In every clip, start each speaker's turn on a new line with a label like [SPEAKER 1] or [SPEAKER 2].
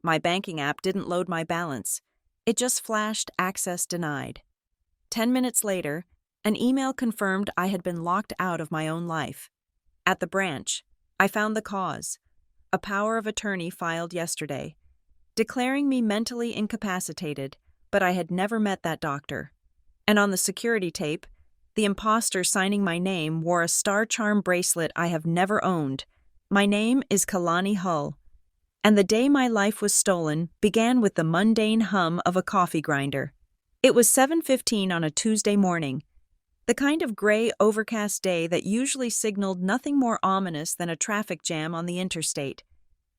[SPEAKER 1] My banking app didn't load my balance. It just flashed access denied. 10 minutes later, an email confirmed I had been locked out of my own life. At the branch, I found the cause. A power of attorney filed yesterday, declaring me mentally incapacitated, but I had never met that doctor. And on the security tape, the imposter signing my name wore a star charm bracelet I have never owned. My name is Kalani Hull, and the day my life was stolen began with the mundane hum of a coffee grinder. It was 7:15 on a Tuesday morning, the kind of gray, overcast day that usually signaled nothing more ominous than a traffic jam on the interstate.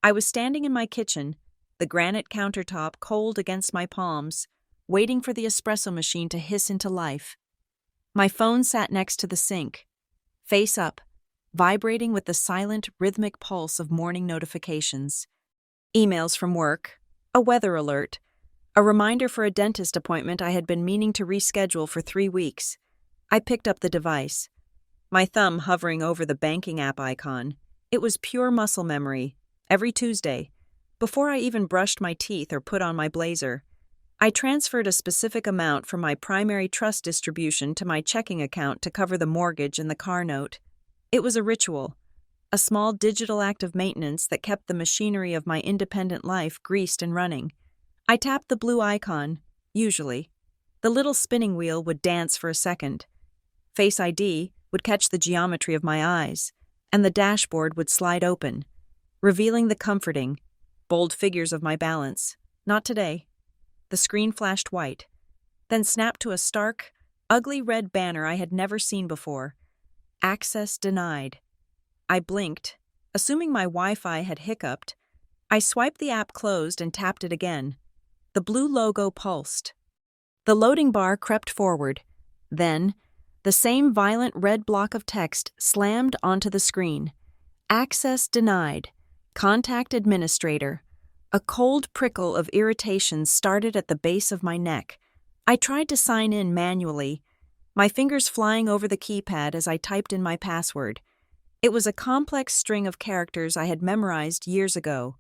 [SPEAKER 1] I was standing in my kitchen, the granite countertop cold against my palms, waiting for the espresso machine to hiss into life. My phone sat next to the sink, face up, vibrating with the silent, rhythmic pulse of morning notifications. Emails from work, a weather alert, a reminder for a dentist appointment I had been meaning to reschedule for 3 weeks. I picked up the device, my thumb hovering over the banking app icon. It was pure muscle memory. Every Tuesday, before I even brushed my teeth or put on my blazer, I transferred a specific amount from my primary trust distribution to my checking account to cover the mortgage and the car note. It was a ritual, a small digital act of maintenance that kept the machinery of my independent life greased and running. I tapped the blue icon, usually. The little spinning wheel would dance for a second. Face ID would catch the geometry of my eyes, and the dashboard would slide open, revealing the comforting, bold figures of my balance. Not today. The screen flashed white, then snapped to a stark, ugly red banner I had never seen before. Access denied. I blinked, assuming my Wi-Fi had hiccuped. I swiped the app closed and tapped it again. The blue logo pulsed. The loading bar crept forward. Then, the same violent red block of text slammed onto the screen. Access denied. Contact administrator. A cold prickle of irritation started at the base of my neck. I tried to sign in manually, my fingers flying over the keypad as I typed in my password. It was a complex string of characters I had memorized years ago.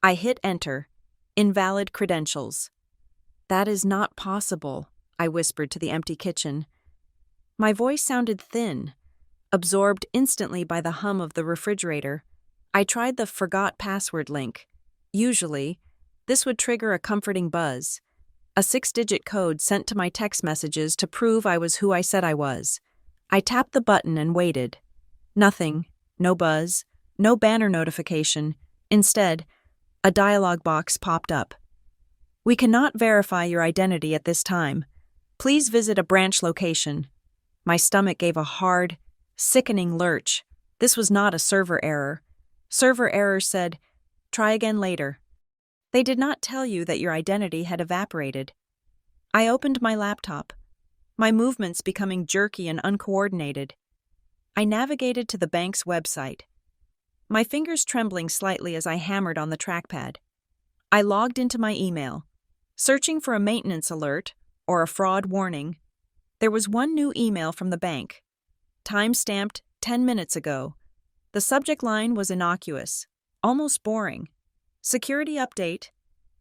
[SPEAKER 1] I hit enter. Invalid credentials. "That is not possible," I whispered to the empty kitchen. My voice sounded thin, absorbed instantly by the hum of the refrigerator. I tried the forgot password link. Usually, this would trigger a comforting buzz, a 6-digit code sent to my text messages to prove I was who I said I was. I tapped the button and waited. Nothing, no buzz, no banner notification. Instead, a dialog box popped up. "We cannot verify your identity at this time. Please visit a branch location." My stomach gave a hard, sickening lurch. This was not a server error. Server error said, "Try again later." They did not tell you that your identity had evaporated. I opened my laptop, my movements becoming jerky and uncoordinated. I navigated to the bank's website, my fingers trembling slightly as I hammered on the trackpad. I logged into my email, searching for a maintenance alert or a fraud warning. There was one new email from the bank, time-stamped 10 minutes ago. The subject line was innocuous, almost boring. Security update,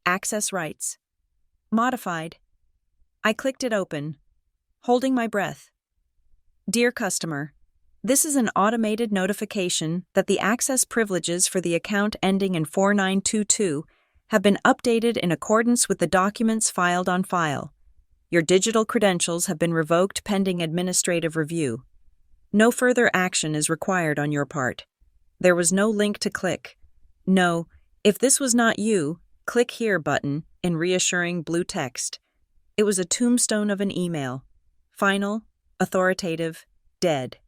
[SPEAKER 1] access rights. Modified. I clicked it open, holding my breath. "Dear customer, this is an automated notification that the access privileges for the account ending in 4922 have been updated in accordance with the documents filed on file. Your digital credentials have been revoked pending administrative review. No further action is required on your part." There was no link to click. No, "If this was not you, click here" button in reassuring blue text. It was a tombstone of an email. Final, authoritative, dead.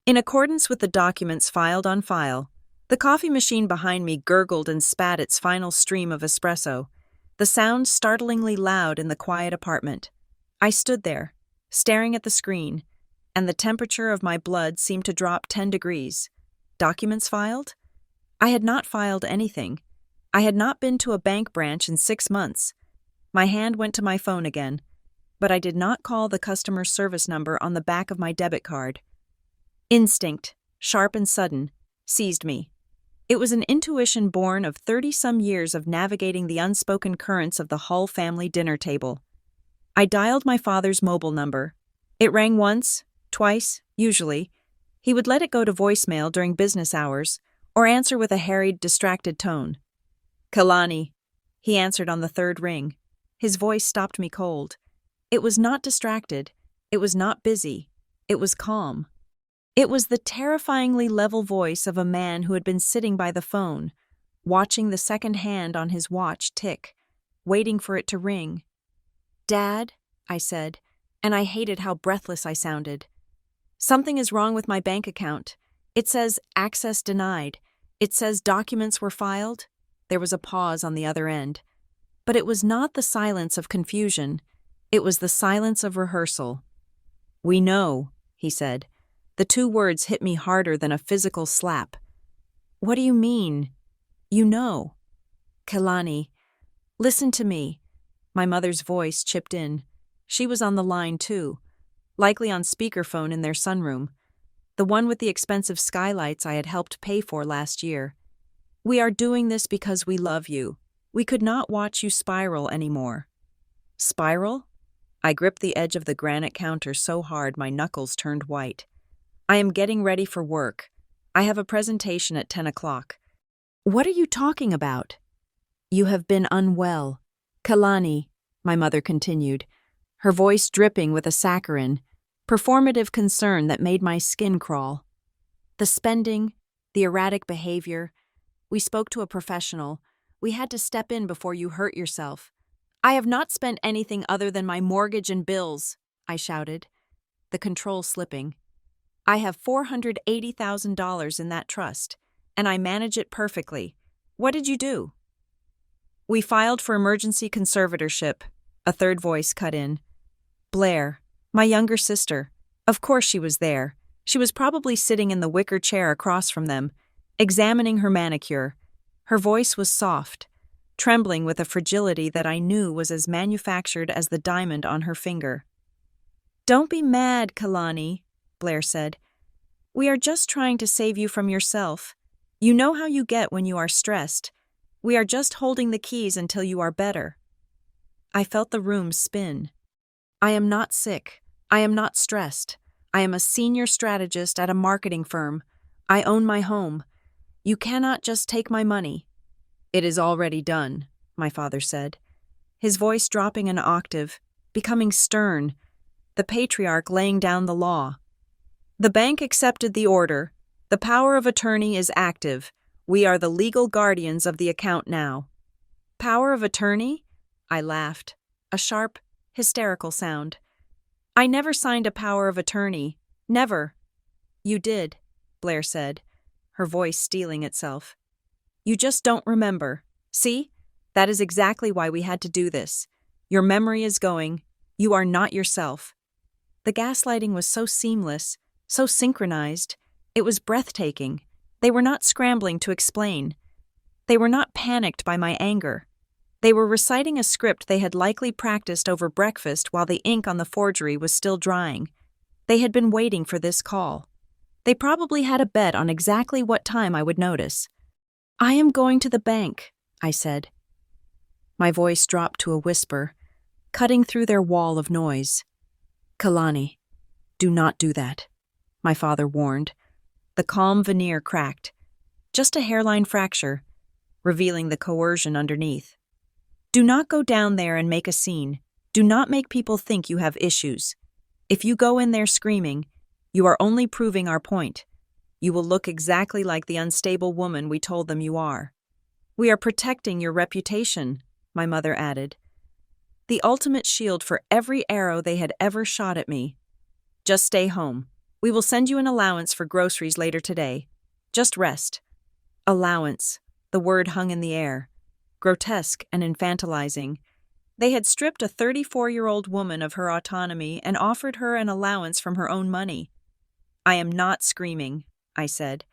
[SPEAKER 1] In accordance with the documents filed on file, the coffee machine behind me gurgled and spat its final stream of espresso, the sound startlingly loud in the quiet apartment. I stood there, staring at the screen, and the temperature of my blood seemed to drop 10 degrees. Documents filed? I had not filed anything. I had not been to a bank branch in 6 months. My hand went to my phone again, but I did not call the customer service number on the back of my debit card. Instinct, sharp and sudden, seized me. It was an intuition born of 30-some years of navigating the unspoken currents of the Hull family dinner table. I dialed my father's mobile number. It rang once, twice, usually. He would let it go to voicemail during business hours, or answer with a harried, distracted tone. "Kalani," he answered on the third ring. His voice stopped me cold. It was not distracted. It was not busy. It was calm. It was the terrifyingly level voice of a man who had been sitting by the phone, watching the second hand on his watch tick, waiting for it to ring. "Dad," I said, and I hated how breathless I sounded. "Something is wrong with my bank account. It says access denied. It says documents were filed." There was a pause on the other end. But it was not the silence of confusion. It was the silence of rehearsal. "We know," he said. The two words hit me harder than a physical slap. "What do you mean? You know?" "Kalani, listen to me." My mother's voice chipped in. She was on the line too, likely on speakerphone in their sunroom, the one with the expensive skylights I had helped pay for last year. "We are doing this because we love you. We could not watch you spiral anymore." "Spiral?" I gripped the edge of the granite counter so hard my knuckles turned white. "I am getting ready for work. I have a presentation at 10 o'clock. "What are you talking about?" "You have been unwell. Kalani," my mother continued, her voice dripping with a saccharin, performative concern that made my skin crawl. "The spending, the erratic behavior. We spoke to a professional. We had to step in before you hurt yourself." "I have not spent anything other than my mortgage and bills," I shouted, the control slipping. "I have $480,000 in that trust, and I manage it perfectly. What did you do?" "We filed for emergency conservatorship," a third voice cut in. "Blair, my younger sister. Of course she was there. She was probably sitting in the wicker chair across from them, examining her manicure. Her voice was soft, trembling with a fragility that I knew was as manufactured as the diamond on her finger. "Don't be mad, Kalani," Blair said. "We are just trying to save you from yourself. You know how you get when you are stressed. We are just holding the keys until you are better." I felt the room spin. "I am not sick. I am not stressed. I am a senior strategist at a marketing firm. I own my home. You cannot just take my money." "It is already done," my father said, his voice dropping an octave, becoming stern, the patriarch laying down the law. "The bank accepted the order. The power of attorney is active. We are the legal guardians of the account now." "Power of attorney?" I laughed, a sharp, hysterical sound. "I never signed a power of attorney. Never." "You did," Blair said, her voice steeling itself. "You just don't remember. See? That is exactly why we had to do this. Your memory is going. You are not yourself." The gaslighting was so seamless, so synchronized. It was breathtaking. They were not scrambling to explain. They were not panicked by my anger. They were reciting a script they had likely practiced over breakfast while the ink on the forgery was still drying. They had been waiting for this call. They probably had a bet on exactly what time I would notice. "I am going to the bank," I said. My voice dropped to a whisper, cutting through their wall of noise. "Kalani, do not do that," my father warned. The calm veneer cracked. Just a hairline fracture, revealing the coercion underneath. "Do not go down there and make a scene. Do not make people think you have issues. If you go in there screaming, you are only proving our point. You will look exactly like the unstable woman we told them you are." "We are protecting your reputation," my mother added. "The ultimate shield for every arrow they had ever shot at me. Just stay home. We will send you an allowance for groceries later today. Just rest." Allowance. The word hung in the air, grotesque and infantilizing. They had stripped a 34-year-old woman of her autonomy and offered her an allowance from her own money. "I am not screaming," I said,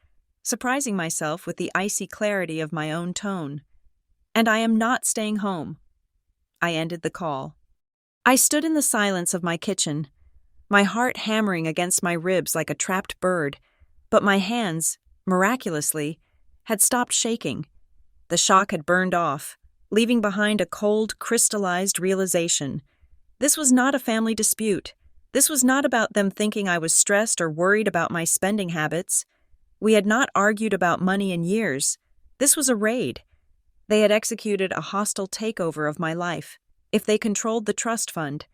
[SPEAKER 1] surprising myself with the icy clarity of my own tone. "And I am not staying home." I ended the call. I stood in the silence of my kitchen, my heart hammering against my ribs like a trapped bird, but my hands, miraculously, had stopped shaking. The shock had burned off, leaving behind a cold, crystallized realization. This was not a family dispute. This was not about them thinking I was stressed or worried about my spending habits. We had not argued about money in years. This was a raid. They had executed a hostile takeover of my life. If they controlled the trust fund,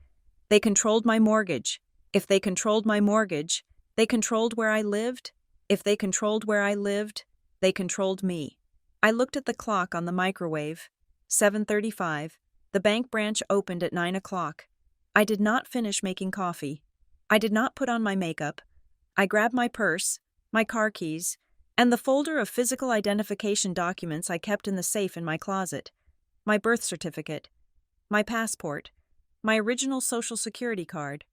[SPEAKER 1] they controlled my mortgage. If they controlled my mortgage, they controlled where I lived. If they controlled where I lived, they controlled me. I looked at the clock on the microwave. 7:35. The bank branch opened at 9 o'clock. I did not finish making coffee. I did not put on my makeup. I grabbed my purse, my car keys, and the folder of physical identification documents I kept in the safe in my closet. My birth certificate, my passport, my original Social Security card.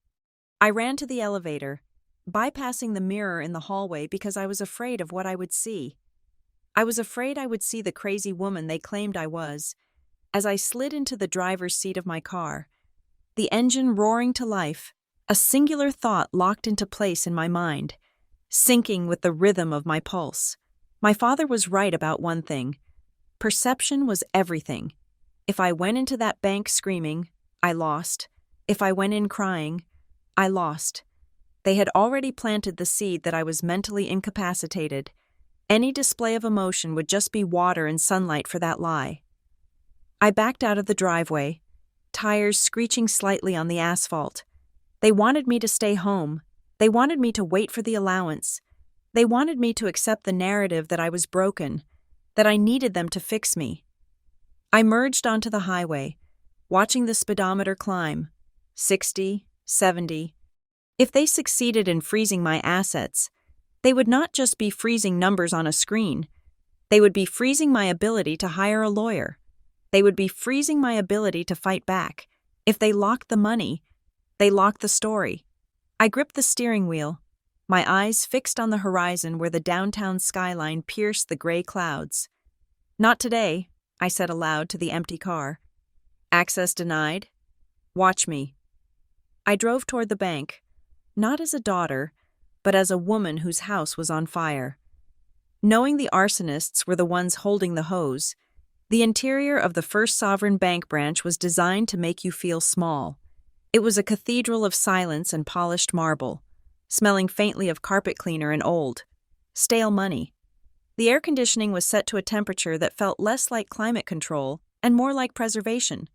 [SPEAKER 1] I ran to the elevator, bypassing the mirror in the hallway because I was afraid of what I would see. I was afraid I would see the crazy woman they claimed I was. As I slid into the driver's seat of my car, the engine roaring to life, a singular thought locked into place in my mind, syncing with the rhythm of my pulse. My father was right about one thing. Perception was everything. If I went into that bank screaming, I lost. If I went in crying, I lost. They had already planted the seed that I was mentally incapacitated. Any display of emotion would just be water and sunlight for that lie. I backed out of the driveway, tires screeching slightly on the asphalt. They wanted me to stay home. They wanted me to wait for the allowance. They wanted me to accept the narrative that I was broken, that I needed them to fix me. I merged onto the highway, watching the speedometer climb. 60, 70. If they succeeded in freezing my assets, they would not just be freezing numbers on a screen. They would be freezing my ability to hire a lawyer. They would be freezing my ability to fight back. If they locked the money, they locked the story. I gripped the steering wheel, my eyes fixed on the horizon where the downtown skyline pierced the gray clouds. "Not today," I said aloud to the empty car. "Access denied? Watch me." I drove toward the bank, not as a daughter, but as a woman whose house was on fire. Knowing the arsonists were the ones holding the hose, the interior of the First Sovereign Bank branch was designed to make you feel small. It was a cathedral of silence and polished marble, smelling faintly of carpet cleaner and old, stale money. The air conditioning was set to a temperature that felt less like climate control and more like preservation,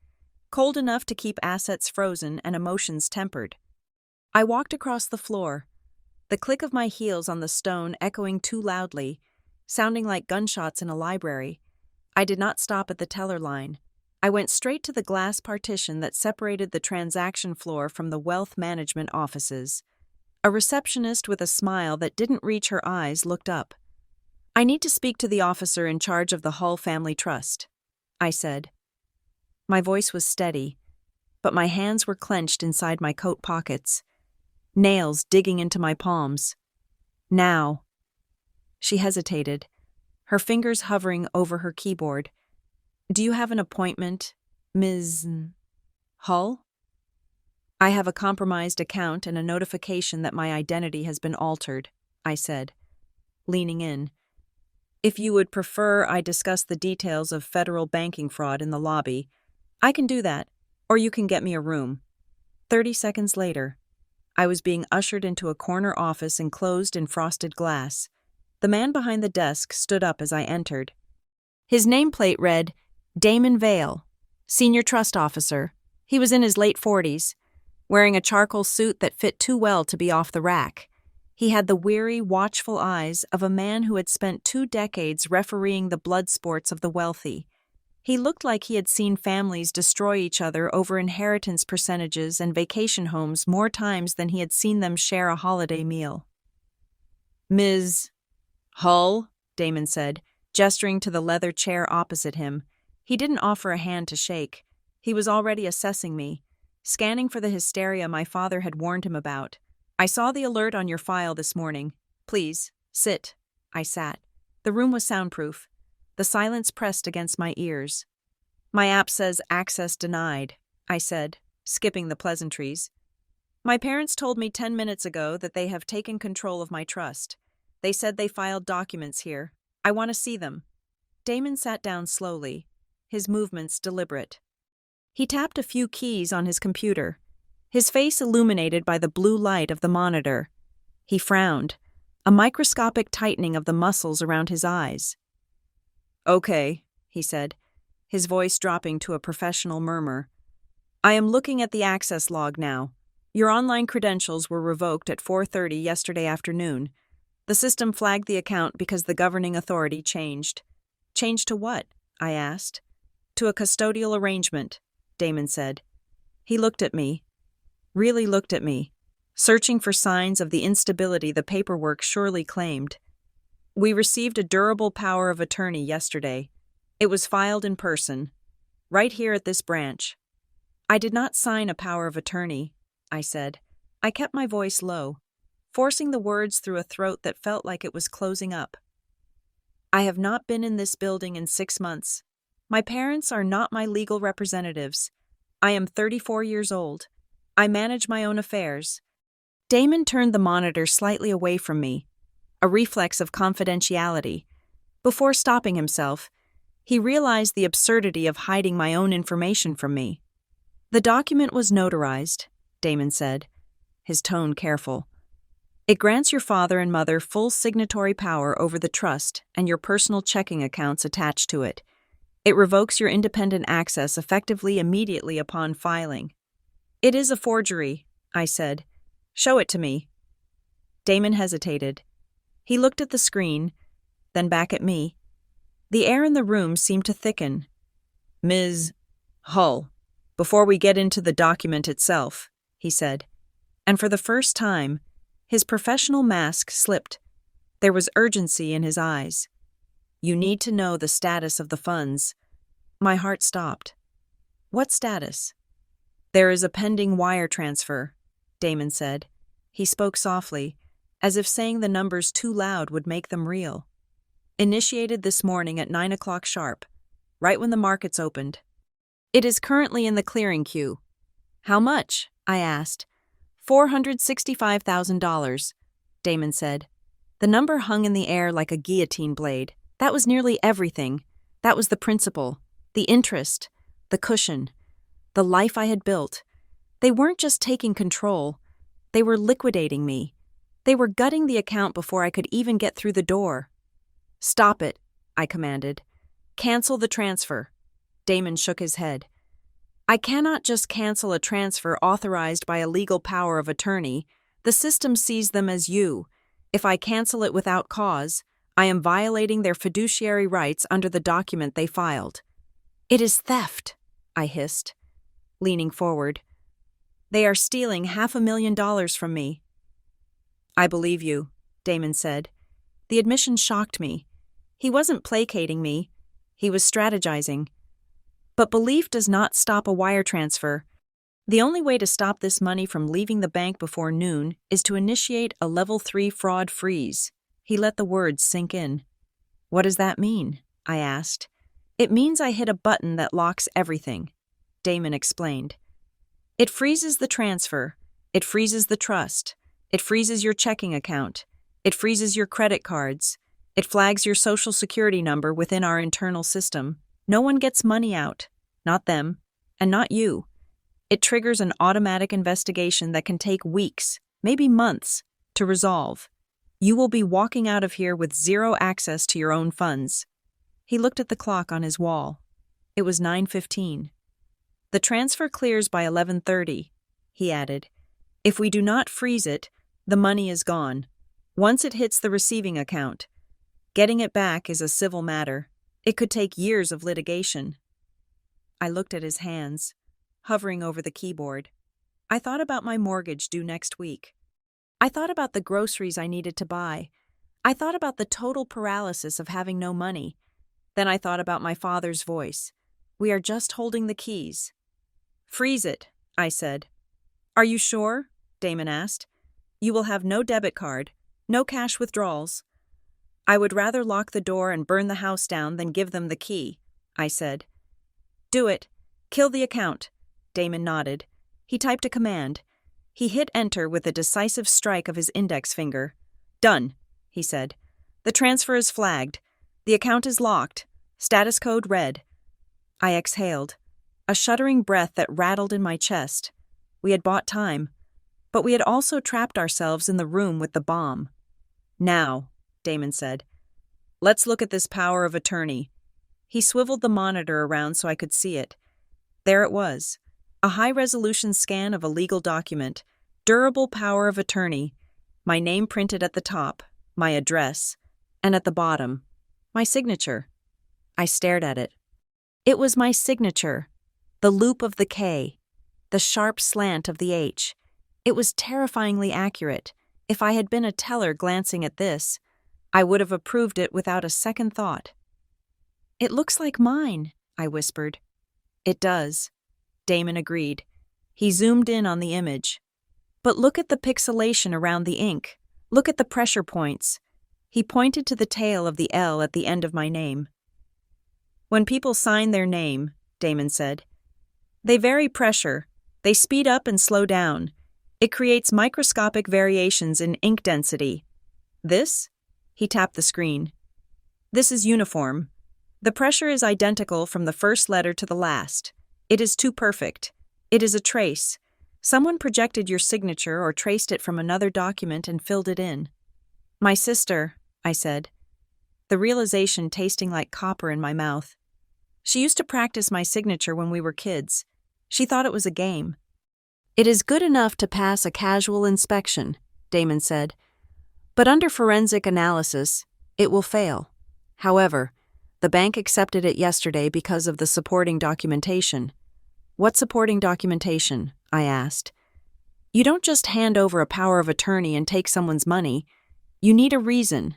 [SPEAKER 1] cold enough to keep assets frozen and emotions tempered. I walked across the floor, the click of my heels on the stone echoing too loudly, sounding like gunshots in a library. I did not stop at the teller line. I went straight to the glass partition that separated the transaction floor from the wealth management offices. A receptionist with a smile that didn't reach her eyes looked up. "I need to speak to the officer in charge of the Hull Family Trust," I said. My voice was steady, but my hands were clenched inside my coat pockets, nails digging into my palms. "Now." She hesitated, her fingers hovering over her keyboard. "Do you have an appointment, Ms. Hull?" "I have a compromised account and a notification that my identity has been altered," I said, leaning in. "If you would prefer I discuss the details of federal banking fraud in the lobby, I can do that, or you can get me a room." 30 seconds later, I was being ushered into a corner office enclosed in frosted glass. The man behind the desk stood up as I entered. His nameplate read, Damon Vale, Senior Trust Officer. He was in his late 40s, wearing a charcoal suit that fit too well to be off the rack. He had the weary, watchful eyes of a man who had spent 2 decades refereeing the blood sports of the wealthy. He looked like he had seen families destroy each other over inheritance percentages and vacation homes more times than he had seen them share a holiday meal. "Ms. Hull," Damon said, gesturing to the leather chair opposite him. He didn't offer a hand to shake. He was already assessing me, scanning for the hysteria my father had warned him about. "I saw the alert on your file this morning. Please, sit." I sat. The room was soundproof. The silence pressed against my ears. "My app says access denied," I said, skipping the pleasantries. "My parents told me 10 minutes ago that they have taken control of my trust. They said they filed documents here. I want to see them. Damon sat down slowly, his movements deliberate. He tapped a few keys on his computer, his face illuminated by the blue light of the monitor. He frowned, a microscopic tightening of the muscles around his eyes. "Okay," he said, his voice dropping to a professional murmur. "I am looking at the access log now. Your online credentials were revoked at 4:30 yesterday afternoon. The system flagged the account because the governing authority changed." "Changed to what?" I asked. "To a custodial arrangement," Damon said. He looked at me, really looked at me, searching for signs of the instability the paperwork surely claimed. "We received a durable power of attorney yesterday. It was filed in person, right here at this branch." "I did not sign a power of attorney," I said. I kept my voice low, forcing the words through a throat that felt like it was closing up. "I have not been in this building in 6 months. My parents are not my legal representatives. I am 34 years old. I manage my own affairs." Damon turned the monitor slightly away from me, a reflex of confidentiality. Before stopping himself, he realized the absurdity of hiding my own information from me. "The document was notarized," Damon said, his tone careful. "It grants your father and mother full signatory power over the trust and your personal checking accounts attached to it. It revokes your independent access effectively immediately upon filing." "It is a forgery," I said. "Show it to me." Damon hesitated. He looked at the screen, then back at me. The air in the room seemed to thicken. "Ms. Hull, before we get into the document itself," he said, and for the first time, his professional mask slipped. There was urgency in his eyes. "You need to know the status of the funds." My heart stopped. "What status?" "There is a pending wire transfer," Damon said. He spoke softly, as if saying the numbers too loud would make them real. "Initiated this morning at 9 o'clock sharp, right when the markets opened. It is currently in the clearing queue." "How much?" I asked. $465,000, Damon said. The number hung in the air like a guillotine blade. That was nearly everything. That was the principal, the interest, the cushion, the life I had built. They weren't just taking control. They were liquidating me. They were gutting the account before I could even get through the door. "Stop it," I commanded. "Cancel the transfer." Damon shook his head. "I cannot just cancel a transfer authorized by a legal power of attorney. The system sees them as you. If I cancel it without cause, I am violating their fiduciary rights under the document they filed." "It is theft," I hissed, leaning forward. "They are stealing $500,000 from me." "I believe you," Damon said. The admission shocked me. He wasn't placating me. He was strategizing. But belief does not stop a wire transfer. The only way to stop this money from leaving the bank before noon is to initiate a Level 3 fraud freeze. He let the words sink in. "What does that mean?" I asked. "It means I hit a button that locks everything," Damon explained. "It freezes the transfer. It freezes the trust. It freezes your checking account. It freezes your credit cards. It flags your social security number within our internal system. No one gets money out. Not them. And not you. It triggers an automatic investigation that can take weeks, maybe months, to resolve. You will be walking out of here with zero access to your own funds." He looked at the clock on his wall. It was 9:15. "The transfer clears by 11:30, he added. "If we do not freeze it, the money is gone. Once it hits the receiving account. Getting it back is a civil matter. It could take years of litigation." I looked at his hands, hovering over the keyboard. I thought about my mortgage due next week. I thought about the groceries I needed to buy. I thought about the total paralysis of having no money. Then I thought about my father's voice. "We are just holding the keys." "Freeze it," I said. "Are you sure?" Damon asked. "You will have no debit card, no cash withdrawals." "I would rather lock the door and burn the house down than give them the key," I said. "Do it. Kill the account." Damon nodded. He typed a command. He hit enter with a decisive strike of his index finger. "Done," he said. "The transfer is flagged. The account is locked. Status code red. I exhaled, a shuddering breath that rattled in my chest. We had bought time, but we had also trapped ourselves in the room with the bomb. Now, Damon said, let's look at this power of attorney. He swiveled the monitor around so I could see it. There it was, a high-resolution scan of a legal document, durable power of attorney, my name printed at the top, my address, and at the bottom, my signature. I stared at it. It was my signature, the loop of the K, the sharp slant of the H. It was terrifyingly accurate. If I had been a teller glancing at this, I would have approved it without a second thought. It looks like mine, I whispered. It does, Damon agreed. He zoomed in on the image. But look at the pixelation around the ink. Look at the pressure points. He pointed to the tail of the L at the end of my name. When people sign their name, Damon said, they vary pressure. They speed up and slow down. It creates microscopic variations in ink density. This? He tapped the screen. This is uniform. The pressure is identical from the first letter to the last. It is too perfect. It is a trace. Someone projected your signature or traced it from another document and filled it in. My sister, I said, the realization tasting like copper in my mouth. She used to practice my signature when we were kids. She thought it was a game. It is good enough to pass a casual inspection, Damon said. But under forensic analysis, it will fail. However, the bank accepted it yesterday because of the supporting documentation. What supporting documentation? I asked. You don't just hand over a power of attorney and take someone's money. You need a reason.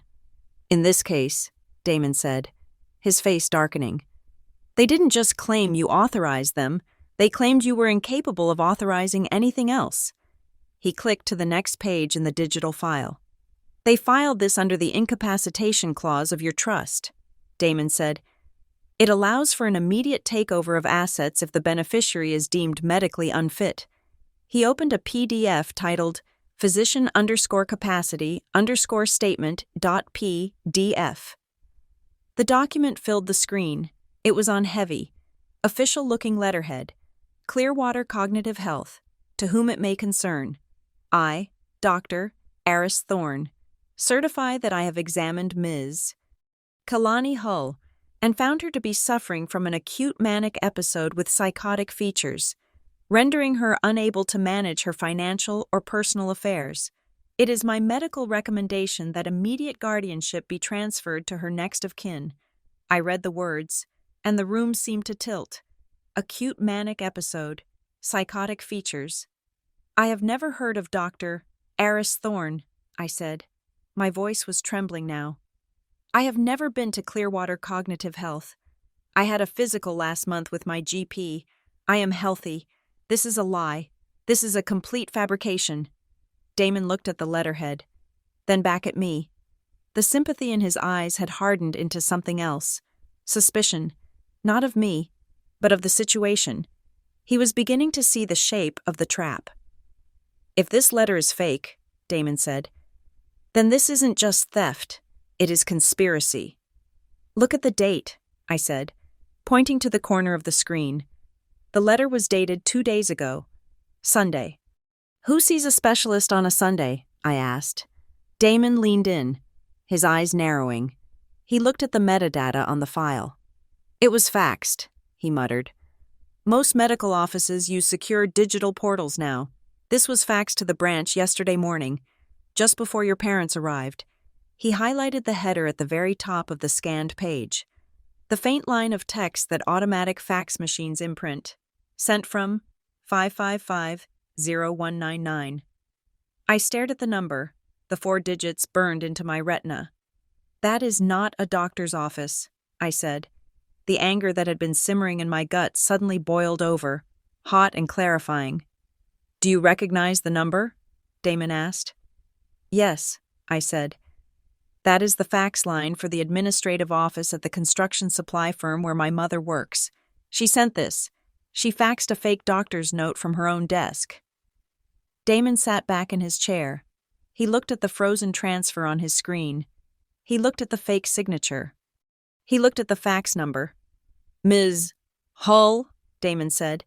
[SPEAKER 1] In this case, Damon said, his face darkening. They didn't just claim you authorized them, they claimed you were incapable of authorizing anything else. He clicked to the next page in the digital file. They filed this under the incapacitation clause of your trust, Damon said. It allows for an immediate takeover of assets if the beneficiary is deemed medically unfit. He opened a PDF titled physician_capacity_statement.pdf. The document filled the screen. It was on heavy, official-looking letterhead. Clearwater Cognitive Health, to whom it may concern. I, Dr. Aris Thorne, certify that I have examined Ms. Kalani Hull and found her to be suffering from an acute manic episode with psychotic features, rendering her unable to manage her financial or personal affairs. It is my medical recommendation that immediate guardianship be transferred to her next of kin. I read the words, and the room seemed to tilt. Acute manic episode, psychotic features. I have never heard of Dr. Aris Thorne, I said. My voice was trembling now. I have never been to Clearwater Cognitive Health. I had a physical last month with my GP. I am healthy. This is a lie. This is a complete fabrication. Damon looked at the letterhead, then back at me. The sympathy in his eyes had hardened into something else. Suspicion, not of me, but of the situation. He was beginning to see the shape of the trap. If this letter is fake, Damon said, then this isn't just theft, it is conspiracy. Look at the date, I said, pointing to the corner of the screen. The letter was dated 2 days ago, Sunday. Who sees a specialist on a Sunday? I asked. Damon leaned in, his eyes narrowing. He looked at the metadata on the file. It was faxed, he muttered. Most medical offices use secure digital portals now. This was faxed to the branch yesterday morning, just before your parents arrived. He highlighted the header at the very top of the scanned page. The faint line of text that automatic fax machines imprint. Sent from 555-0199. I stared at the number, the 4 digits burned into my retina. That is not a doctor's office, I said. The anger that had been simmering in my gut suddenly boiled over, hot and clarifying. Do you recognize the number? Damon asked. Yes, I said. That is the fax line for the administrative office at the construction supply firm where my mother works. She sent this. She faxed a fake doctor's note from her own desk. Damon sat back in his chair. He looked at the frozen transfer on his screen. He looked at the fake signature. He looked at the fax number. Ms. Hull, Damon said,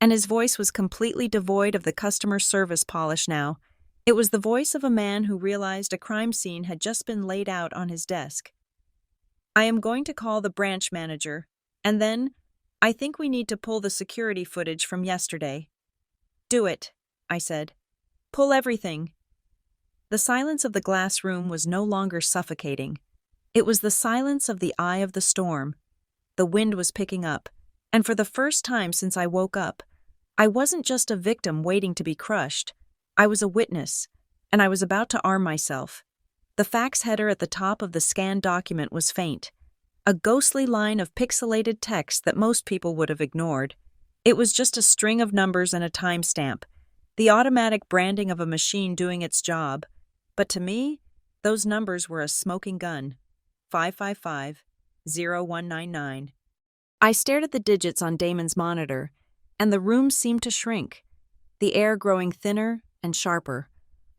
[SPEAKER 1] and his voice was completely devoid of the customer service polish now. It was the voice of a man who realized a crime scene had just been laid out on his desk. I am going to call the branch manager, and then, I think we need to pull the security footage from yesterday. Do it, I said. Pull everything. The silence of the glass room was no longer suffocating. It was the silence of the eye of the storm. The wind was picking up, and for the first time since I woke up, I wasn't just a victim waiting to be crushed. I was a witness, and I was about to arm myself. The fax header at the top of the scanned document was faint, a ghostly line of pixelated text that most people would have ignored. It was just a string of numbers and a timestamp, the automatic branding of a machine doing its job. But to me, those numbers were a smoking gun. 555-0199. I stared at the digits on Damon's monitor, and the room seemed to shrink, the air growing thinner and sharper.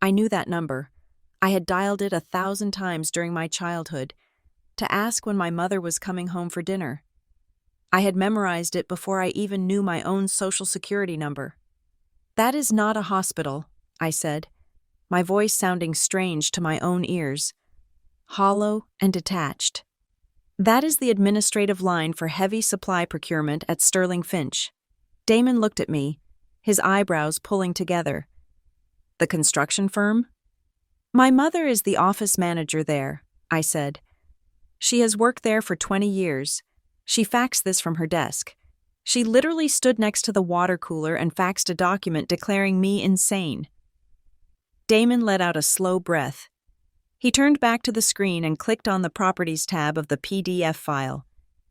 [SPEAKER 1] I knew that number. I had dialed it 1,000 times during my childhood to ask when my mother was coming home for dinner. I had memorized it before I even knew my own social security number. That is not a hospital, I said, my voice sounding strange to my own ears, hollow and detached. That is the administrative line for heavy supply procurement at Sterling Finch. Damon looked at me, his eyebrows pulling together. The construction firm? My mother is the office manager there, I said. She has worked there for 20 years. She faxed this from her desk. She literally stood next to the water cooler and faxed a document declaring me insane. Damon let out a slow breath. He turned back to the screen and clicked on the Properties tab of the PDF file.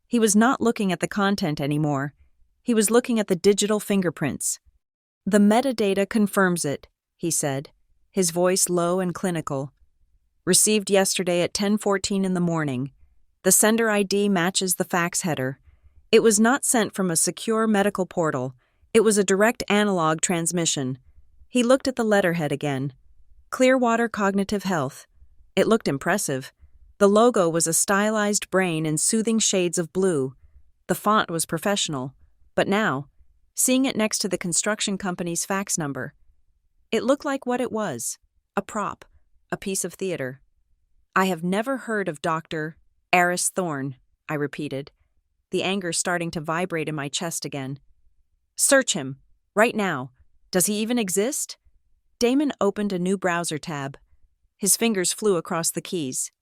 [SPEAKER 1] He was not looking at the content anymore. He was looking at the digital fingerprints. The metadata confirms it, he said, his voice low and clinical. Received yesterday at 10:14 in the morning. The sender ID matches the fax header. It was not sent from a secure medical portal. It was a direct analog transmission. He looked at the letterhead again. Clearwater Cognitive Health. It looked impressive. The logo was a stylized brain in soothing shades of blue. The font was professional. But now, seeing it next to the construction company's fax number, it looked like what it was, a prop, a piece of theater. I have never heard of Dr. Aris Thorne, I repeated, the anger starting to vibrate in my chest again. Search him, right now. Does he even exist? Damon opened a new browser tab. His fingers flew across the keys.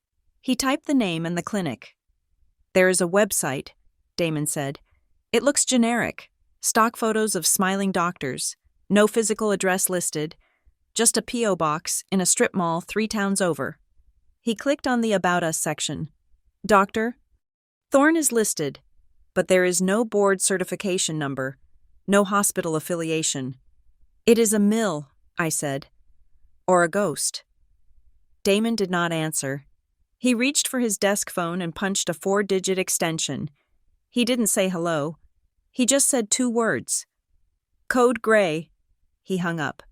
[SPEAKER 1] He typed the name and the clinic. There is a website, Damon said. It looks generic. Stock photos of smiling doctors. No physical address listed. Just a P.O. box in a strip mall 3 towns over. He clicked on the About Us section. Doctor Thorne is listed, but there is no board certification number, no hospital affiliation. It is a mill, I said. Or a ghost. Damon did not answer. He reached for his desk phone and punched a 4-digit extension. He didn't say hello. He just said 2 words. Code Gray. He hung up.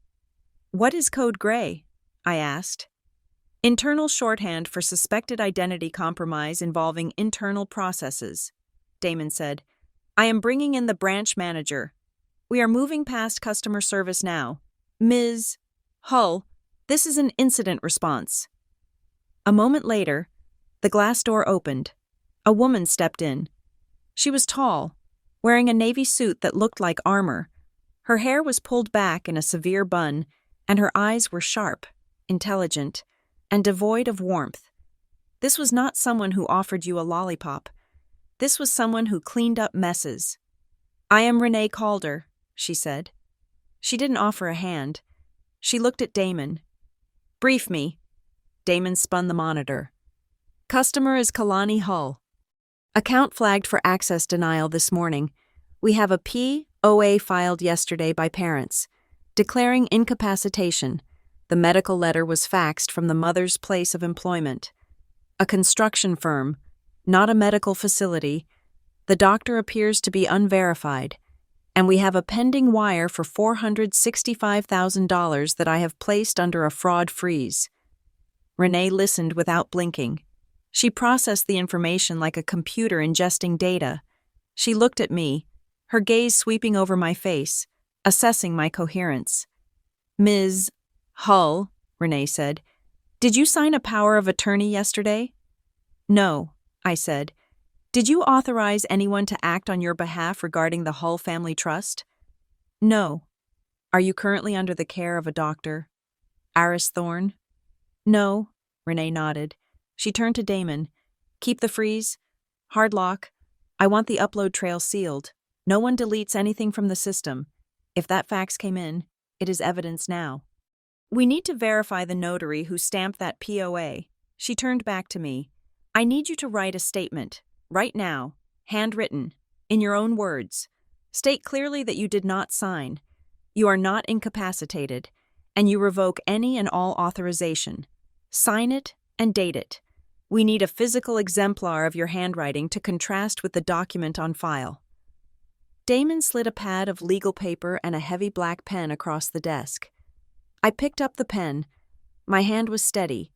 [SPEAKER 1] What is Code Gray? I asked. Internal shorthand for suspected identity compromise involving internal processes, Damon said. I am bringing in the branch manager. We are moving past customer service now. Ms. Hull, this is an incident response. A moment later, the glass door opened. A woman stepped in. She was tall, wearing a navy suit that looked like armor. Her hair was pulled back in a severe bun, and her eyes were sharp, intelligent, and devoid of warmth. This was not someone who offered you a lollipop. This was someone who cleaned up messes. I am Renee Calder, she said. She didn't offer a hand. She looked at Damon. Brief me. Damon spun the monitor. Customer is Kalani Hull. Account flagged for access denial this morning. We have a POA filed yesterday by parents, declaring incapacitation. The medical letter was faxed from the mother's place of employment. A construction firm, not a medical facility. The doctor appears to be unverified, and we have a pending wire for $465,000 that I have placed under a fraud freeze. Renee listened without blinking. She processed the information like a computer ingesting data. She looked at me, her gaze sweeping over my face, assessing my coherence. "Ms. Hull," Renee said, "did you sign a power of attorney yesterday?" "No," I said. "Did you authorize anyone to act on your behalf regarding the Hull Family Trust?" "No." "Are you currently under the care of a doctor?" "Aris Thorne?" "No." Renee nodded. She turned to Damon. "Keep the freeze. Hard lock. I want the upload trail sealed. No one deletes anything from the system. If that fax came in, it is evidence now. We need to verify the notary who stamped that POA." She turned back to me. "I need you to write a statement, right now, handwritten, in your own words. State clearly that you did not sign. You are not incapacitated, and you revoke any and all authorization. Sign it and date it. We need a physical exemplar of your handwriting to contrast with the document on file." Damon slid a pad of legal paper and a heavy black pen across the desk. I picked up the pen. My hand was steady.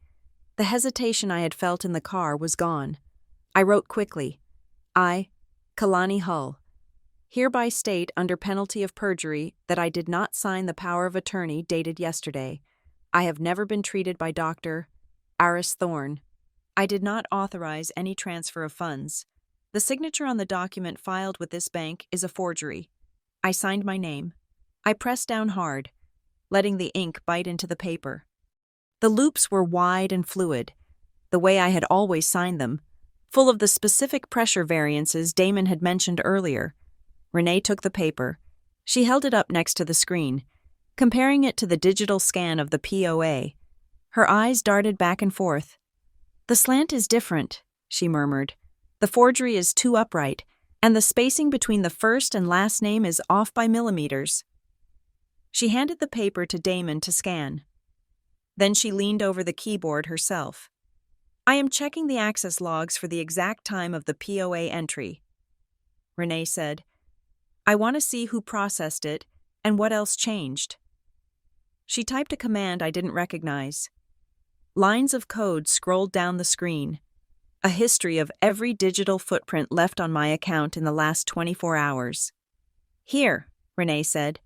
[SPEAKER 1] The hesitation I had felt in the car was gone. I wrote quickly. "I, Kalani Hull, hereby state under penalty of perjury that I did not sign the power of attorney dated yesterday. I have never been treated by Dr. Aris Thorne. I did not authorize any transfer of funds. The signature on the document filed with this bank is a forgery. I signed my name. I pressed down hard, letting the ink bite into the paper. The loops were wide and fluid, the way I had always signed them, full of the specific pressure variances Damon had mentioned earlier. Renee took the paper. She held it up next to the screen, comparing it to the digital scan of the POA. Her eyes darted back and forth. "The slant is different," she murmured. "The forgery is too upright, and the spacing between the first and last name is off by millimeters." She handed the paper to Damon to scan. Then she leaned over the keyboard herself. "I am checking the access logs for the exact time of the POA entry," Renee said. "I want to see who processed it and what else changed." She typed a command I didn't recognize. Lines of code scrolled down the screen. A history of every digital footprint left on my account in the last 24 hours. "Here," Renee said,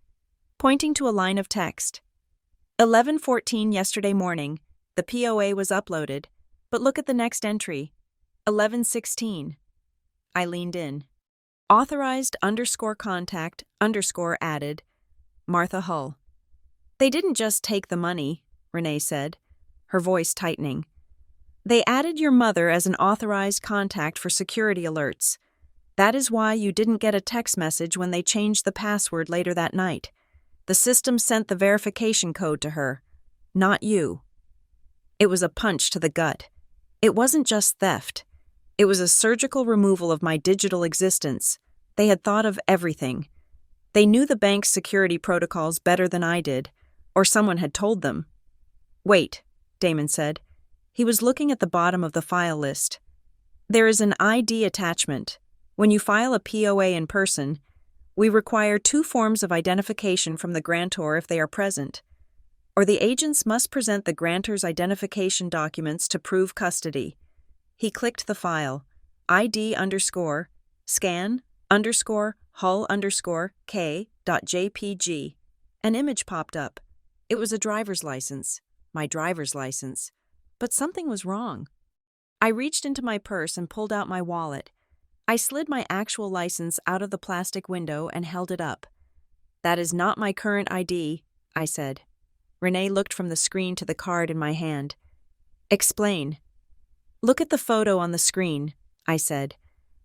[SPEAKER 1] pointing to a line of text. 11:14 yesterday morning, the POA was uploaded, but look at the next entry. 11:16. I leaned in. Authorized _contact _added, Martha Hull. "They didn't just take the money," Renee said, her voice tightening. "They added your mother as an authorized contact for security alerts. That is why you didn't get a text message when they changed the password later that night. The system sent the verification code to her, not you." It was a punch to the gut. It wasn't just theft. It was a surgical removal of my digital existence. They had thought of everything. They knew the bank's security protocols better than I did, or someone had told them. "Wait," Damon said. He was looking at the bottom of the file list. "There is an ID attachment. When you file a POA in person, we require 2 forms of identification from the grantor if they are present, or the agents must present the grantor's identification documents to prove custody." He clicked the file, ID_scan_Hull_K.jpg. An image popped up. It was a driver's license, my driver's license. But something was wrong. I reached into my purse and pulled out my wallet. I slid my actual license out of the plastic window and held it up. "That is not my current ID," I said. Renee looked from the screen to the card in my hand. "Explain." "Look at the photo on the screen," I said.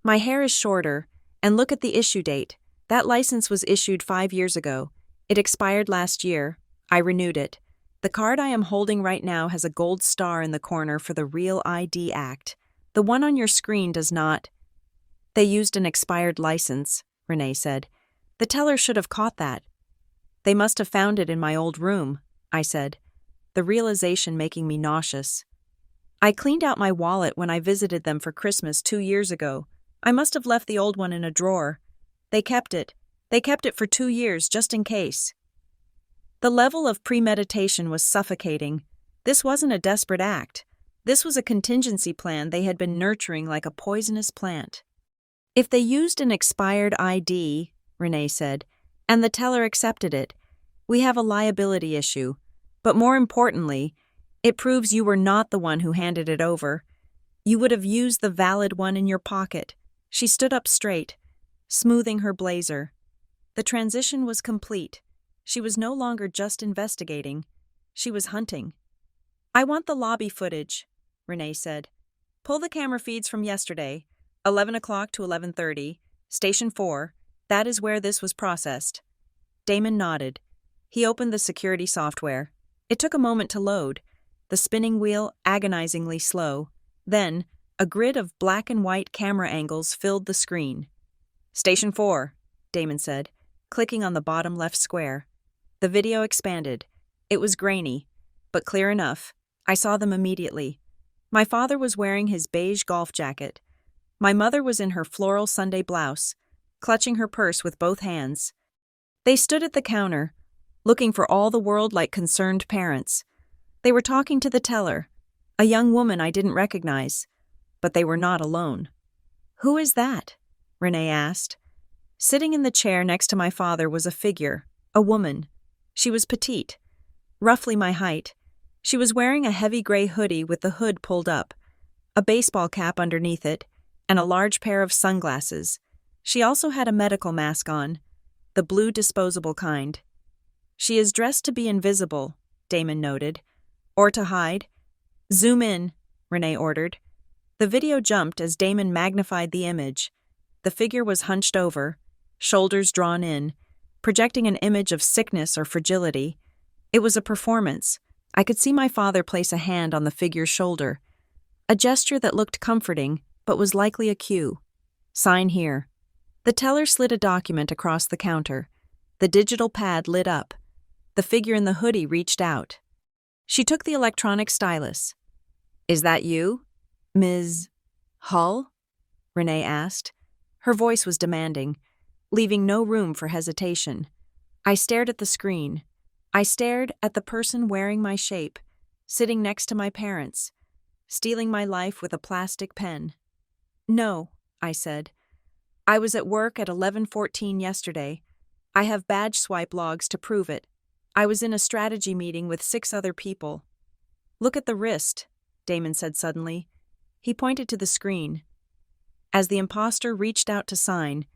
[SPEAKER 1] "My hair is shorter, and look at the issue date. That license was issued 5 years ago. It expired last year. I renewed it. The card I am holding right now has a gold star in the corner for the Real ID Act. The one on your screen does not." "They used an expired license," Renee said. "The teller should have caught that." "They must have found it in my old room," I said, the realization making me nauseous. "I cleaned out my wallet when I visited them for Christmas 2 years ago. I must have left the old one in a drawer. They kept it. They kept it for 2 years, just in case." The level of premeditation was suffocating. This wasn't a desperate act. This was a contingency plan they had been nurturing like a poisonous plant. If they used an expired ID, Renee said, and the teller accepted it, we have a liability issue. But more importantly, it proves you were not the one who handed it over. You would have used the valid one in your pocket. She stood up straight, smoothing her blazer. The transition was complete. She was no longer just investigating. She was hunting. I want the lobby footage, Renee said. Pull the camera feeds from yesterday, 11 o'clock to 11:30, Station 4. That is where this was processed. Damon nodded. He opened the security software. It took a moment to load, the spinning wheel agonizingly slow. Then, a grid of black and white camera angles filled the screen. Station 4, Damon said, clicking on the bottom left square. The video expanded. It was grainy, but clear enough. I saw them immediately. My father was wearing his beige golf jacket. My mother was in her floral Sunday blouse, clutching her purse with both hands. They stood at the counter, looking for all the world like concerned parents. They were talking to the teller, a young woman I didn't recognize, but they were not alone. Who is that? Renee asked. Sitting in the chair next to my father was a figure, a woman. She was petite, roughly my height. She was wearing a heavy gray hoodie with the hood pulled up, a baseball cap underneath it, and a large pair of sunglasses. She also had a medical mask on, the blue disposable kind. She is dressed to be invisible, Damon noted. Or to hide. Zoom in, Renee ordered. The video jumped as Damon magnified the image. The figure was hunched over, shoulders drawn in, projecting an image of sickness or fragility. It was a performance. I could see my father place a hand on the figure's shoulder, a gesture that looked comforting, but was likely a cue. Sign here. The teller slid a document across the counter. The digital pad lit up. The figure in the hoodie reached out. She took the electronic stylus. Is that you, Ms. Hull? Renee asked. Her voice was demanding, leaving no room for hesitation. I stared at the screen. I stared at the person wearing my shape, sitting next to my parents, stealing my life with a plastic pen. No, I said. I was at work at 11:14 yesterday. I have badge swipe logs to prove it. I was in a strategy meeting with 6 other people. Look at the wrist, Damon said suddenly. He pointed to the screen. As the imposter reached out to sign,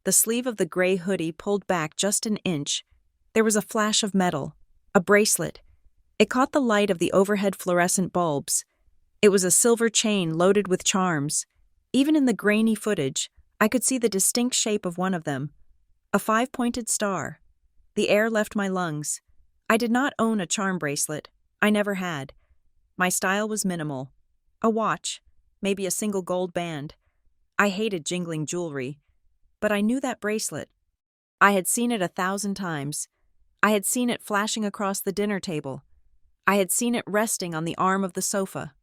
[SPEAKER 1] the sleeve of the gray hoodie pulled back just an inch. There was a flash of metal, a bracelet. It caught the light of the overhead fluorescent bulbs. It was a silver chain loaded with charms. Even in the grainy footage, I could see the distinct shape of one of them, a 5-pointed star. The air left my lungs. I did not own a charm bracelet. I never had. My style was minimal. A watch, maybe a single gold band. I hated jingling jewelry, but I knew that bracelet. I had seen it 1,000 times. I had seen it flashing across the dinner table. I had seen it resting on the arm of the sofa.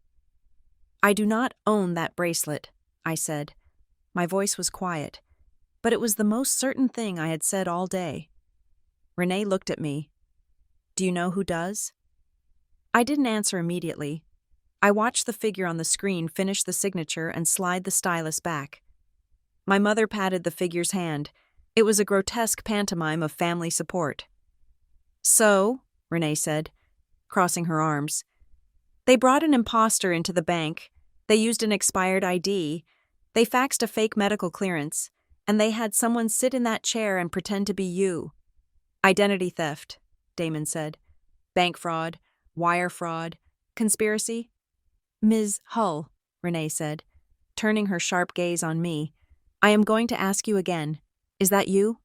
[SPEAKER 1] I do not own that bracelet, I said. My voice was quiet, but it was the most certain thing I had said all day. Renee looked at me. Do you know who does? I didn't answer immediately. I watched the figure on the screen finish the signature and slide the stylus back. My mother patted the figure's hand. It was a grotesque pantomime of family support. So, Renee said, crossing her arms, they brought an imposter into the bank. They used an expired ID. They faxed a fake medical clearance, and they had someone sit in that chair and pretend to be you. Identity theft, Damon said. Bank fraud, wire fraud, conspiracy. Ms. Hull, Renee said, turning her sharp gaze on me. I am going to ask you again. Is that you?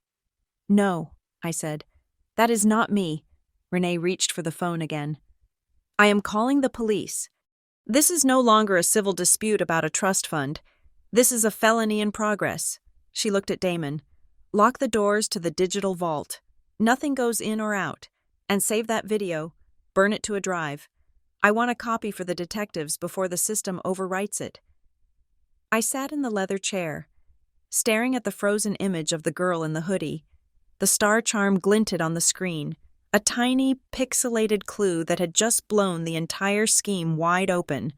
[SPEAKER 1] No, I said. That is not me. Renee reached for the phone again. I am calling the police. This is no longer a civil dispute about a trust fund. This is a felony in progress. She looked at Damon. Lock the doors to the digital vault. Nothing goes in or out. And save that video. Burn it to a drive. I want a copy for the detectives before the system overwrites it. I sat in the leather chair, staring at the frozen image of the girl in the hoodie. The star charm glinted on the screen, a tiny, pixelated clue that had just blown the entire scheme wide open.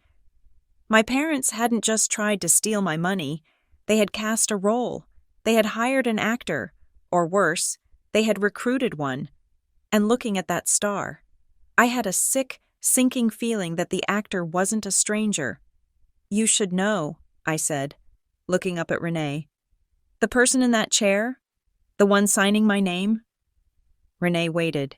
[SPEAKER 1] My parents hadn't just tried to steal my money, they had cast a role. They had hired an actor, or worse, they had recruited one. And looking at that star, I had a sick, sinking feeling that the actor wasn't a stranger. "You should know," I said, looking up at Renee. "The person in that chair? The one signing my name?" Renee waited.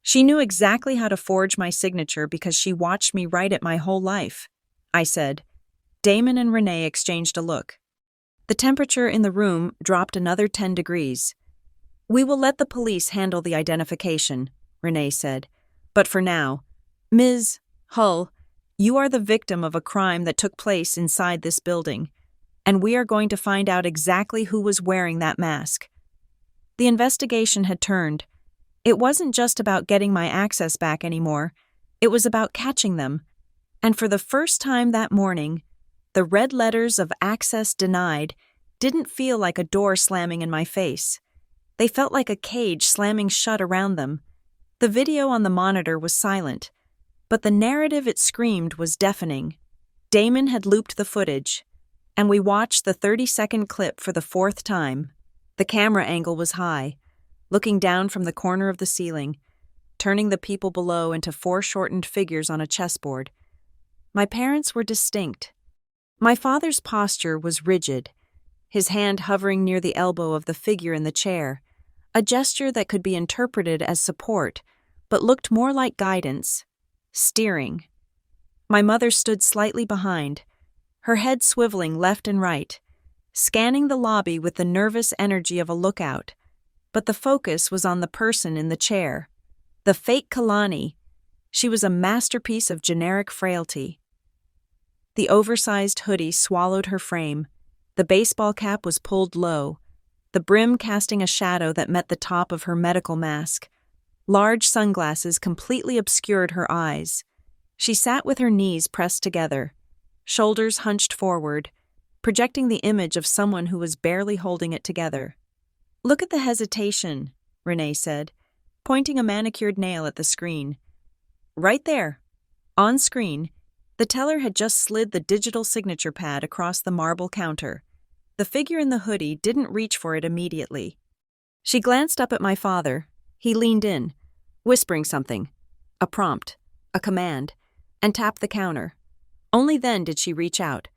[SPEAKER 1] She knew exactly how to forge my signature because she watched me write it my whole life. I said. Damon and Renee exchanged a look. The temperature in the room dropped another 10 degrees. "We will let the police handle the identification," Renee said. "But for now, Ms. Hull, you are the victim of a crime that took place inside this building, and we are going to find out exactly who was wearing that mask." The investigation had turned. It wasn't just about getting my access back anymore. It was about catching them. And for the first time that morning, the red letters of "access denied" didn't feel like a door slamming in my face. They felt like a cage slamming shut around them. The video on the monitor was silent, but the narrative it screamed was deafening. Damon had looped the footage, and we watched the 30-second clip for the fourth time. The camera angle was high, looking down from the corner of the ceiling, turning the people below into foreshortened figures on a chessboard. My parents were distinct. My father's posture was rigid, his hand hovering near the elbow of the figure in the chair, a gesture that could be interpreted as support, but looked more like guidance, steering. My mother stood slightly behind, her head swiveling left and right, scanning the lobby with the nervous energy of a lookout. But the focus was on the person in the chair. The fake Kalani. She was a masterpiece of generic frailty. The oversized hoodie swallowed her frame. The baseball cap was pulled low, the brim casting a shadow that met the top of her medical mask. Large sunglasses completely obscured her eyes. She sat with her knees pressed together, shoulders hunched forward, projecting the image of someone who was barely holding it together. "Look at the hesitation," Renee said, pointing a manicured nail at the screen. Right there. On screen, the teller had just slid the digital signature pad across the marble counter. The figure in the hoodie didn't reach for it immediately. She glanced up at my father. He leaned in, whispering something, a prompt, a command, and tapped the counter. Only then did she reach out.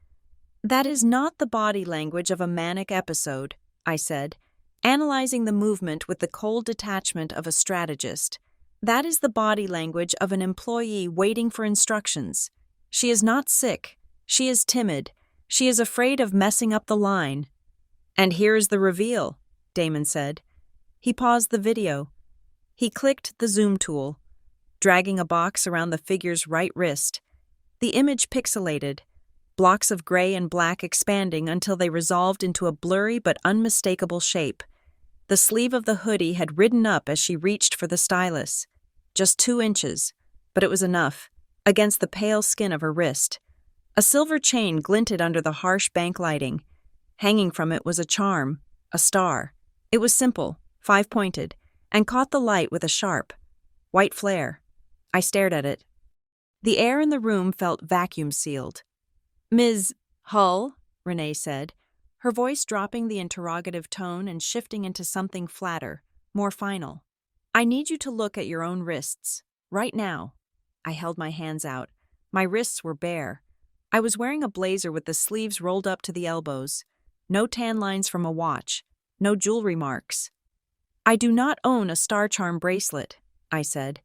[SPEAKER 1] "That is not the body language of a manic episode," I said, analyzing the movement with the cold detachment of a strategist. "That is the body language of an employee waiting for instructions. She is not sick. She is timid. She is afraid of messing up the line." "And here is the reveal," Damon said. He paused the video. He clicked the zoom tool, dragging a box around the figure's right wrist. The image pixelated, blocks of gray and black expanding until they resolved into a blurry but unmistakable shape. The sleeve of the hoodie had ridden up as she reached for the stylus. Just 2 inches, but it was enough, against the pale skin of her wrist. A silver chain glinted under the harsh bank lighting. Hanging from it was a charm, a star. It was simple, 5-pointed, and caught the light with a sharp, white flare. I stared at it. The air in the room felt vacuum-sealed. "Ms. Hull," Renee said, her voice dropping the interrogative tone and shifting into something flatter, more final. "I need you to look at your own wrists, right now." I held my hands out. My wrists were bare. I was wearing a blazer with the sleeves rolled up to the elbows. No tan lines from a watch. No jewelry marks. "I do not own a star charm bracelet," I said.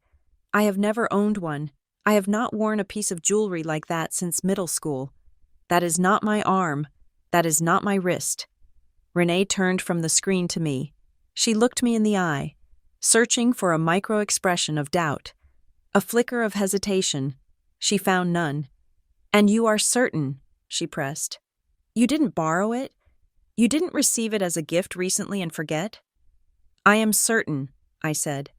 [SPEAKER 1] "I have never owned one. I have not worn a piece of jewelry like that since middle school. That is not my arm. That is not my wrist." Renee turned from the screen to me. She looked me in the eye, searching for a micro-expression of doubt. A flicker of hesitation. She found none. "And you are certain," she pressed. "You didn't borrow it? You didn't receive it as a gift recently and forget?" "I am certain," I said.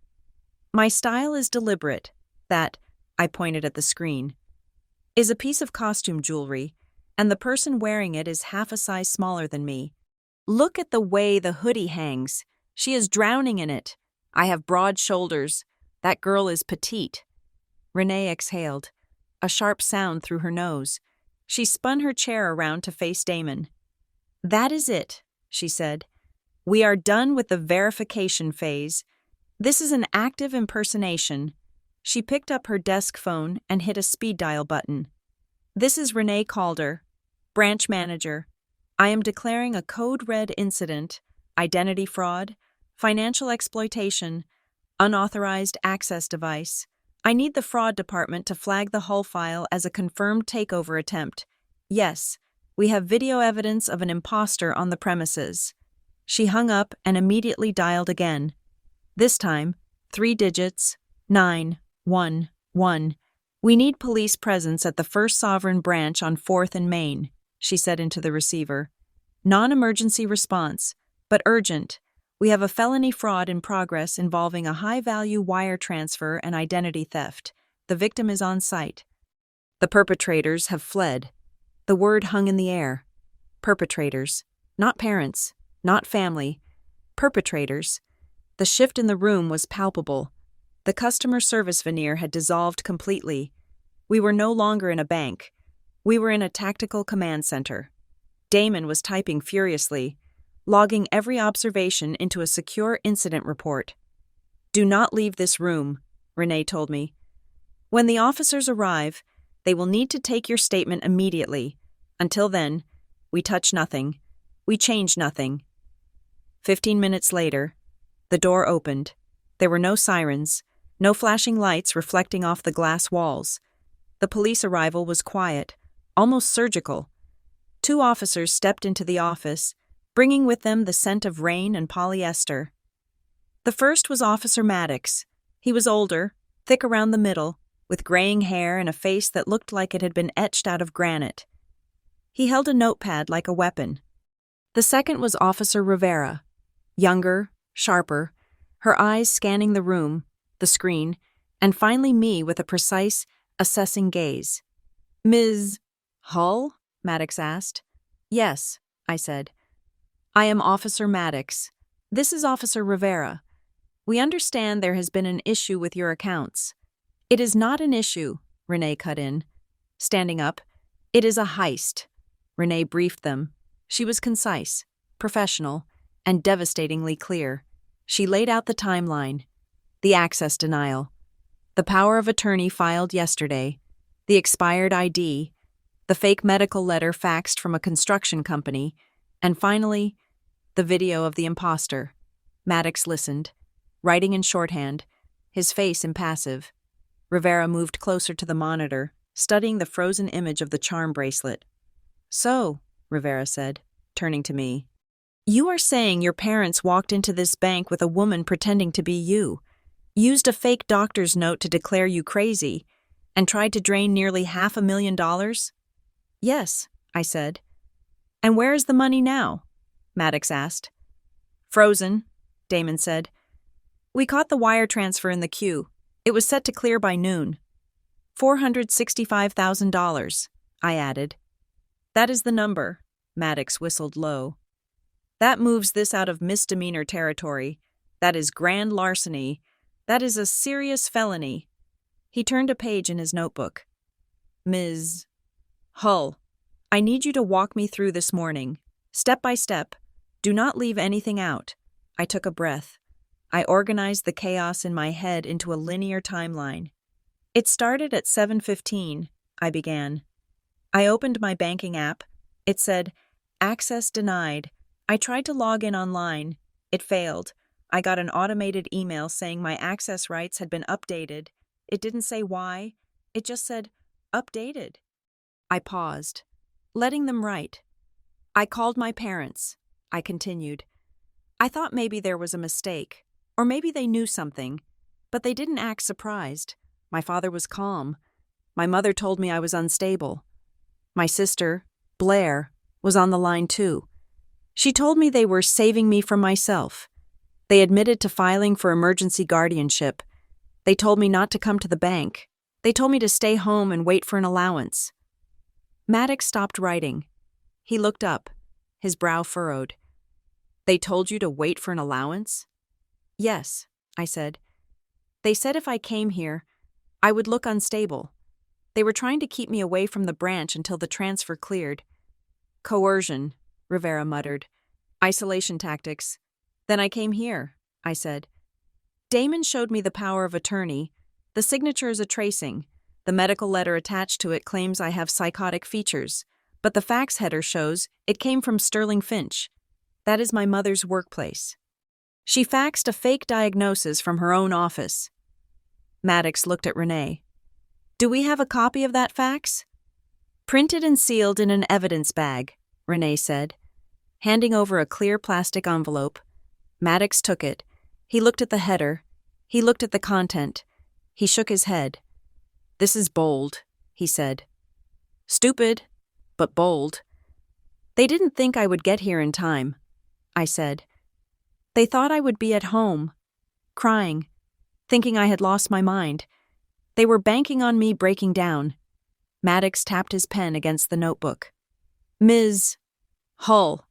[SPEAKER 1] "My style is deliberate. That," I pointed at the screen, "is a piece of costume jewelry, and the person wearing it is half a size smaller than me. Look at the way the hoodie hangs. She is drowning in it. I have broad shoulders. That girl is petite." Renee exhaled, a sharp sound through her nose. She spun her chair around to face Damon. "That is it," she said. "We are done with the verification phase. This is an active impersonation." She picked up her desk phone and hit a speed dial button. "This is Renee Calder, branch manager. I am declaring a code red incident, identity fraud, financial exploitation, unauthorized access device. I need the fraud department to flag the Hull file as a confirmed takeover attempt. Yes, we have video evidence of an imposter on the premises." She hung up and immediately dialed again. This time, 3 digits, 911. "We need police presence at the First Sovereign branch on 4th and Main," she said into the receiver. "Non-emergency response, but urgent. We have a felony fraud in progress involving a high-value wire transfer and identity theft. The victim is on site. The perpetrators have fled." The word hung in the air. Perpetrators. Not parents. Not family. Perpetrators. The shift in the room was palpable. The customer service veneer had dissolved completely. We were no longer in a bank. We were in a tactical command center. Damon was typing furiously, logging every observation into a secure incident report. "Do not leave this room," Renee told me. "When the officers arrive, they will need to take your statement immediately. Until then, we touch nothing. We change nothing." 15 minutes later, the door opened. There were no sirens, no flashing lights reflecting off the glass walls. The police arrival was quiet, almost surgical. 2 officers stepped into the office, bringing with them the scent of rain and polyester. The first was Officer Maddox. He was older, thick around the middle, with graying hair and a face that looked like it had been etched out of granite. He held a notepad like a weapon. The second was Officer Rivera. Younger, sharper, her eyes scanning the room, the screen, and finally me with a precise, assessing gaze. "Ms. Hull?" Maddox asked. "Yes," I said. "I am Officer Maddox. This is Officer Rivera. We understand there has been an issue with your accounts." "It is not an issue," Renee cut in. Standing up, "It is a heist." Renee briefed them. She was concise, professional, and devastatingly clear. She laid out the timeline, the access denial, the power of attorney filed yesterday, the expired ID, the fake medical letter faxed from a construction company, and finally, the video of the imposter. Maddox listened, writing in shorthand, his face impassive. Rivera moved closer to the monitor, studying the frozen image of the charm bracelet. "So," Rivera said, turning to me, "you are saying your parents walked into this bank with a woman pretending to be you, used a fake doctor's note to declare you crazy, and tried to drain nearly $500,000? "Yes," I said. "And where is the money now?" Maddox asked. "Frozen," Damon said. "We caught the wire transfer in the queue. It was set to clear by noon. $465,000, I added. "That is the number," Maddox whistled low. "That moves this out of misdemeanor territory. That is grand larceny. That is a serious felony." He turned a page in his notebook. "Ms. Hull, I need you to walk me through this morning, step by step. Do not leave anything out." I took a breath. I organized the chaos in my head into a linear timeline. "It started at 7:15, I began. I opened my banking app. It said, "Access denied." I tried to log in online. It failed. I got an automated email saying my access rights had been updated. It didn't say why. It just said, "Updated." I paused, letting them write. "I called my parents," I continued. "I thought maybe there was a mistake, or maybe they knew something, but they didn't act surprised. My father was calm. My mother told me I was unstable. My sister, Blair, was on the line too. She told me they were saving me from myself. They admitted to filing for emergency guardianship. They told me not to come to the bank. They told me to stay home and wait for an allowance." Maddox stopped writing. He looked up, his brow furrowed. "They told you to wait for an allowance?" "Yes," I said. "They said if I came here, I would look unstable. They were trying to keep me away from the branch until the transfer cleared. Coercion, Rivera muttered. Isolation tactics. Then I came here, I said. Damon showed me the power of attorney. The signature is a tracing. The medical letter attached to it claims I have psychotic features, but the fax header shows it came from Sterling Finch. That is my mother's workplace. She faxed a fake diagnosis from her own office. Maddox looked at Renee. Do we have a copy of that fax? Printed and sealed in an evidence bag, Renee said, handing over a clear plastic envelope. Maddox took it. He looked at the header. He looked at the content. He shook his head. This is bold, he said. Stupid, but bold. They didn't think I would get here in time, I said. They thought I would be at home, crying, thinking I had lost my mind. They were banking on me breaking down. Maddox tapped his pen against the notebook. Ms. Hull,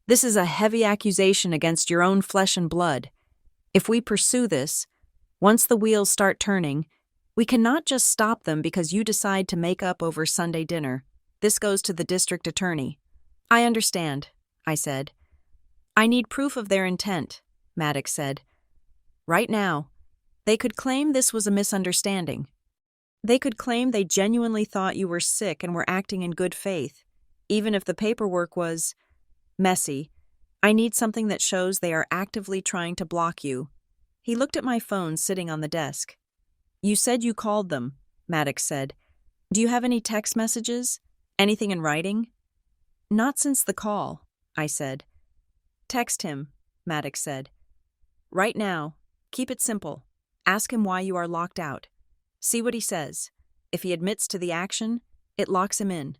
[SPEAKER 1] this is a heavy accusation against your own flesh and blood. If we pursue this, once the wheels start turning, we cannot just stop them because you decide to make up over Sunday dinner. This goes to the district attorney. I understand, I said. I need proof of their intent, Maddox said. Right now, they could claim this was a misunderstanding. They could claim they genuinely thought you were sick and were acting in good faith, even if the paperwork was messy. I need something that shows they are actively trying to block you. He looked at my phone sitting on the desk. You said you called them, Maddox said. Do you have any text messages? Anything in writing? Not since the call, I said. Text him, Maddox said. Right now. Keep it simple. Ask him why you are locked out. See what he says. If he admits to the action, it locks him in.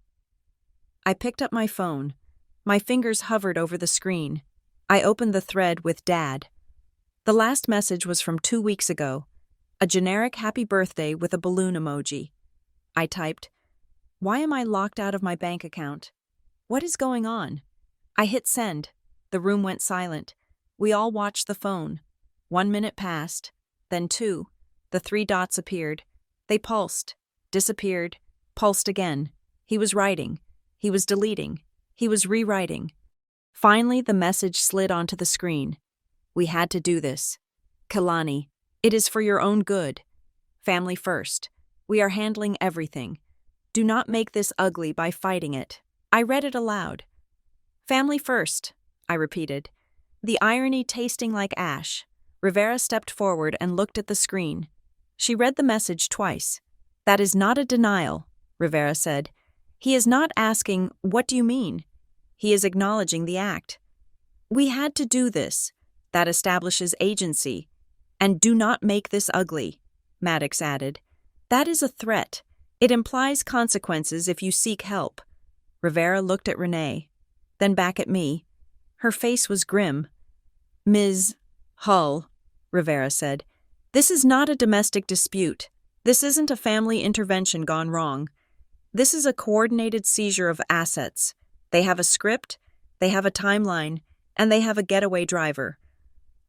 [SPEAKER 1] I picked up my phone. My fingers hovered over the screen. I opened the thread with Dad. The last message was from 2 weeks ago. A generic happy birthday with a balloon emoji. I typed, Why am I locked out of my bank account? What is going on? I hit send. The room went silent. We all watched the phone. 1 minute passed, then 2. The 3 dots appeared. They pulsed, disappeared, pulsed again. He was writing. He was deleting. He was rewriting. Finally, the message slid onto the screen. We had to do this. Kalani, it is for your own good. Family first. We are handling everything. Do not make this ugly by fighting it. I read it aloud. Family first, I repeated. The irony tasting like ash. Rivera stepped forward and looked at the screen. She read the message twice. That is not a denial, Rivera said. He is not asking, what do you mean? He is acknowledging the act. We had to do this. That establishes agency. And do not make this ugly, Maddox added. That is a threat. It implies consequences if you seek help. Rivera looked at Renee, then back at me. Her face was grim. Ms. Hull, Rivera said, this is not a domestic dispute. This isn't a family intervention gone wrong. This is a coordinated seizure of assets. They have a script, they have a timeline, and they have a getaway driver.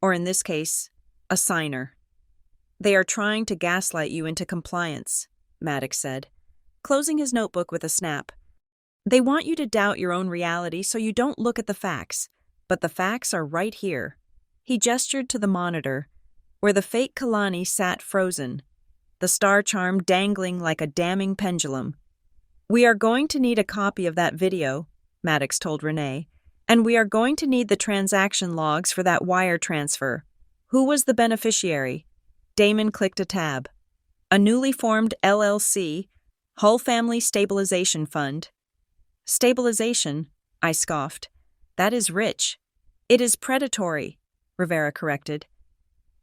[SPEAKER 1] Or in this case, a signer. They are trying to gaslight you into compliance, Maddox said, closing his notebook with a snap. They want you to doubt your own reality so you don't look at the facts, but the facts are right here. He gestured to the monitor, where the fake Kalani sat frozen, the star charm dangling like a damning pendulum. We are going to need a copy of that video, Maddox told Renee, and we are going to need the transaction logs for that wire transfer. Who was the beneficiary? Damon clicked a tab. A newly formed LLC, Hull Family Stabilization Fund. Stabilization, I scoffed. That is rich. It is predatory, Rivera corrected.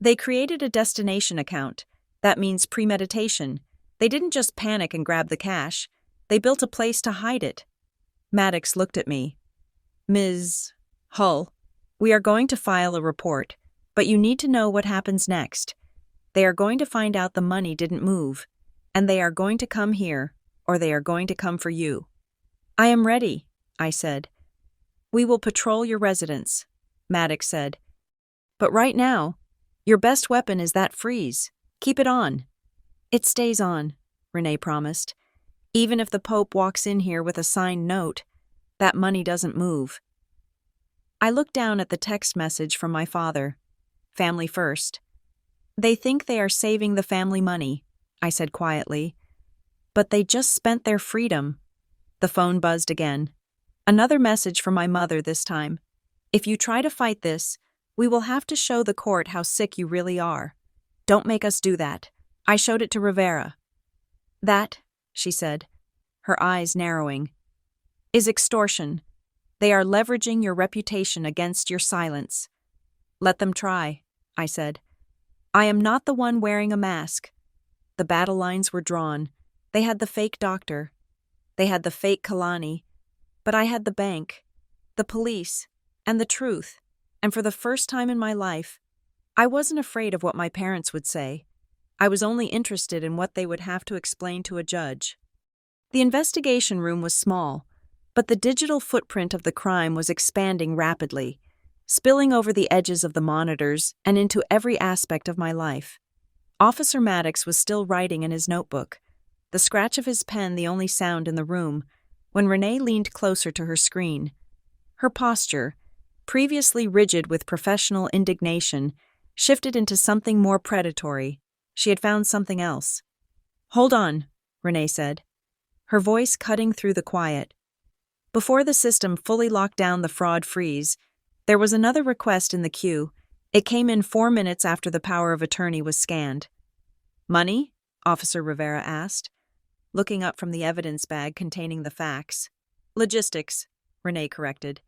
[SPEAKER 1] They created a destination account. That means premeditation. They didn't just panic and grab the cash. They built a place to hide it. Maddox looked at me. Ms. Hull, we are going to file a report, but you need to know what happens next. They are going to find out the money didn't move, and they are going to come here, or they are going to come for you. I am ready, I said. We will patrol your residence, Maddox said. But right now, your best weapon is that freeze. Keep it on. It stays on, Renee promised. Even if the Pope walks in here with a signed note, that money doesn't move. I looked down at the text message from my father. Family first. They think they are saving the family money, I said quietly. But they just spent their freedom. The phone buzzed again. Another message from my mother this time. If you try to fight this, we will have to show the court how sick you really are. Don't make us do that. I showed it to Rivera. That, she said, her eyes narrowing, is extortion. They are leveraging your reputation against your silence. Let them try, I said. I am not the one wearing a mask. The battle lines were drawn. They had the fake doctor. They had the fake Kalani. But I had the bank, the police, and the truth. And for the first time in my life, I wasn't afraid of what my parents would say. I was only interested in what they would have to explain to a judge. The investigation room was small, but the digital footprint of the crime was expanding rapidly, spilling over the edges of the monitors and into every aspect of my life. Officer Maddox was still writing in his notebook, the scratch of his pen the only sound in the room, when Renee leaned closer to her screen. Her posture, previously rigid with professional indignation, shifted into something more predatory. She had found something else. Hold on, Renee said, her voice cutting through the quiet. Before the system fully locked down the fraud freeze, there was another request in the queue. It came in 4 minutes after the power of attorney was scanned. Money? Officer Rivera asked, looking up from the evidence bag containing the facts. Logistics, Renee corrected.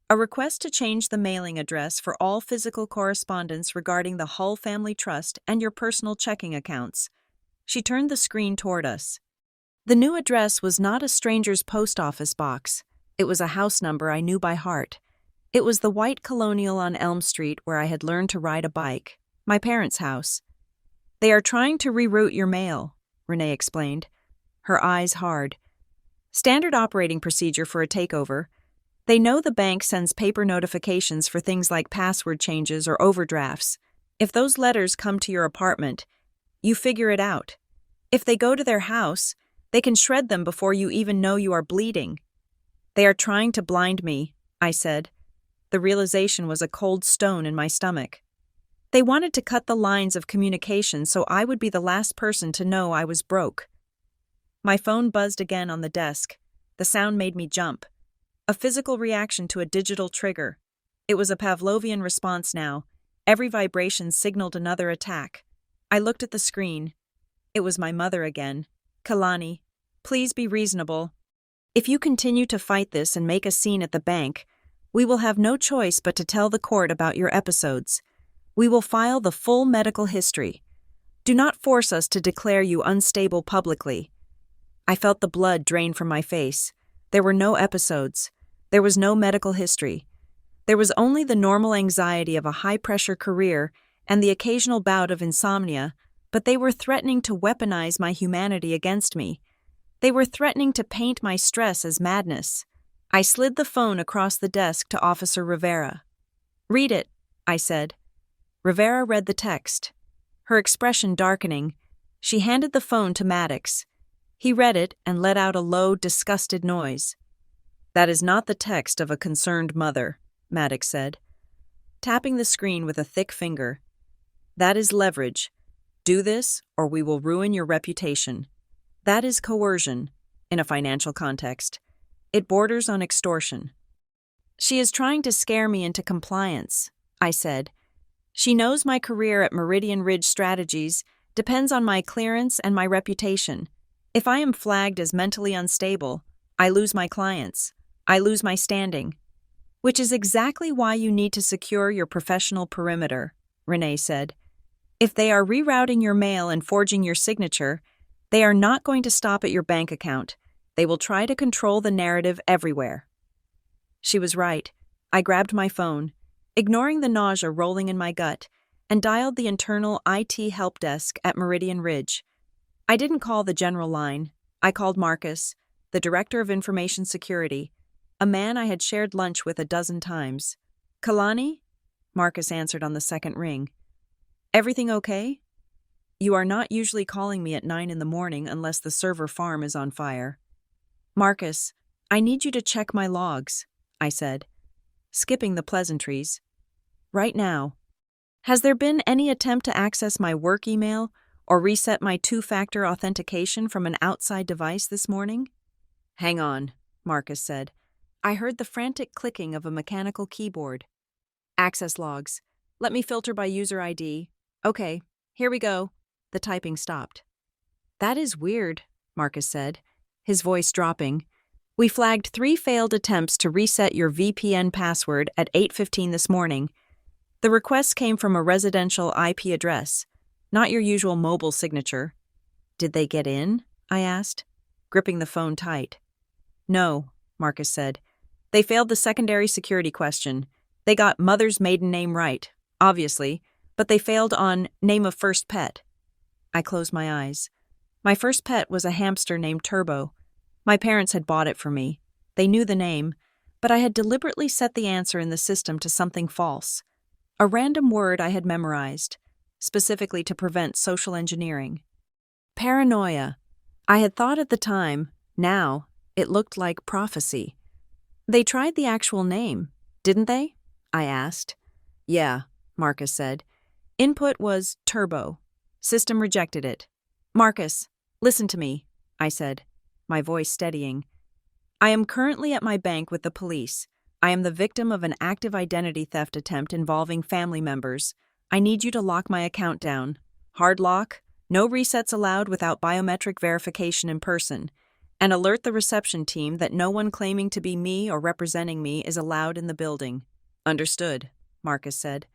[SPEAKER 1] A request to change the mailing address for all physical correspondence regarding the Hull Family Trust and your personal checking accounts. She turned the screen toward us. The new address was not a stranger's post office box. It was a house number I knew by heart. It was the white colonial on Elm Street where I had learned to ride a bike, my parents' house. They are trying to reroute your mail, Renee explained, her eyes hard. Standard operating procedure for a takeover. They know the bank sends paper notifications for things like password changes or overdrafts. If those letters come to your apartment, you figure it out. If they go to their house, they can shred them before you even know you are bleeding. They are trying to blind me, I said. The realization was a cold stone in my stomach. They wanted to cut the lines of communication so I would be the last person to know I was broke. My phone buzzed again on the desk. The sound made me jump. A physical reaction to a digital trigger. It was a Pavlovian response now. Every vibration signaled another attack. I looked at the screen. It was my mother again. Kalani, please be reasonable. If you continue to fight this and make a scene at the bank, we will have no choice but to tell the court about your episodes. We will file the full medical history. Do not force us to declare you unstable publicly. I felt the blood drain from my face. There were no episodes. There was no medical history. There was only the normal anxiety of a high-pressure career and the occasional bout of insomnia, but they were threatening to weaponize my humanity against me. They were threatening to paint my stress as madness. I slid the phone across the desk to Officer Rivera. Read it, I said. Rivera read the text. Her expression darkening, she handed the phone to Maddox. He read it and let out a low, disgusted noise. That is not the text of a concerned mother, Maddox said, tapping the screen with a thick finger. That is leverage. Do this, or we will ruin your reputation. That is coercion, in a financial context. It borders on extortion. She is trying to scare me into compliance, I said. She knows my career at Meridian Ridge Strategies depends on my clearance and my reputation. If I am flagged as mentally unstable, I lose my clients. I lose my standing. Which is exactly why you need to secure your professional perimeter, Renee said. If they are rerouting your mail and forging your signature, they are not going to stop at your bank account. They will try to control the narrative everywhere. She was right. I grabbed my phone, ignoring the nausea rolling in my gut, and dialed the internal IT help desk at Meridian Ridge. I didn't call the general line. I called Marcus, the director of information security, a man I had shared lunch with a dozen times. Kalani? Marcus answered on the second ring. Everything okay? You are not usually calling me at 9 in the morning unless the server farm is on fire. Marcus, I need you to check my logs, I said, skipping the pleasantries. Right now. Has there been any attempt to access my work email or reset my two-factor authentication from an outside device this morning? Hang on, Marcus said. I heard the frantic clicking of a mechanical keyboard. Access logs. Let me filter by user ID. Okay, here we go. The typing stopped. That is weird, Marcus said, his voice dropping. We flagged 3 failed attempts to reset your VPN password at 8:15 this morning. The request came from a residential IP address, not your usual mobile signature. Did they get in? I asked, gripping the phone tight. No, Marcus said. They failed the secondary security question. They got mother's maiden name right, obviously, but they failed on name of first pet. I closed my eyes. My first pet was a hamster named Turbo. My parents had bought it for me. They knew the name, but I had deliberately set the answer in the system to something false. A random word I had memorized, specifically to prevent social engineering. Paranoia. I had thought at the time, now, it looked like prophecy. They tried the actual name, didn't they? I asked. Yeah, Marcus said. Input was Turbo. System rejected it. Marcus, listen to me, I said, my voice steadying. I am currently at my bank with the police. I am the victim of an active identity theft attempt involving family members. I need you to lock my account down. Hard lock, no resets allowed without biometric verification in person, and alert the reception team that no one claiming to be me or representing me is allowed in the building. Understood, Marcus said,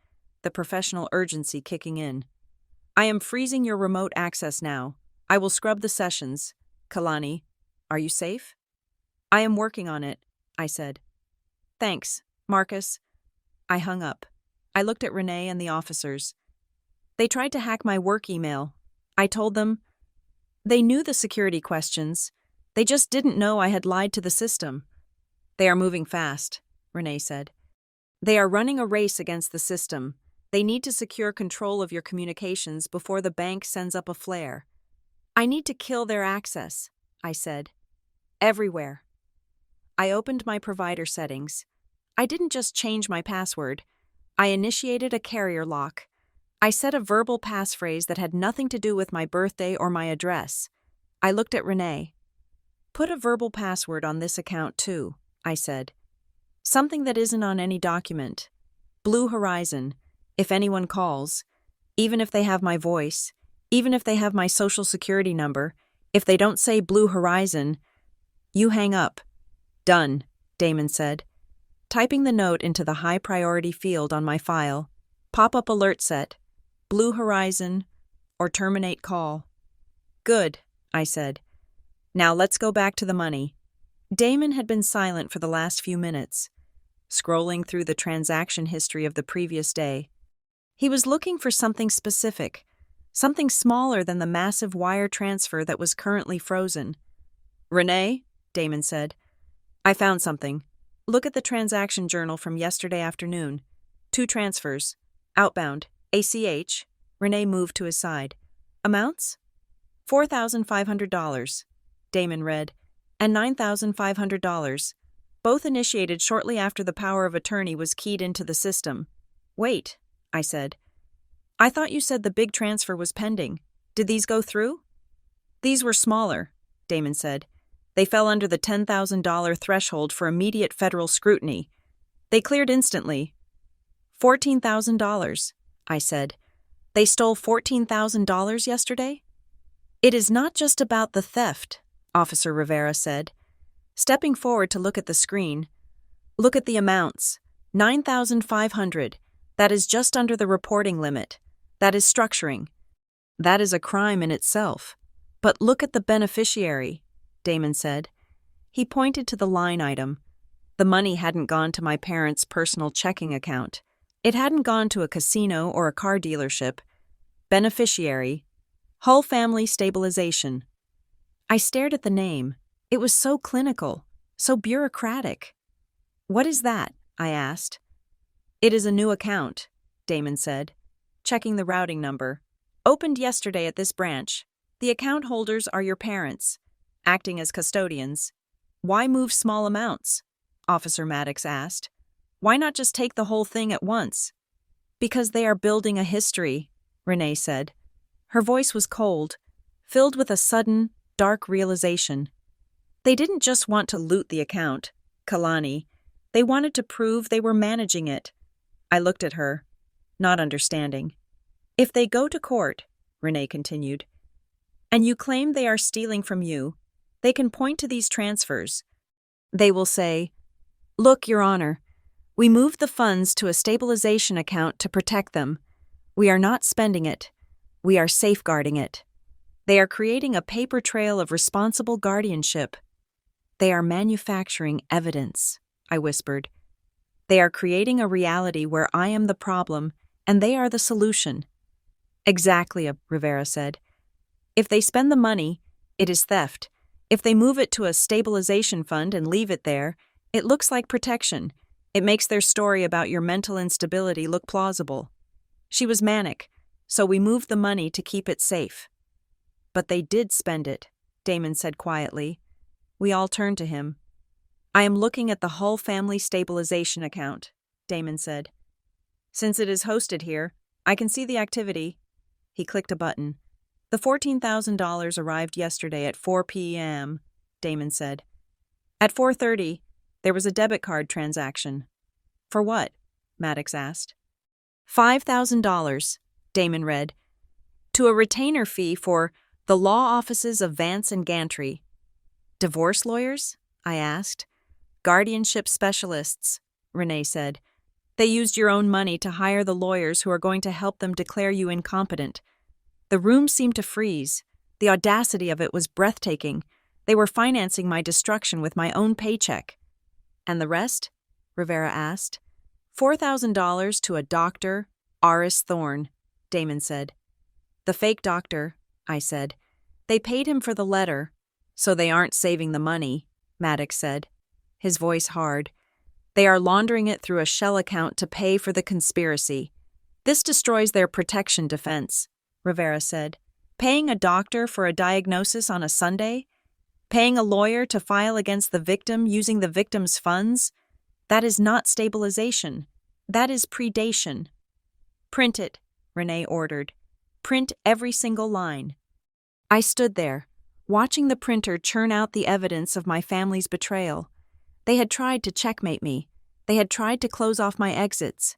[SPEAKER 1] the professional urgency kicking in. I am freezing your remote access now. I will scrub the sessions. Kalani, are you safe? I am working on it, I said. Thanks, Marcus. I hung up. I looked at Renee and the officers. They tried to hack my work email. I told them. They knew the security questions. They just didn't know I had lied to the system. They are moving fast, Renee said. They are running a race against the system. They need to secure control of your communications before the bank sends up a flare. I need to kill their access, I said. Everywhere. I opened my provider settings. I didn't just change my password. I initiated a carrier lock. I set a verbal passphrase that had nothing to do with my birthday or my address. I looked at Renee. Put a verbal password on this account too, I said. Something that isn't on any document. Blue Horizon. If anyone calls, even if they have my voice, even if they have my social security number, if they don't say Blue Horizon, you hang up. Done, Damon said. Typing the note into the high priority field on my file, pop-up alert set, Blue Horizon, or terminate call. Good, I said. Now let's go back to the money. Damon had been silent for the last few minutes, scrolling through the transaction history of the previous day. He was looking for something specific, something smaller than the massive wire transfer that was currently frozen. Renee, Damon said, I found something. Look at the transaction journal from yesterday afternoon. 2 transfers. Outbound. ACH. Renee moved to his side. Amounts? $4,500. Damon read. And $9,500. Both initiated shortly after the power of attorney was keyed into the system. Wait, I said. I thought you said the big transfer was pending. Did these go through? These were smaller, Damon said. They fell under the $10,000 threshold for immediate federal scrutiny. They cleared instantly. $14,000, I said. They stole $14,000 yesterday? It is not just about the theft, Officer Rivera said. Stepping forward to look at the screen. Look at the amounts. $9,500. That is just under the reporting limit. That is structuring. That is a crime in itself. But look at the beneficiary, Damon said. He pointed to the line item. The money hadn't gone to my parents' personal checking account. It hadn't gone to a casino or a car dealership. Beneficiary. Hull Family Stabilization. I stared at the name. It was so clinical, so bureaucratic. What is that? I asked. It is a new account, Damon said, checking the routing number. Opened yesterday at this branch. The account holders are your parents, acting as custodians. Why move small amounts? Officer Maddox asked. Why not just take the whole thing at once? Because they are building a history, Renee said. Her voice was cold, filled with a sudden, dark realization. They didn't just want to loot the account, Kalani. They wanted to prove they were managing it. I looked at her, not understanding. If they go to court, Renee continued, and you claim they are stealing from you, they can point to these transfers. They will say, Look, Your Honor, we moved the funds to a stabilization account to protect them. We are not spending it. We are safeguarding it. They are creating a paper trail of responsible guardianship. They are manufacturing evidence, I whispered. They are creating a reality where I am the problem and they are the solution. Exactly, Rivera said. If they spend the money, it is theft. If they move it to a stabilization fund and leave it there, it looks like protection. It makes their story about your mental instability look plausible. She was manic, so we moved the money to keep it safe. But they did spend it, Damon said quietly. We all turned to him. I am looking at the Hull family stabilization account, Damon said. Since it is hosted here, I can see the activity. He clicked a button. The $14,000 arrived yesterday at 4 p.m., Damon said. At 4:30, there was a debit card transaction. For what? Maddox asked. $5,000, Damon read. To a retainer fee for the law offices of Vance and Gantry. Divorce lawyers? I asked. Guardianship specialists, Renee said. They used your own money to hire the lawyers who are going to help them declare you incompetent. The room seemed to freeze. The audacity of it was breathtaking. They were financing my destruction with my own paycheck. And the rest? Rivera asked. $4,000 to a doctor, Aris Thorne, Damon said. The fake doctor, I said. They paid him for the letter, so they aren't saving the money, Maddox said, his voice hard. They are laundering it through a shell account to pay for the conspiracy. This destroys their protection defense, Rivera said. Paying a doctor for a diagnosis on a Sunday? Paying a lawyer to file against the victim using the victim's funds? That is not stabilization. That is predation. Print it, Renee ordered. Print every single line. I stood there, watching the printer churn out the evidence of my family's betrayal. They had tried to checkmate me. They had tried to close off my exits,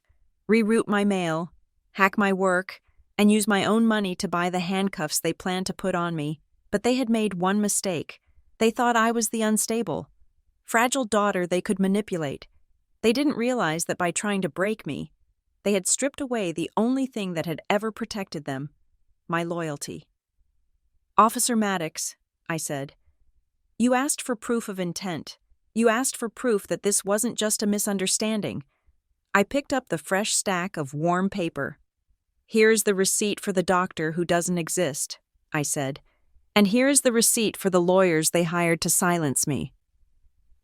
[SPEAKER 1] reroute my mail, hack my work, and use my own money to buy the handcuffs they planned to put on me. But they had made one mistake. They thought I was the unstable, fragile daughter they could manipulate. They didn't realize that by trying to break me, they had stripped away the only thing that had ever protected them, my loyalty. Officer Maddox, I said, you asked for proof of intent. You asked for proof that this wasn't just a misunderstanding. I picked up the fresh stack of warm paper. Here's the receipt for the doctor who doesn't exist, I said, and here's the receipt for the lawyers they hired to silence me.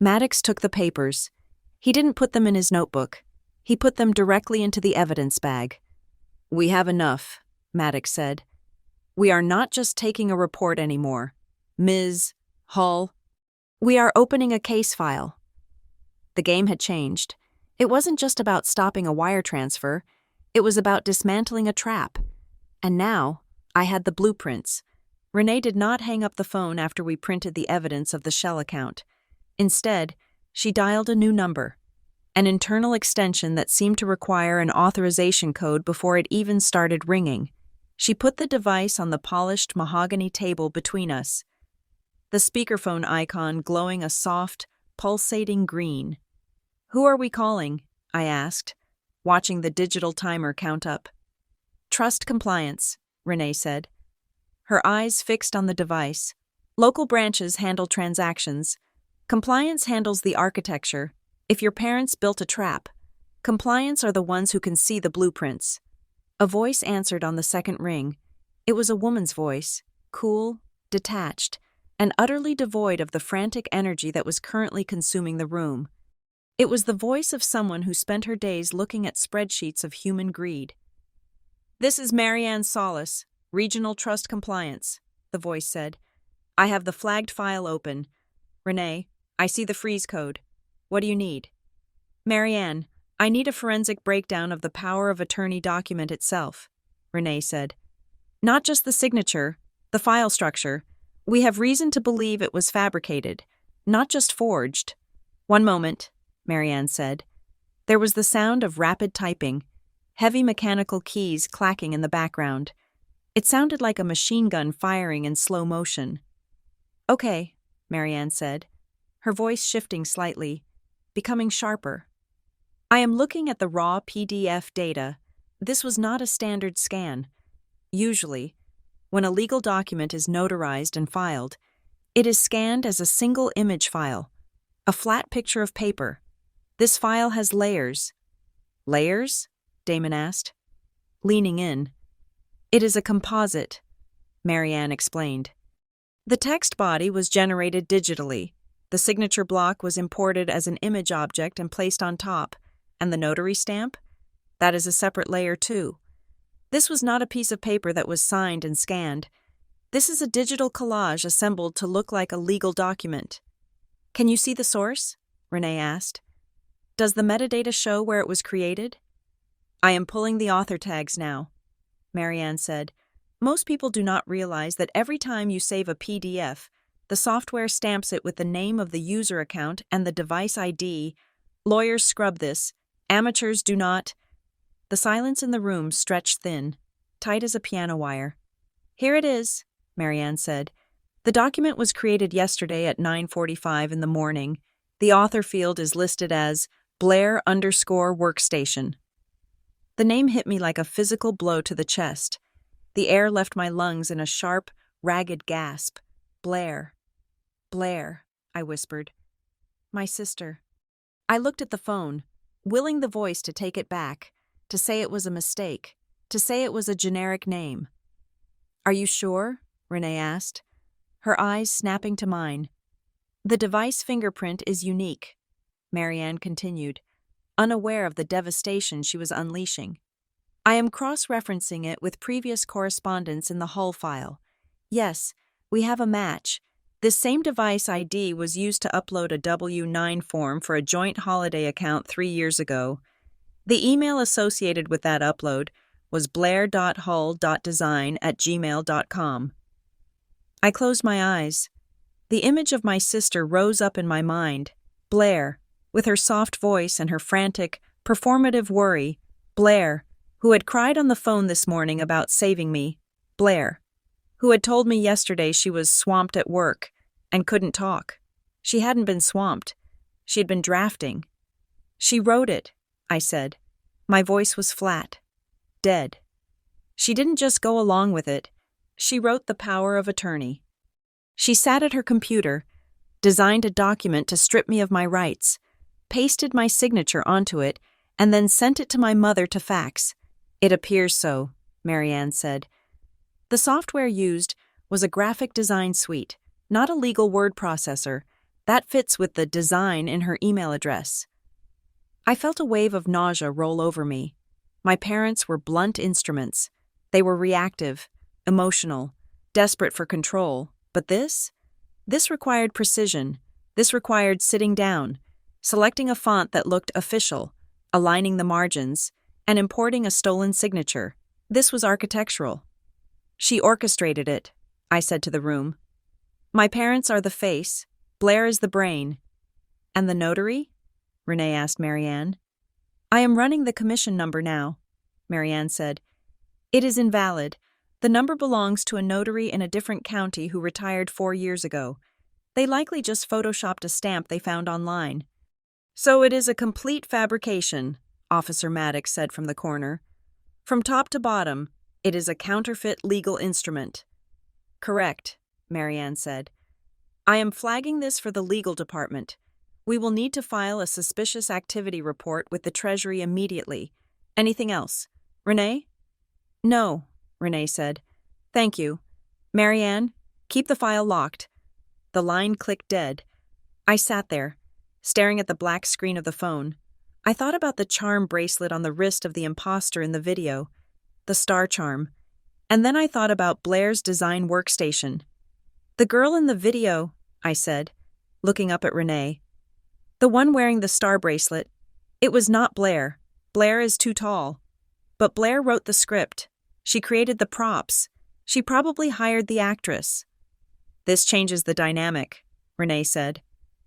[SPEAKER 1] Maddox took the papers. He didn't put them in his notebook. He put them directly into the evidence bag. We have enough, Maddox said. We are not just taking a report anymore. Ms. Hull, we are opening a case file. The game had changed. It wasn't just about stopping a wire transfer. It was about dismantling a trap. And now, I had the blueprints. Renee did not hang up the phone after we printed the evidence of the shell account. Instead, she dialed a new number, an internal extension that seemed to require an authorization code before it even started ringing. She put the device on the polished mahogany table between us, the speakerphone icon glowing a soft, pulsating green. Who are we calling? I asked, watching the digital timer count up. Trust Compliance, Renee said, her eyes fixed on the device. Local branches handle transactions. Compliance handles the architecture. If your parents built a trap, Compliance are the ones who can see the blueprints. A voice answered on the second ring. It was a woman's voice, cool, detached, and utterly devoid of the frantic energy that was currently consuming the room. It was the voice of someone who spent her days looking at spreadsheets of human greed. This is Marianne Solis, Regional Trust Compliance, the voice said. I have the flagged file open. Renee, I see the freeze code. What do you need? Marianne, I need a forensic breakdown of the power of attorney document itself, Renee said. Not just the signature, the file structure. We have reason to believe it was fabricated, not just forged. One moment, Marianne said. There was the sound of rapid typing, heavy mechanical keys clacking in the background. It sounded like a machine gun firing in slow motion. Okay, Marianne said, her voice shifting slightly, becoming sharper. I am looking at the raw PDF data. This was not a standard scan. Usually, when a legal document is notarized and filed, it is scanned as a single image file, a flat picture of paper. This file has layers. Layers? Damon asked, leaning in. It is a composite, Marianne explained. The text body was generated digitally. The signature block was imported as an image object and placed on top. And the notary stamp? That is a separate layer too. This was not a piece of paper that was signed and scanned. This is a digital collage assembled to look like a legal document. Can you see the source? Renee asked. Does the metadata show where it was created? I am pulling the author tags now, Marianne said. Most people do not realize that every time you save a PDF, the software stamps it with the name of the user account and the device ID. Lawyers scrub this. Amateurs do not. The silence in the room stretched thin, tight as a piano wire. Here it is, Marianne said. The document was created yesterday at 9:45 in the morning. The author field is listed as Blair_workstation. The name hit me like a physical blow to the chest. The air left my lungs in a sharp, ragged gasp. Blair. Blair, I whispered. My sister. I looked at the phone, willing the voice to take it back, to say it was a mistake, to say it was a generic name. Are you sure? Renee asked, her eyes snapping to mine. The device fingerprint is unique, Marianne continued, unaware of the devastation she was unleashing. I am cross-referencing it with previous correspondence in the Hull file. Yes, we have a match. This same device ID was used to upload a W-9 form for a joint holiday account 3 years ago. The email associated with that upload was blair.hull.design@gmail.com. I closed my eyes. The image of my sister rose up in my mind. Blair, with her soft voice and her frantic, performative worry. Blair, who had cried on the phone this morning about saving me. Blair, who had told me yesterday she was swamped at work and couldn't talk. She hadn't been swamped. She had been drafting. She wrote it, I said. My voice was flat. Dead. She didn't just go along with it. She wrote the power of attorney. She sat at her computer, designed a document to strip me of my rights, pasted my signature onto it, and then sent it to my mother to fax. It appears so, Marianne said. The software used was a graphic design suite, not a legal word processor. That fits with the design in her email address. I felt a wave of nausea roll over me. My parents were blunt instruments. They were reactive, emotional, desperate for control. But this required precision. This required sitting down, selecting a font that looked official, aligning the margins, and importing a stolen signature. This was architectural. She orchestrated it, I said to the room. My parents are the face, Blair is the brain. And the notary? Renee asked Marianne. I am running the commission number now, Marianne said. It is invalid. The number belongs to a notary in a different county who retired 4 years ago. They likely just photoshopped a stamp they found online. So it is a complete fabrication, Officer Maddox said from the corner. From top to bottom, it is a counterfeit legal instrument. Correct, Marianne said. I am flagging this for the legal department. We will need to file a suspicious activity report with the Treasury immediately. Anything else? Renee? No, Renee said. Thank you. Marianne, keep the file locked. The line clicked dead. I sat there, staring at the black screen of the phone. I thought about the charm bracelet on the wrist of the imposter in the video. The star charm. And then I thought about Blair's design workstation. The girl in the video, I said, looking up at Renee. The one wearing the star bracelet. It was not Blair. Blair is too tall. But Blair wrote the script. She created the props. She probably hired the actress. This changes the dynamic, Renee said.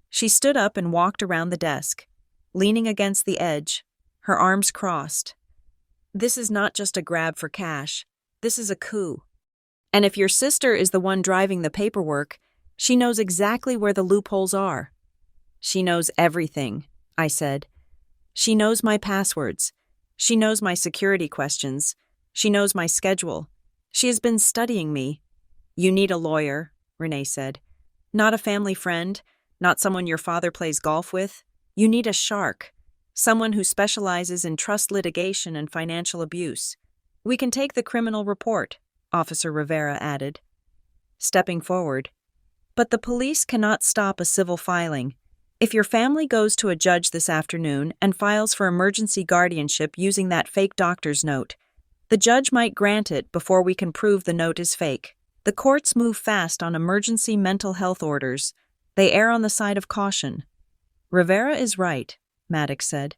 [SPEAKER 1] She stood up and walked around the desk, leaning against the edge, her arms crossed. This is not just a grab for cash. This is a coup. And if your sister is the one driving the paperwork, she knows exactly where the loopholes are. She knows everything, I said. She knows my passwords. She knows my security questions. She knows my schedule. She has been studying me. You need a lawyer, Renee said. Not a family friend, not someone your father plays golf with. You need a shark, someone who specializes in trust litigation and financial abuse. We can take the criminal report, Officer Rivera added, stepping forward. But the police cannot stop a civil filing. If your family goes to a judge this afternoon and files for emergency guardianship using that fake doctor's note, the judge might grant it before we can prove the note is fake. The courts move fast on emergency mental health orders. They err on the side of caution. Rivera is right, Maddox said.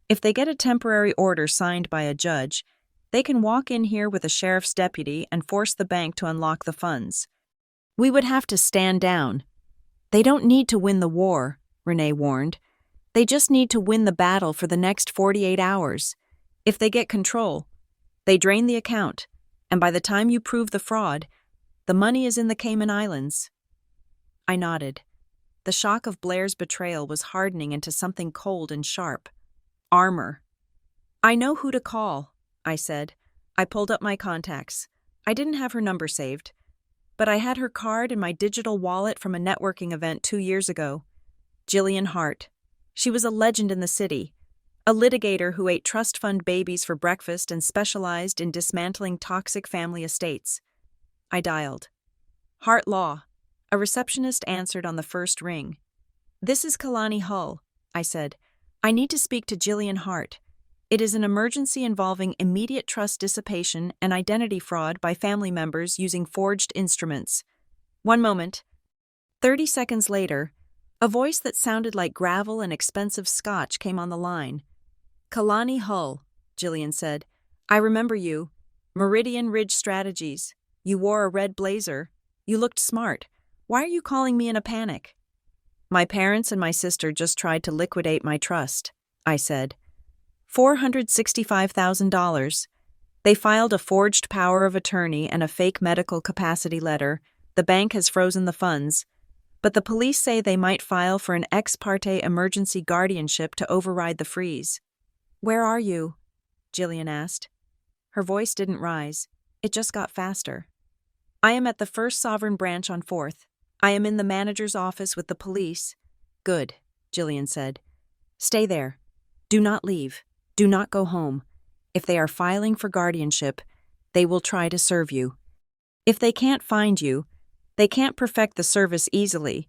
[SPEAKER 1] If they get a temporary order signed by a judge, they can walk in here with a sheriff's deputy and force the bank to unlock the funds. We would have to stand down. They don't need to win the war, Renee warned. They just need to win the battle for the next 48 hours. If they get control, they drain the account, and by the time you prove the fraud, the money is in the Cayman Islands. I nodded. The shock of Blair's betrayal was hardening into something cold and sharp. Armor. I know who to call, I said. I pulled up my contacts. I didn't have her number saved, but I had her card in my digital wallet from a networking event 2 years ago. Jillian Hart. She was a legend in the city, a litigator who ate trust fund babies for breakfast and specialized in dismantling toxic family estates. I dialed. Hart Law. A receptionist answered on the first ring. This is Kalani Hull, I said. I need to speak to Jillian Hart. It is an emergency involving immediate trust dissipation and identity fraud by family members using forged instruments. 1 moment. 30 seconds later, a voice that sounded like gravel and expensive scotch came on the line. Kalani Hull, Jillian said. I remember you. Meridian Ridge Strategies. You wore a red blazer. You looked smart. Why are you calling me in a panic? My parents and my sister just tried to liquidate my trust, I said. $465,000. They filed a forged power of attorney and a fake medical capacity letter. The bank has frozen the funds, but the police say they might file for an ex parte emergency guardianship to override the freeze. Where are you? Jillian asked. Her voice didn't rise. It just got faster. I am at the First Sovereign branch on 4th. I am in the manager's office with the police. Good, Jillian said. Stay there. Do not leave. Do not go home. If they are filing for guardianship, they will try to serve you. If they can't find you, they can't perfect the service easily,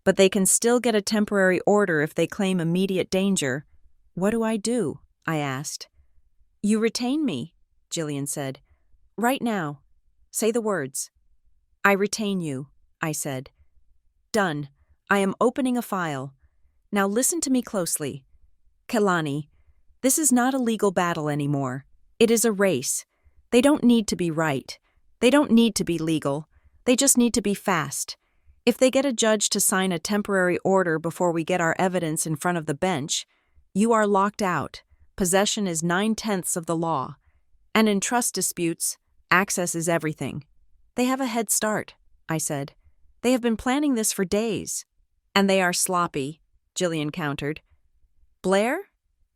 [SPEAKER 1] but they can still get a temporary order if they claim immediate danger. What do? I asked. You retain me, Jillian said. Right now. Say the words. I retain you, I said. Done. I am opening a file. Now listen to me closely. Kalani, this is not a legal battle anymore. It is a race. They don't need to be right. They don't need to be legal. They just need to be fast. If they get a judge to sign a temporary order before we get our evidence in front of the bench, you are locked out. Possession is 9/10 of the law. And in trust disputes, access is everything. They have a head start, I said. They have been planning this for days. And they are sloppy, Jillian countered. Blair?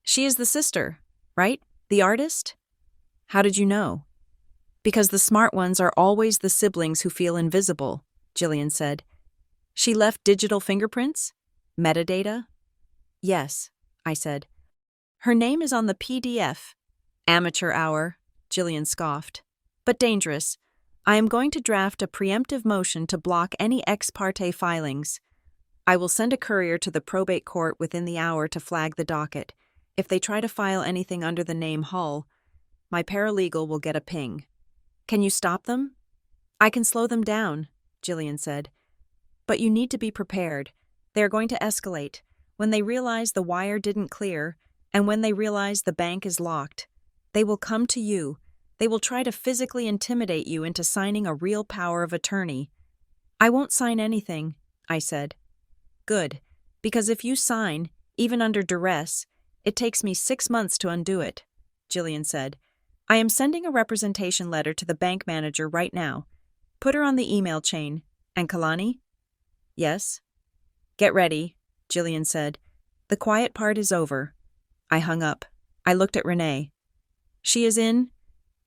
[SPEAKER 1] She is the sister, right? The artist? How did you know? Because the smart ones are always the siblings who feel invisible, Jillian said. She left digital fingerprints? Metadata? Yes, I said. Her name is on the PDF. Amateur hour, Jillian scoffed. But dangerous. I am going to draft a preemptive motion to block any ex parte filings. I will send a courier to the probate court within the hour to flag the docket. If they try to file anything under the name Hull, my paralegal will get a ping. Can you stop them? I can slow them down, Jillian said. But you need to be prepared. They are going to escalate. When they realize the wire didn't clear, and when they realize the bank is locked, they will come to you. They will try to physically intimidate you into signing a real power of attorney. I won't sign anything, I said. Good, because if you sign, even under duress, it takes me 6 months to undo it, Jillian said. I am sending a representation letter to the bank manager right now. Put her on the email chain. And Kalani? Yes. Get ready, Jillian said. The quiet part is over. I hung up. I looked at Renee. She is in.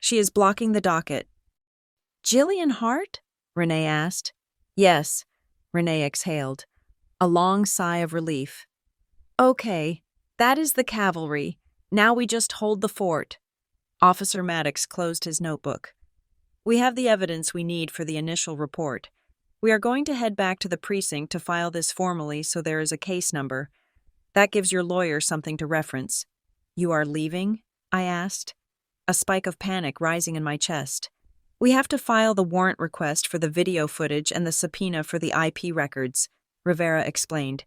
[SPEAKER 1] She is blocking the docket. Jillian Hart? Renee asked. Yes, Renee exhaled. A long sigh of relief. Okay, that is the cavalry. Now we just hold the fort. Officer Maddox closed his notebook. We have the evidence we need for the initial report. We are going to head back to the precinct to file this formally so there is a case number. That gives your lawyer something to reference. You are leaving? I asked, a spike of panic rising in my chest. We have to file the warrant request for the video footage and the subpoena for the IP records, Rivera explained.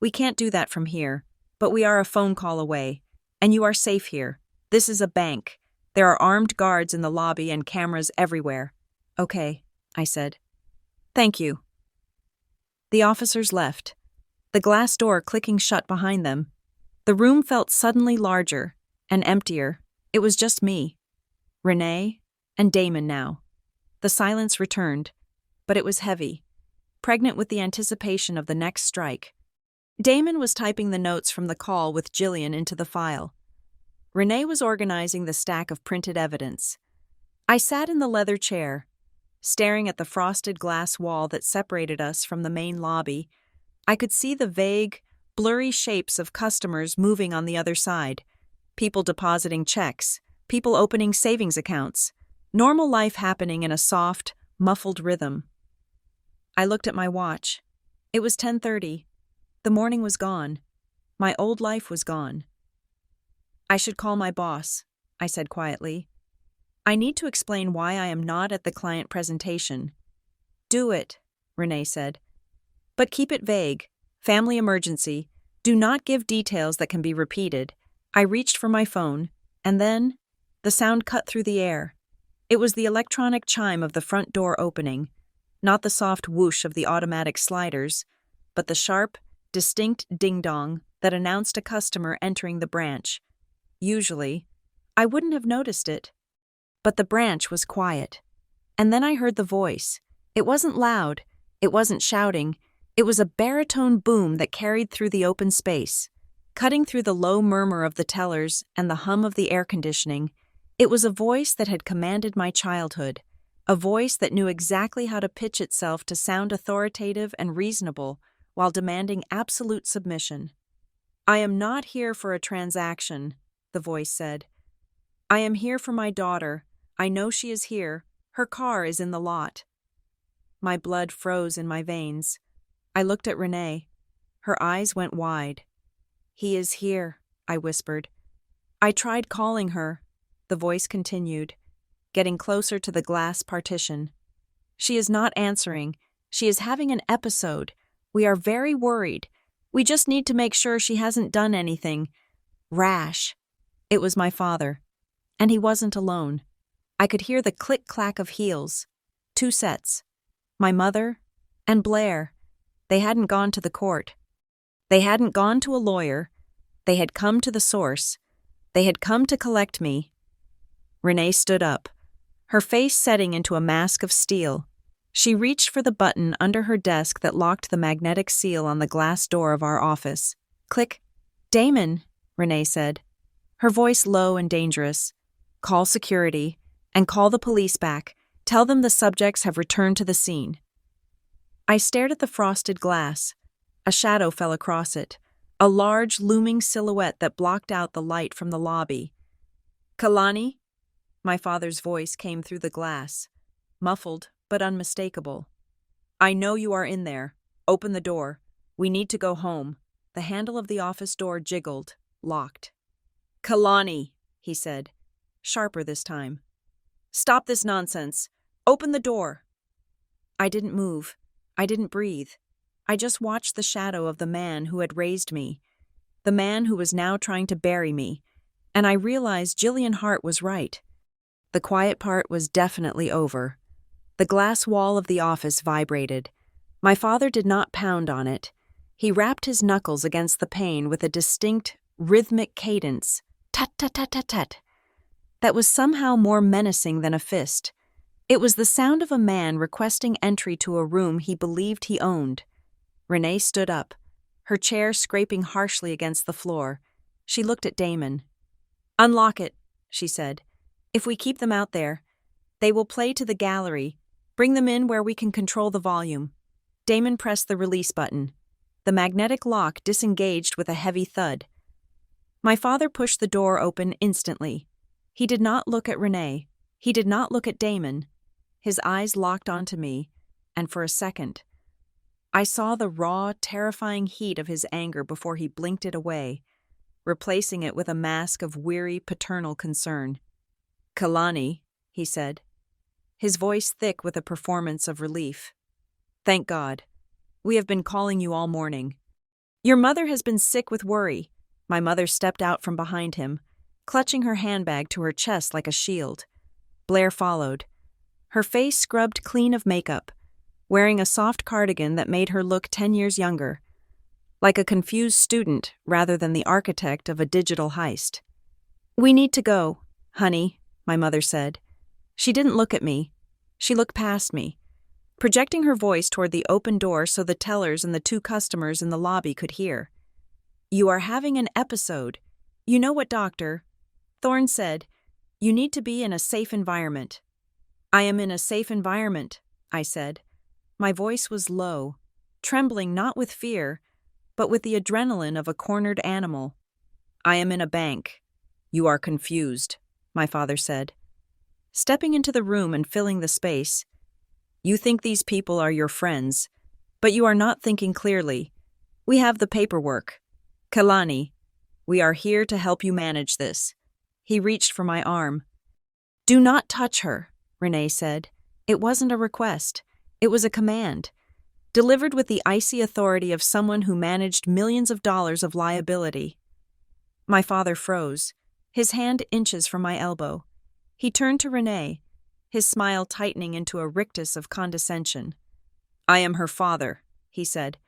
[SPEAKER 1] We can't do that from here, but we are a phone call away. And you are safe here. This is a bank. There are armed guards in the lobby and cameras everywhere. Okay, I said. Thank you. The officers left, the glass door clicking shut behind them. The room felt suddenly larger and emptier. It was just me, Renee, and Damon now. The silence returned, but it was heavy, pregnant with the anticipation of the next strike. Damon was typing the notes from the call with Jillian into the file. Renee was organizing the stack of printed evidence. I sat in the leather chair, staring at the frosted glass wall that separated us from the main lobby. I could see the vague, blurry shapes of customers moving on the other side, people depositing checks, people opening savings accounts, normal life happening in a soft, muffled rhythm. I looked at my watch. It was 10:30. The morning was gone. My old life was gone. I should call my boss, I said quietly. I need to explain why I am not at the client presentation. Do it, Renee said. But keep it vague. Family emergency. Do not give details that can be repeated. I reached for my phone, and then the sound cut through the air. It was the electronic chime of the front door opening, not the soft whoosh of the automatic sliders, but the sharp, distinct ding-dong that announced a customer entering the branch. Usually, I wouldn't have noticed it. But the branch was quiet. And then I heard the voice. It wasn't loud. It wasn't shouting. It was a baritone boom that carried through the open space, cutting through the low murmur of the tellers and the hum of the air conditioning. It was a voice that had commanded my childhood, a voice that knew exactly how to pitch itself to sound authoritative and reasonable while demanding absolute submission. I am not here for a transaction, the voice said. I am here for my daughter. I know she is here. Her car is in the lot. My blood froze in my veins. I looked at Renee. Her eyes went wide. He is here, I whispered. I tried calling her, the voice continued, getting closer to the glass partition. She is not answering. She is having an episode. We are very worried. We just need to make sure she hasn't done anything rash. It was my father. And he wasn't alone. I could hear the click-clack of heels. 2 sets. My mother and Blair. They hadn't gone to the court. They hadn't gone to a lawyer. They had come to the source. They had come to collect me. Renee stood up, her face setting into a mask of steel. She reached for the button under her desk that locked the magnetic seal on the glass door of our office. Click. Damon, Renee said, her voice low and dangerous. Call security, and call the police back. Tell them the subjects have returned to the scene. I stared at the frosted glass. A shadow fell across it, a large, looming silhouette that blocked out the light from the lobby. Kalani? My father's voice came through the glass, muffled but unmistakable. I know you are in there. Open the door. We need to go home. The handle of the office door jiggled, locked. Kalani, he said, sharper this time. Stop this nonsense. Open the door. I didn't move. I didn't breathe. I just watched the shadow of the man who had raised me, the man who was now trying to bury me, and I realized Jillian Hart was right. The quiet part was definitely over. The glass wall of the office vibrated. My father did not pound on it. He rapped his knuckles against the pane with a distinct, rhythmic cadence, tut-tut-tut-tut-tut, that was somehow more menacing than a fist. It was the sound of a man requesting entry to a room he believed he owned. Renee stood up, her chair scraping harshly against the floor. She looked at Damon. "Unlock it," she said. "If we keep them out there, they will play to the gallery. Bring them in where we can control the volume." Damon pressed the release button. The magnetic lock disengaged with a heavy thud. My father pushed the door open instantly. He did not look at Renee. He did not look at Damon. His eyes locked onto me, and for a second, I saw the raw, terrifying heat of his anger before he blinked it away, replacing it with a mask of weary, paternal concern. "Kalani," he said, his voice thick with a performance of relief. "Thank God. We have been calling you all morning. Your mother has been sick with worry." My mother stepped out from behind him, clutching her handbag to her chest like a shield. Blair followed, her face scrubbed clean of makeup, wearing a soft cardigan that made her look 10 years younger, like a confused student rather than the architect of a digital heist. "We need to go, honey," my mother said. She didn't look at me. She looked past me, projecting her voice toward the open door so the tellers and the 2 customers in the lobby could hear. "You are having an episode. You know what Dr. Thorne said. You need to be in a safe environment." "I am in a safe environment," I said. My voice was low, trembling not with fear, but with the adrenaline of a cornered animal. "I am in a bank." "You are confused," my father said, stepping into the room and filling the space. "You think these people are your friends, but you are not thinking clearly. We have the paperwork. Kalani, we are here to help you manage this." He reached for my arm. "Do not touch her," Renee said. It wasn't a request. It was a command, delivered with the icy authority of someone who managed millions of dollars of liability. My father froze, his hand inches from my elbow. He turned to Renee, his smile tightening into a rictus of condescension. "I am her father," he said,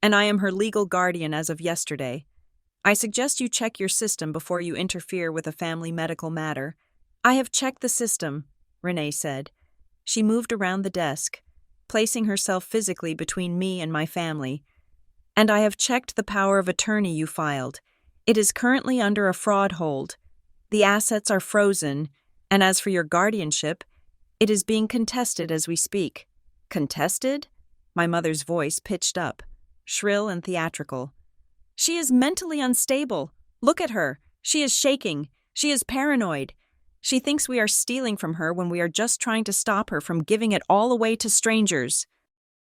[SPEAKER 1] "and I am her legal guardian as of yesterday. I suggest you check your system before you interfere with a family medical matter." "I have checked the system," Renee said. She moved around the desk, placing herself physically between me and my family. "And I have checked the power of attorney you filed. It is currently under a fraud hold. The assets are frozen, and as for your guardianship, it is being contested as we speak." "Contested?" My mother's voice pitched up, shrill and theatrical. "She is mentally unstable. Look at her. She is shaking. She is paranoid. She thinks we are stealing from her when we are just trying to stop her from giving it all away to strangers."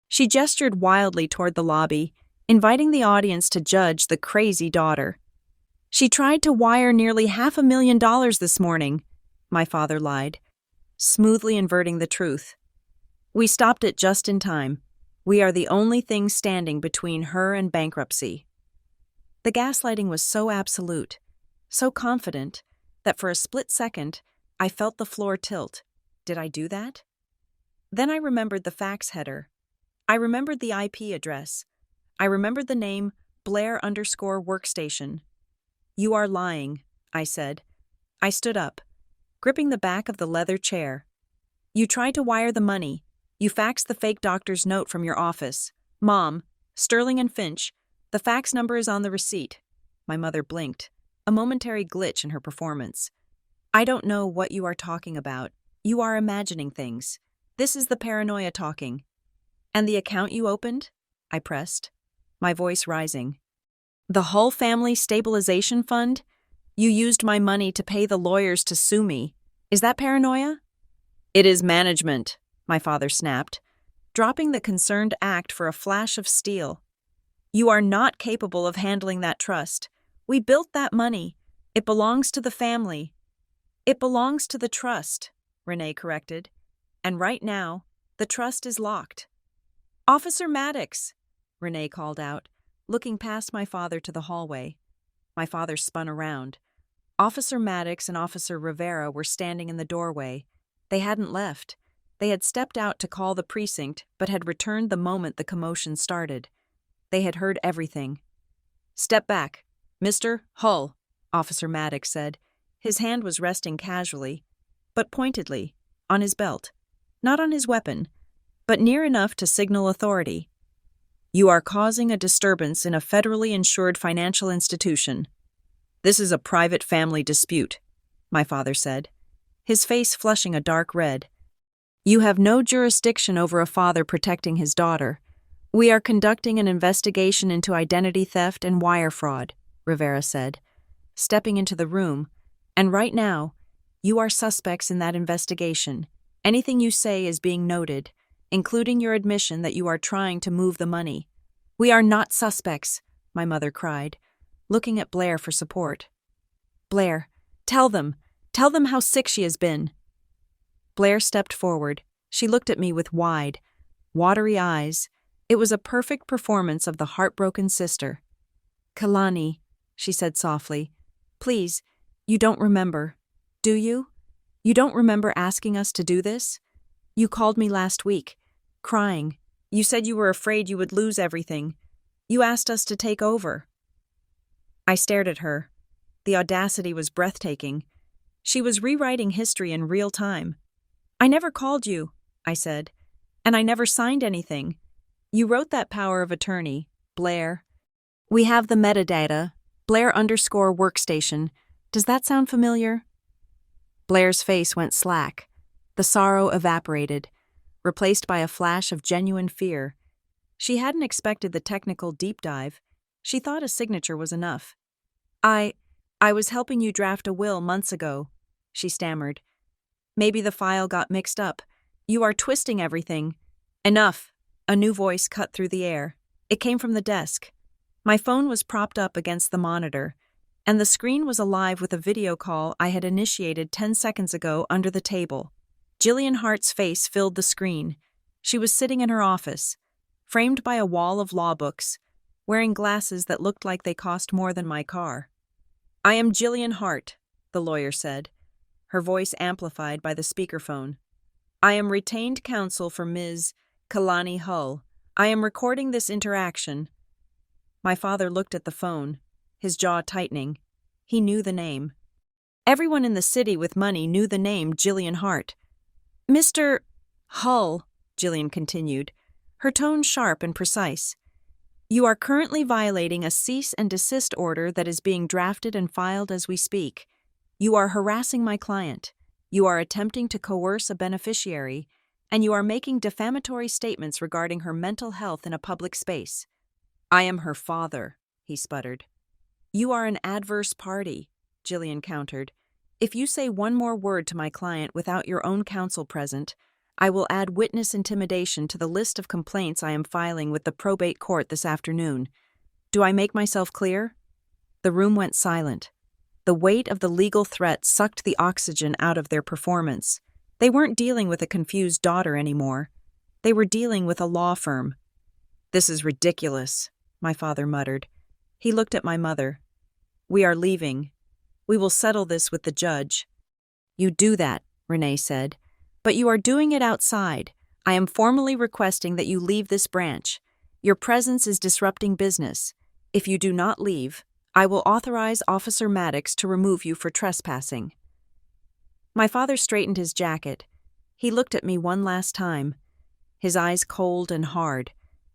[SPEAKER 1] She gestured wildly toward the lobby, inviting the audience to judge the crazy daughter. "She tried to wire nearly $500,000 this morning," my father lied, smoothly inverting the truth. "We stopped it just in time. We are the only thing standing between her and bankruptcy." The gaslighting was so absolute, so confident, that for a split second, I felt the floor tilt. Did I do that? Then I remembered the fax header. I remembered the IP address. I remembered the name Blair_workstation. "You are lying," I said. I stood up, gripping the back of the leather chair. "You tried to wire the money. You faxed the fake doctor's note from your office. Mom, Sterling and Finch, the fax number is on the receipt." My mother blinked, a momentary glitch in her performance. "I don't know what you are talking about. You are imagining things. This is the paranoia talking." "And the account you opened?" I pressed, my voice rising. "The Hull Family Stabilization Fund? You used my money to pay the lawyers to sue me. Is that paranoia?" "It is management," my father snapped, dropping the concerned act for a flash of steel. "You are not capable of handling that trust. We built that money. It belongs to the family. It belongs to the trust." Renee corrected. And right now, the trust is locked. Officer Maddox, Renee called out, looking past my father to the hallway. My father spun around. Officer Maddox and Officer Rivera were standing in the doorway. They hadn't left. They had stepped out to call the precinct, but had returned the moment the commotion started. They had heard everything. Step back. Mr. Hull, Officer Maddox said. His hand was resting casually, but pointedly, on his belt. Not on his weapon, but near enough to signal authority. You are causing a disturbance in a federally insured financial institution. This is a private family dispute, my father said, his face flushing a dark red. You have no jurisdiction over a father protecting his daughter. We are conducting an investigation into identity theft and wire fraud, Rivera said, stepping into the room. And right now, you are suspects in that investigation. Anything you say is being noted, including your admission that you are trying to move the money. We are not suspects, my mother cried, looking at Blair for support. Blair, tell them how sick she has been. Blair stepped forward. She looked at me with wide, watery eyes. It was a perfect performance of the heartbroken sister. Kalani, she said softly, please, you don't remember, do you? You don't remember asking us to do this? You called me last week, crying. You said you were afraid you would lose everything. You asked us to take over. I stared at her. The audacity was breathtaking. She was rewriting history in real time. I never called you, I said, and I never signed anything. You wrote that power of attorney, Blair. We have the metadata, Blair_workstation. Does that sound familiar? Blair's face went slack. The sorrow evaporated, replaced by a flash of genuine fear. She hadn't expected the technical deep dive. She thought a signature was enough. I was helping you draft a will months ago, she stammered. Maybe the file got mixed up. You are twisting everything. Enough. A new voice cut through the air. It came from the desk. My phone was propped up against the monitor, and the screen was alive with a video call I had initiated 10 seconds ago under the table. Jillian Hart's face filled the screen. She was sitting in her office, framed by a wall of law books, wearing glasses that looked like they cost more than my car. I am Jillian Hart, the lawyer said, her voice amplified by the speakerphone. I am retained counsel for Ms. Kalani Hull. I am recording this interaction. My father looked at the phone, his jaw tightening. He knew the name. Everyone in the city with money knew the name Jillian Hart. Mr. Hull, Jillian continued, her tone sharp and precise. You are currently violating a cease and desist order that is being drafted and filed as we speak. You are harassing my client. You are attempting to coerce a beneficiary, and you are making defamatory statements regarding her mental health in a public space. I am her father, he sputtered. You are an adverse party, Jillian countered. If you say one more word to my client without your own counsel present, I will add witness intimidation to the list of complaints I am filing with the probate court this afternoon. Do I make myself clear? The room went silent. The weight of the legal threat sucked the oxygen out of their performance. They weren't dealing with a confused daughter anymore. They were dealing with a law firm. This is ridiculous, my father muttered. He looked at my mother. We are leaving. We will settle this with the judge. You do that, Renee said. But you are doing it outside. I am formally requesting that you leave this branch. Your presence is disrupting business. If you do not leave, I will authorize Officer Maddox to remove you for trespassing. My father straightened his jacket. He looked at me one last time, his eyes cold and hard,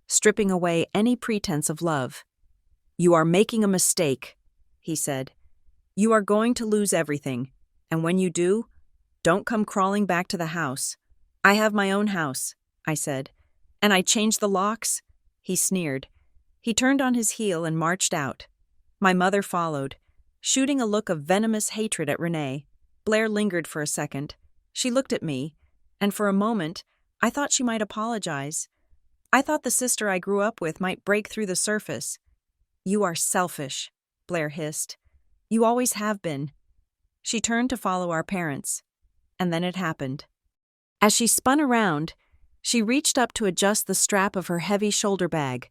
[SPEAKER 1] stripping away any pretense of love. You are making a mistake, he said. You are going to lose everything, and when you do, don't come crawling back to the house. I have my own house, I said. And I changed the locks? He sneered. He turned on his heel and marched out. My mother followed, shooting a look of venomous hatred at Renee. Blair lingered for a second. She looked at me, and for a moment, I thought she might apologize. I thought the sister I grew up with might break through the surface. You are selfish, Blair hissed. You always have been. She turned to follow our parents. and then it happened. As she spun around, she reached up to adjust the strap of her heavy shoulder bag,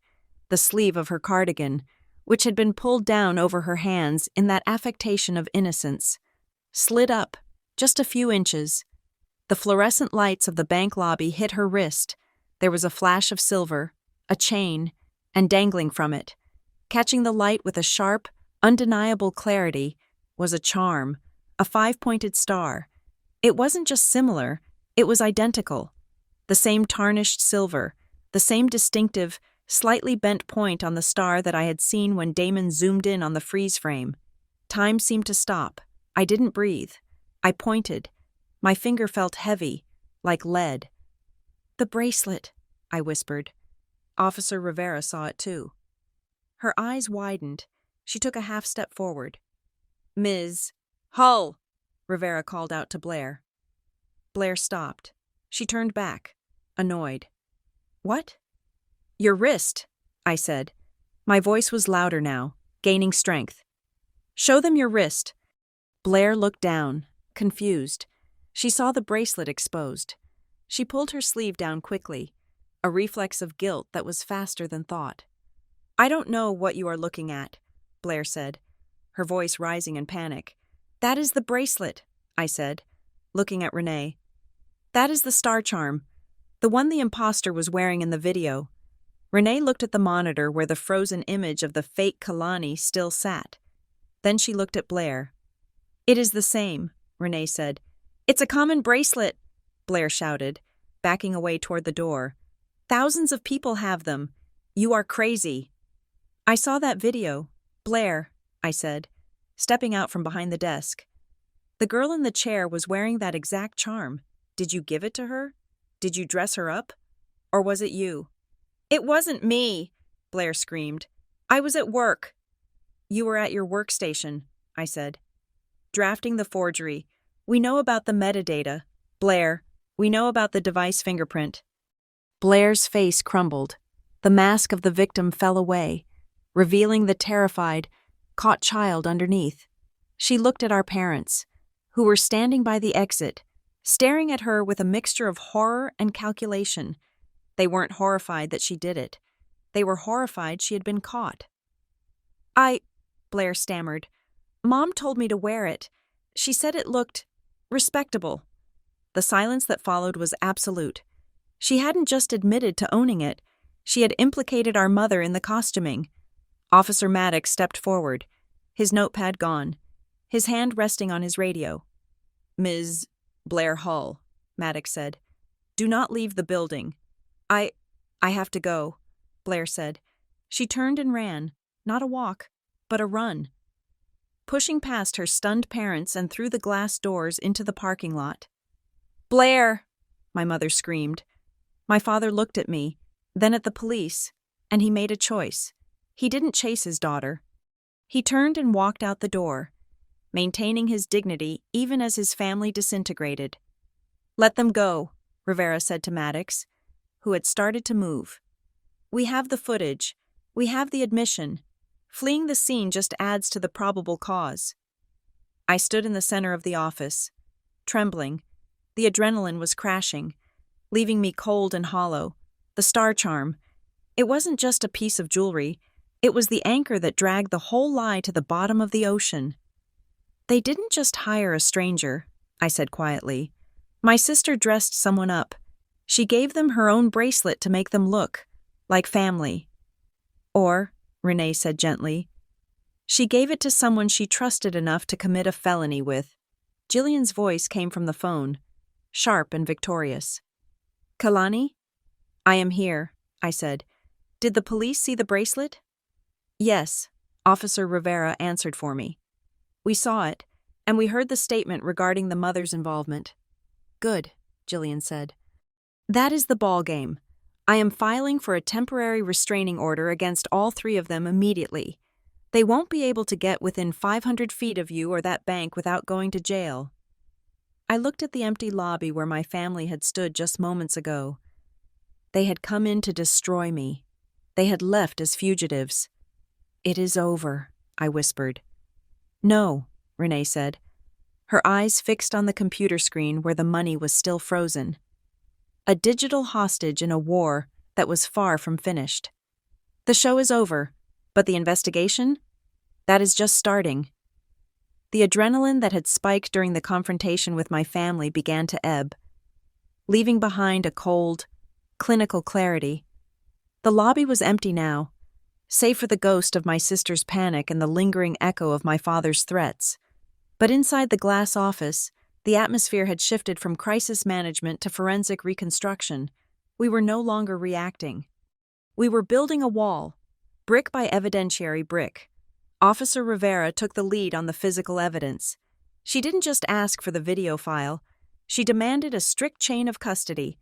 [SPEAKER 1] the sleeve of her cardigan, which had been pulled down over her hands in that affectation of innocence, slid up just a few inches. The fluorescent lights of the bank lobby hit her wrist. There was a flash of silver, a chain, and dangling from it, catching the light with a sharp, undeniable clarity, was a charm, a 5-pointed star. It wasn't just similar, it was identical. The same tarnished silver, the same distinctive, slightly bent point on the star that I had seen when Damon zoomed in on the freeze frame. Time seemed to stop. I didn't breathe. I pointed. My finger felt heavy, like lead. "The bracelet," I whispered. Officer Rivera saw it too. Her eyes widened. She took a half-step forward. "Ms. Hull," Rivera called out to Blair. Blair stopped. She turned back, annoyed. "What?" "Your wrist," I said. My voice was louder now, gaining strength. "Show them your wrist." Blair looked down, confused. She saw the bracelet exposed. She pulled her sleeve down quickly, a reflex of guilt that was faster than thought. "I don't know what you are looking at," Blair said, her voice rising in panic. "That is the bracelet," I said, looking at Renee. "That is the star charm, the one the imposter was wearing in the video." Renee looked at the monitor where the frozen image of the fake Kalani still sat. Then she looked at Blair. "It is the same," Renee said. "It's a common bracelet," Blair shouted, backing away toward the door. "Thousands of people have them. You are crazy." "I saw that video. Blair," I said, stepping out from behind the desk. "The girl in the chair was wearing that exact charm. Did you give it to her? Did you dress her up? Or was it you?" "It wasn't me," Blair screamed. "I was at work." "You were at your workstation," I said. "Drafting the forgery. We know about the metadata. Blair, we know about the device fingerprint." Blair's face crumbled. The mask of the victim fell away, revealing the terrified, caught child underneath. She looked at our parents, who were standing by the exit, staring at her with a mixture of horror and calculation. They weren't horrified that she did it. They were horrified she had been caught. Blair stammered. "Mom told me to wear it. She said it looked respectable." The silence that followed was absolute. She hadn't just admitted to owning it. She had implicated our mother in the costuming. Officer Maddox stepped forward, his notepad gone, his hand resting on his radio. "Ms. Blair Hull," Maddox said, "do not leave the building." I have to go," Blair said. She turned and ran, not a walk, but a run. Pushing past her stunned parents and through the glass doors into the parking lot. "Blair!" my mother screamed. My father looked at me, then at the police, and he made a choice. He didn't chase his daughter. He turned and walked out the door, maintaining his dignity even as his family disintegrated. "Let them go," Rivera said to Maddox, who had started to move. "We have the footage. We have the admission. Fleeing the scene just adds to the probable cause." I stood in the center of the office, trembling. The adrenaline was crashing, leaving me cold and hollow. The star charm. It wasn't just a piece of jewelry. It was the anchor that dragged the whole lie to the bottom of the ocean. "They didn't just hire a stranger," I said quietly. "My sister dressed someone up. She gave them her own bracelet to make them look like family." "Or," Renee said gently, "she gave it to someone she trusted enough to commit a felony with." Jillian's voice came from the phone, sharp and victorious. "Kalani?" "I am here," I said. "Did the police see the bracelet?" "Yes," Officer Rivera answered for me. "We saw it, and we heard the statement regarding the mother's involvement." "Good," Jillian said. "That is the ball game. I am filing for a temporary restraining order against all three of them immediately. They won't be able to get within 500 feet of you or that bank without going to jail." I looked at the empty lobby where my family had stood just moments ago. They had come in to destroy me. They had left as fugitives. "It is over," I whispered. "No," Renee said. her eyes fixed on the computer screen where the money was still frozen. A digital hostage in a war that was far from finished. The show is over, but the investigation? That is just starting. The adrenaline that had spiked during the confrontation with my family began to ebb, leaving behind a cold, clinical clarity. The lobby was empty now, save for the ghost of my sister's panic and the lingering echo of my father's threats. But inside the glass office, the atmosphere had shifted from crisis management to forensic reconstruction. We were no longer reacting. We were building a wall, brick by evidentiary brick. Officer Rivera took the lead on the physical evidence. She didn't just ask for the video file, she demanded a strict chain of custody.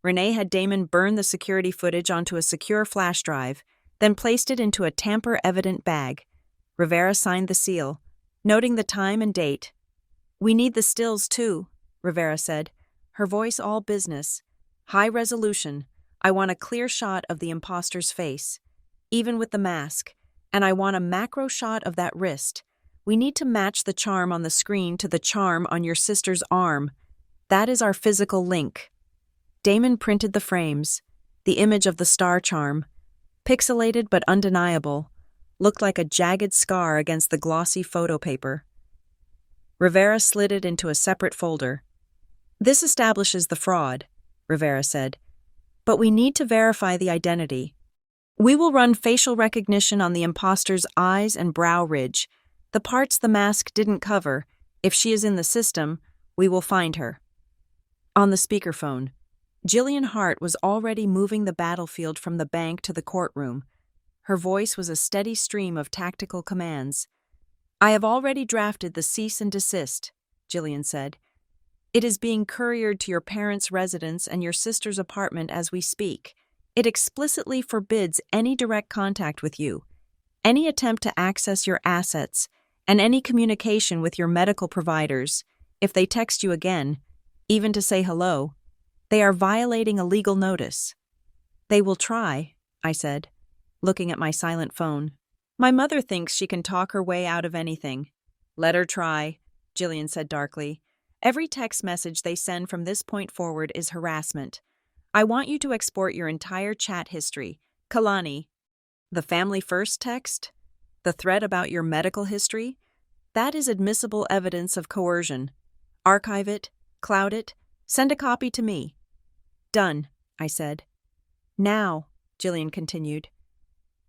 [SPEAKER 1] Renee had Damon burn the security footage onto a secure flash drive, then placed it into a tamper-evident bag. Rivera signed the seal, noting the time and date. "We need the stills, too," Rivera said, her voice all business. "High resolution. I want a clear shot of the imposter's face, even with the mask, and I want a macro shot of that wrist. We need to match the charm on the screen to the charm on your sister's arm. That is our physical link." Damon printed the frames. The image of the star charm, pixelated but undeniable, looked like a jagged scar against the glossy photo paper. Rivera slid it into a separate folder. "This establishes the fraud," Rivera said, "but we need to verify the identity. We will run facial recognition on the imposter's eyes and brow ridge, the parts the mask didn't cover. If she is in the system, we will find her." On the speakerphone, Jillian Hart was already moving the battlefield from the bank to the courtroom. Her voice was a steady stream of tactical commands. "I have already drafted the cease and desist," Jillian said. "It is being couriered to your parents' residence and your sister's apartment as we speak. It explicitly forbids any direct contact with you, any attempt to access your assets, and any communication with your medical providers. If they text you again, even to say hello, they are violating a legal notice." "They will try," I said, looking at my silent phone. "My mother thinks she can talk her way out of anything." "Let her try," Jillian said darkly. "Every text message they send from this point forward is harassment. I want you to export your entire chat history. Kalani." "The Family First text? The thread about your medical history? That is admissible evidence of coercion. Archive it, cloud it, send a copy to me." "Done," I said. "Now," Jillian continued,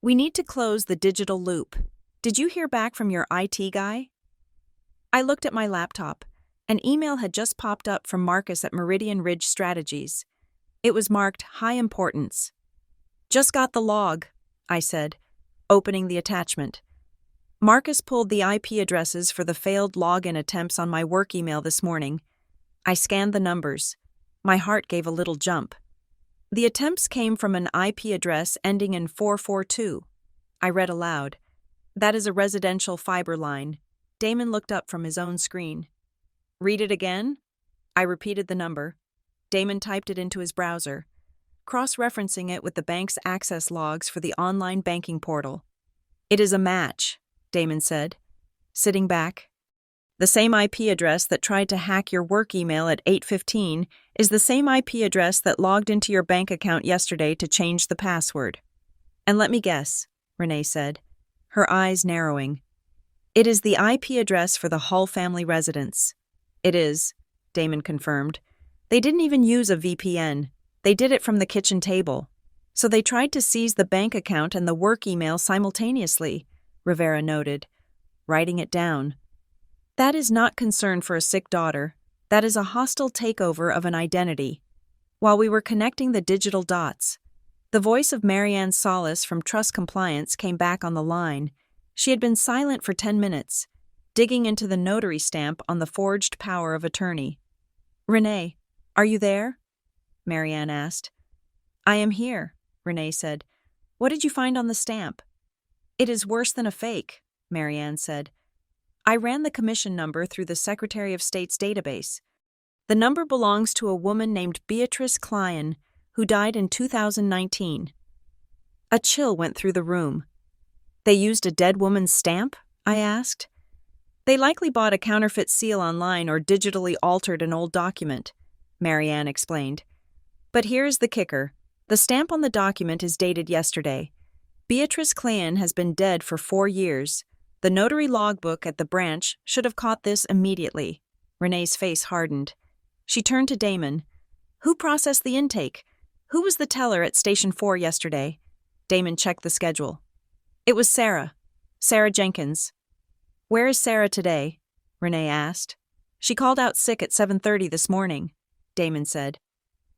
[SPEAKER 1] "we need to close the digital loop. Did you hear back from your IT guy?" I looked at my laptop. An email had just popped up from Marcus at Meridian Ridge Strategies. It was marked high importance. "Just got the log," I said, opening the attachment. Marcus pulled the IP addresses for the failed login attempts on my work email this morning. I scanned the numbers. My heart gave a little jump. The attempts came from an IP address ending in 442. I read aloud. "That is a residential fiber line." Damon looked up from his own screen. "Read it again?" I repeated the number. Damon typed it into his browser, cross-referencing it with the bank's access logs for the online banking portal. "It is a match," Damon said, sitting back. "The same IP address that tried to hack your work email at 8:15 is the same IP address that logged into your bank account yesterday to change the password." "And let me guess," Renee said, her eyes narrowing. "It is the IP address for the Hull family residence." "It is," Damon confirmed. "They didn't even use a VPN. They did it from the kitchen table. So they tried to seize the bank account and the work email simultaneously," Rivera noted, writing it down. "That is not concern for a sick daughter. That is a hostile takeover of an identity." While we were connecting the digital dots, the voice of Marianne Solis from Trust Compliance came back on the line. She had been silent for 10 minutes, digging into the notary stamp on the forged power of attorney. "Renee, are you there?" Marianne asked. "I am here," Renee said. "What did you find on the stamp?" "It is worse than a fake," Marianne said. "I ran the commission number through the Secretary of State's database. The number belongs to a woman named Beatrice Klein, who died in 2019. A chill went through the room. "They used a dead woman's stamp?" I asked. They likely bought a counterfeit seal online or digitally altered an old document, Marianne explained. But here's the kicker. The stamp on the document is dated yesterday. Beatrice Clayan has been dead for 4 years. The notary logbook at the branch should have caught this immediately. Renee's face hardened. She turned to Damon. Who processed the intake? Who was the teller at Station 4 yesterday? Damon checked the schedule. It was Sarah. Sarah Jenkins. Where is Sarah today? Renee asked. She called out sick at 7:30 this morning, Damon said.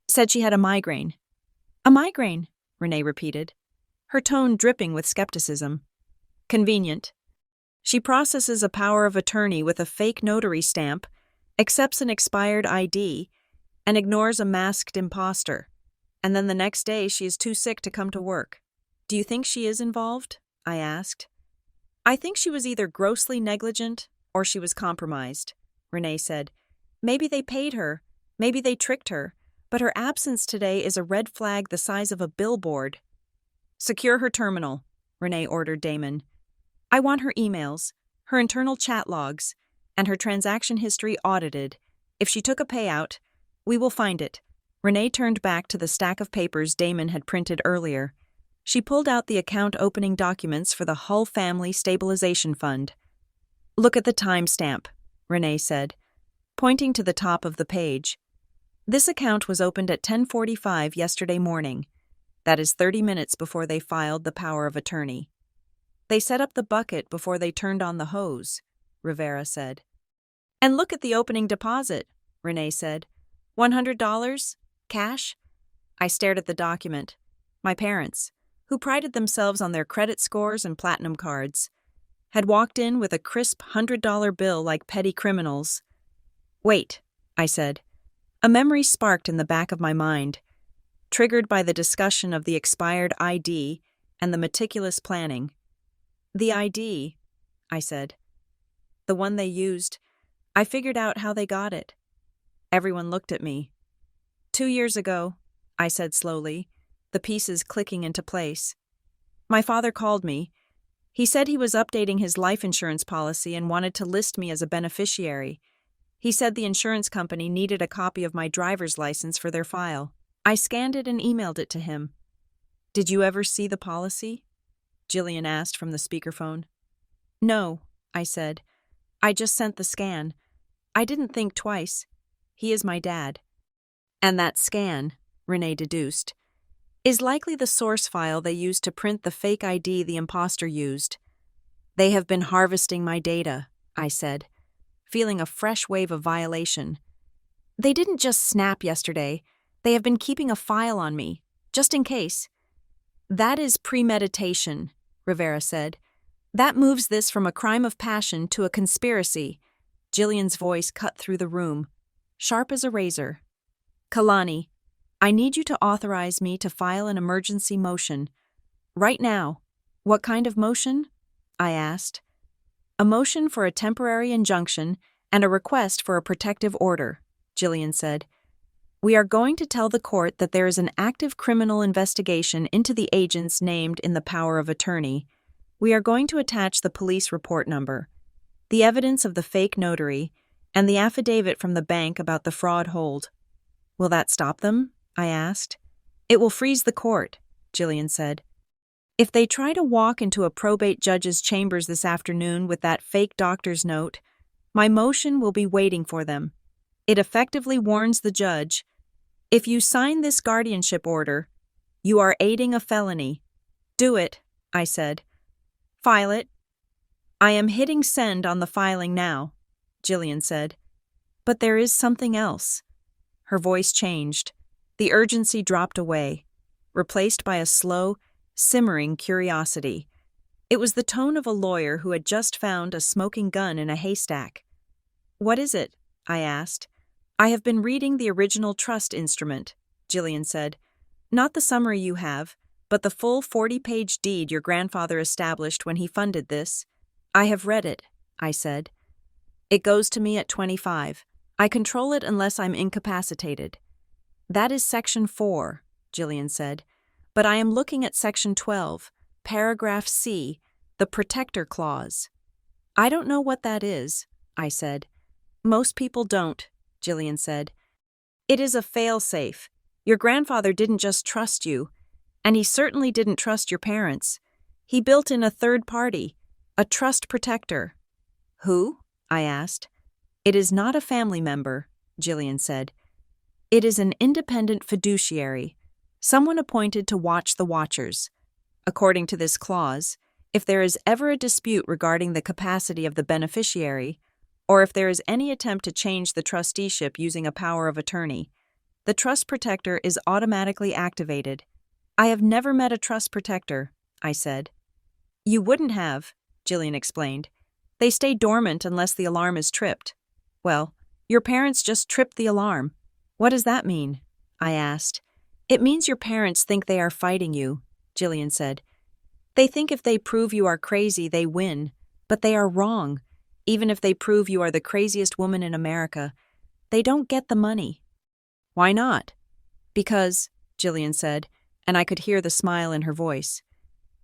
[SPEAKER 1] Said she had a migraine. A migraine, Renee repeated, her tone dripping with skepticism. Convenient. She processes a power of attorney with a fake notary stamp, accepts an expired ID, and ignores a masked imposter. And then the next day she is too sick to come to work. Do you think she is involved? I asked. I think she was either grossly negligent or she was compromised, Renee said. Maybe they paid her, maybe they tricked her, but her absence today is a red flag the size of a billboard. Secure her terminal, Renee ordered Damon. I want her emails, her internal chat logs, and her transaction history audited. If she took a payout, we will find it. Renee turned back to the stack of papers Damon had printed earlier. She pulled out the account opening documents for the Hull Family Stabilization Fund. Look at the timestamp, Renee said, pointing to the top of the page. This account was opened at 10:45 yesterday morning. That is 30 minutes before they filed the power of attorney. They set up the bucket before they turned on the hose, Rivera said. And look at the opening deposit, Renee said. $100? Cash? I stared at the document. My parents, who prided themselves on their credit scores and platinum cards, had walked in with a crisp $100 bill like petty criminals. Wait, I said. A memory sparked in the back of my mind, triggered by the discussion of the expired ID and the meticulous planning. The ID, I said. The one they used. I figured out how they got it. Everyone looked at me. 2 years ago, I said slowly, the pieces clicking into place. My father called me. He said he was updating his life insurance policy and wanted to list me as a beneficiary. He said the insurance company needed a copy of my driver's license for their file. I scanned it and emailed it to him. Did you ever see the policy? Jillian asked from the speakerphone. No, I said. I just sent the scan. I didn't think twice. He is my dad. And that scan, Renee deduced, is likely the source file they used to print the fake ID the imposter used. They have been harvesting my data, I said, feeling a fresh wave of violation. They didn't just snap yesterday. They have been keeping a file on me, just in case. That is premeditation, Rivera said. That moves this from a crime of passion to a conspiracy. Jillian's voice cut through the room, sharp as a razor. Kalani, I need you to authorize me to file an emergency motion. Right now. What kind of motion? I asked. A motion for a temporary injunction and a request for a protective order, Jillian said. We are going to tell the court that there is an active criminal investigation into the agents named in the power of attorney. We are going to attach the police report number, the evidence of the fake notary, and the affidavit from the bank about the fraud hold. Will that stop them? I asked. It will freeze the court, Jillian said. If they try to walk into a probate judge's chambers this afternoon with that fake doctor's note, my motion will be waiting for them. It effectively warns the judge, if you sign this guardianship order, you are aiding a felony. Do it, I said. File it. I am hitting send on the filing now, Jillian said. But there is something else. Her voice changed. The urgency dropped away, replaced by a slow, simmering curiosity. It was the tone of a lawyer who had just found a smoking gun in a haystack. What is it? I asked. I have been reading the original trust instrument, Jillian said. Not the summary you have, but the full 40-page deed your grandfather established when he funded this. I have read it, I said. It goes to me at 25. I control it unless I'm incapacitated. That is Section 4, Jillian said. But I am looking at Section 12, Paragraph C, the Protector Clause. I don't know what that is, I said. Most people don't, Jillian said. It is a fail-safe. Your grandfather didn't just trust you, and he certainly didn't trust your parents. He built in a third party, a trust protector. Who? I asked. It is not a family member, Jillian said. It is an independent fiduciary, someone appointed to watch the watchers. According to this clause, if there is ever a dispute regarding the capacity of the beneficiary, or if there is any attempt to change the trusteeship using a power of attorney, the trust protector is automatically activated. I have never met a trust protector, I said. You wouldn't have, Jillian explained. They stay dormant unless the alarm is tripped. Well, your parents just tripped the alarm. What does that mean? I asked. It means your parents think they are fighting you, Jillian said. They think if they prove you are crazy, they win, but they are wrong. Even if they prove you are the craziest woman in America, they don't get the money. Why not? Because, Jillian said, and I could hear the smile in her voice.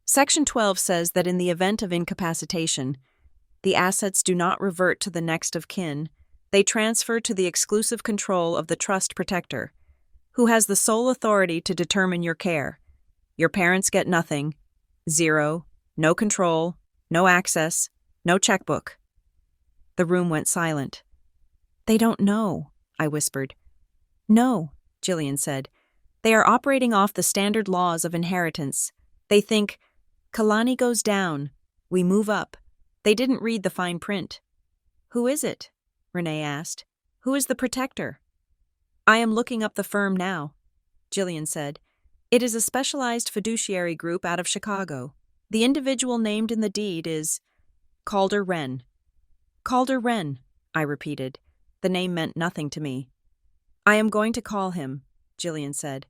[SPEAKER 1] Section 12 says that in the event of incapacitation, the assets do not revert to the next of kin. They transfer to the exclusive control of the trust protector, who has the sole authority to determine your care. Your parents get nothing. Zero, no control, no access, no checkbook. The room went silent. They don't know, I whispered. No, Jillian said. They are operating off the standard laws of inheritance. They think, Kalani goes down, we move up. They didn't read the fine print. Who is it? Renee asked. Who is the protector? I am looking up the firm now, Jillian said. It is a specialized fiduciary group out of Chicago. The individual named in the deed is Calder Wren. Calder Wren, I repeated. The name meant nothing to me. I am going to call him, Jillian said.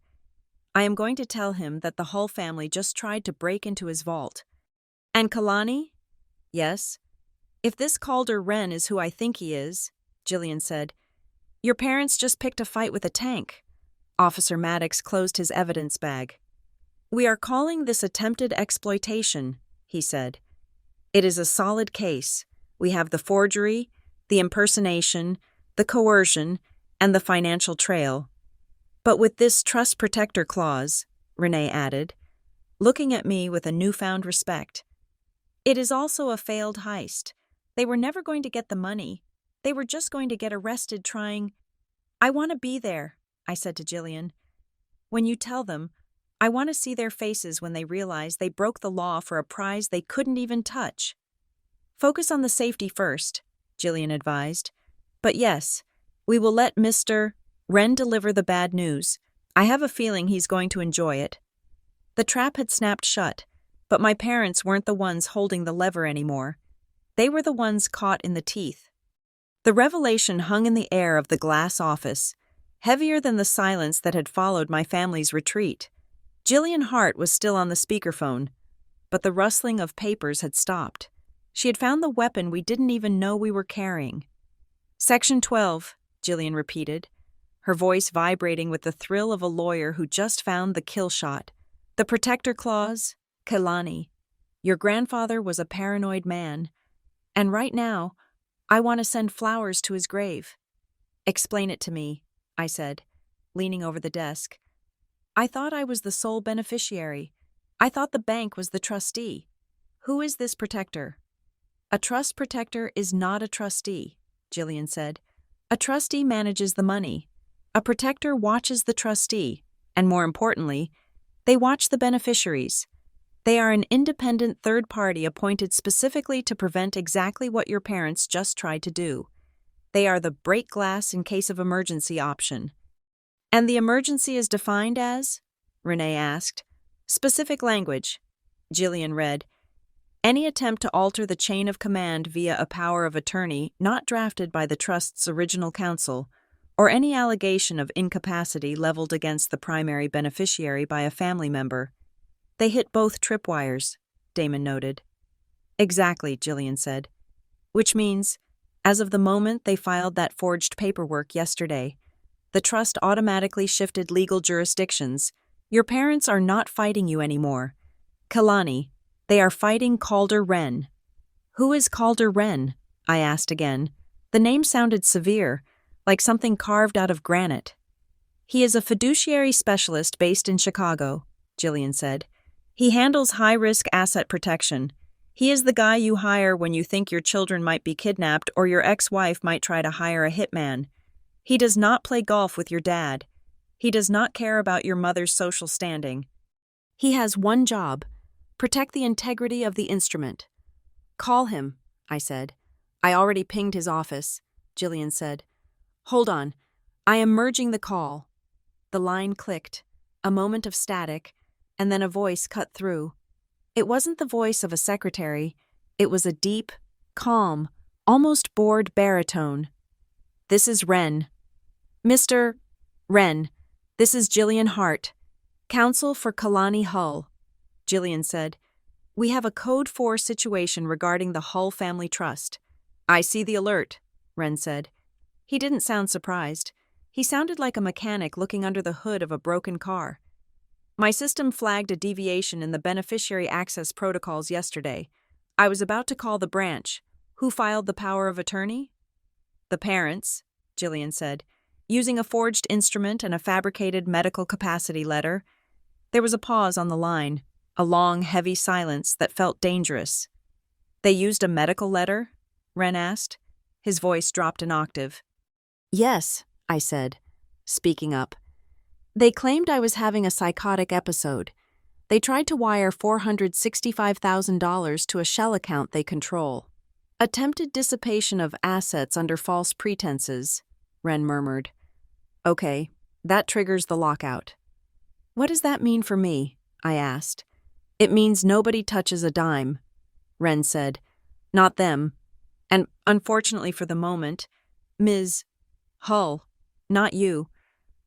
[SPEAKER 1] I am going to tell him that the Hull family just tried to break into his vault. And Kalani? Yes. If this Calder Wren is who I think he is, Jillian said, your parents just picked a fight with a tank. Officer Maddox closed his evidence bag. We are calling this attempted exploitation, he said. It is a solid case. We have the forgery, the impersonation, the coercion, and the financial trail. But with this trust protector clause, Renee added, looking at me with a newfound respect. It is also a failed heist. They were never going to get the money. They were just going to get arrested trying. I want to be there, I said to Jillian. When you tell them, I want to see their faces when they realize they broke the law for a prize they couldn't even touch. Focus on the safety first, Jillian advised. But yes, we will let Mr. Wren deliver the bad news. I have a feeling he's going to enjoy it. The trap had snapped shut, but my parents weren't the ones holding the lever anymore. They were the ones caught in the teeth. The revelation hung in the air of the glass office, heavier than the silence that had followed my family's retreat. Jillian Hart was still on the speakerphone, but the rustling of papers had stopped. She had found the weapon we didn't even know we were carrying. Section 12, Jillian repeated, her voice vibrating with the thrill of a lawyer who just found the kill shot. The protector clause, Kalani. Your grandfather was a paranoid man, and right now, I want to send flowers to his grave. Explain it to me, I said, leaning over the desk. I thought I was the sole beneficiary. I thought the bank was the trustee. Who is this protector? A trust protector is not a trustee, Jillian said. A trustee manages the money. A protector watches the trustee, and more importantly, they watch the beneficiaries. They are an independent third party appointed specifically to prevent exactly what your parents just tried to do. They are the break glass in case of emergency option. And the emergency is defined as? Renee asked. Specific language. Jillian read. Any attempt to alter the chain of command via a power of attorney not drafted by the trust's original counsel, or any allegation of incapacity leveled against the primary beneficiary by a family member. They hit both tripwires, Damon noted. Exactly, Jillian said. Which means, as of the moment they filed that forged paperwork yesterday, the trust automatically shifted legal jurisdictions. Your parents are not fighting you anymore. Kalani, they are fighting Calder Wren. Who is Calder Wren? I asked again. The name sounded severe, like something carved out of granite. He is a fiduciary specialist based in Chicago, Jillian said. He handles high-risk asset protection. He is the guy you hire when you think your children might be kidnapped or your ex-wife might try to hire a hitman. He does not play golf with your dad. He does not care about your mother's social standing. He has one job: protect the integrity of the instrument. Call him, I said. I already pinged his office, Jillian said. Hold on. I am merging the call. The line clicked, a moment of static, and then a voice cut through. It wasn't the voice of a secretary. It was a deep, calm, almost bored baritone. This is Wren. Mr. Wren, this is Jillian Hart, counsel for Kalani Hull, Jillian said. We have a Code 4 situation regarding the Hull Family Trust. I see the alert, Wren said. He didn't sound surprised. He sounded like a mechanic looking under the hood of a broken car. My system flagged a deviation in the beneficiary access protocols yesterday. I was about to call the branch. Who filed the power of attorney? The parents, Jillian said, using a forged instrument and a fabricated medical capacity letter. There was a pause on the line, a long, heavy silence that felt dangerous. They used a medical letter? Wren asked. His voice dropped an octave. Yes, I said, speaking up. They claimed I was having a psychotic episode. They tried to wire $465,000 to a shell account they control. Attempted dissipation of assets under false pretenses, Wren murmured. Okay, that triggers the lockout. What does that mean for me? I asked. It means nobody touches a dime, Wren said. Not them. And unfortunately for the moment, Ms. Hull, not you.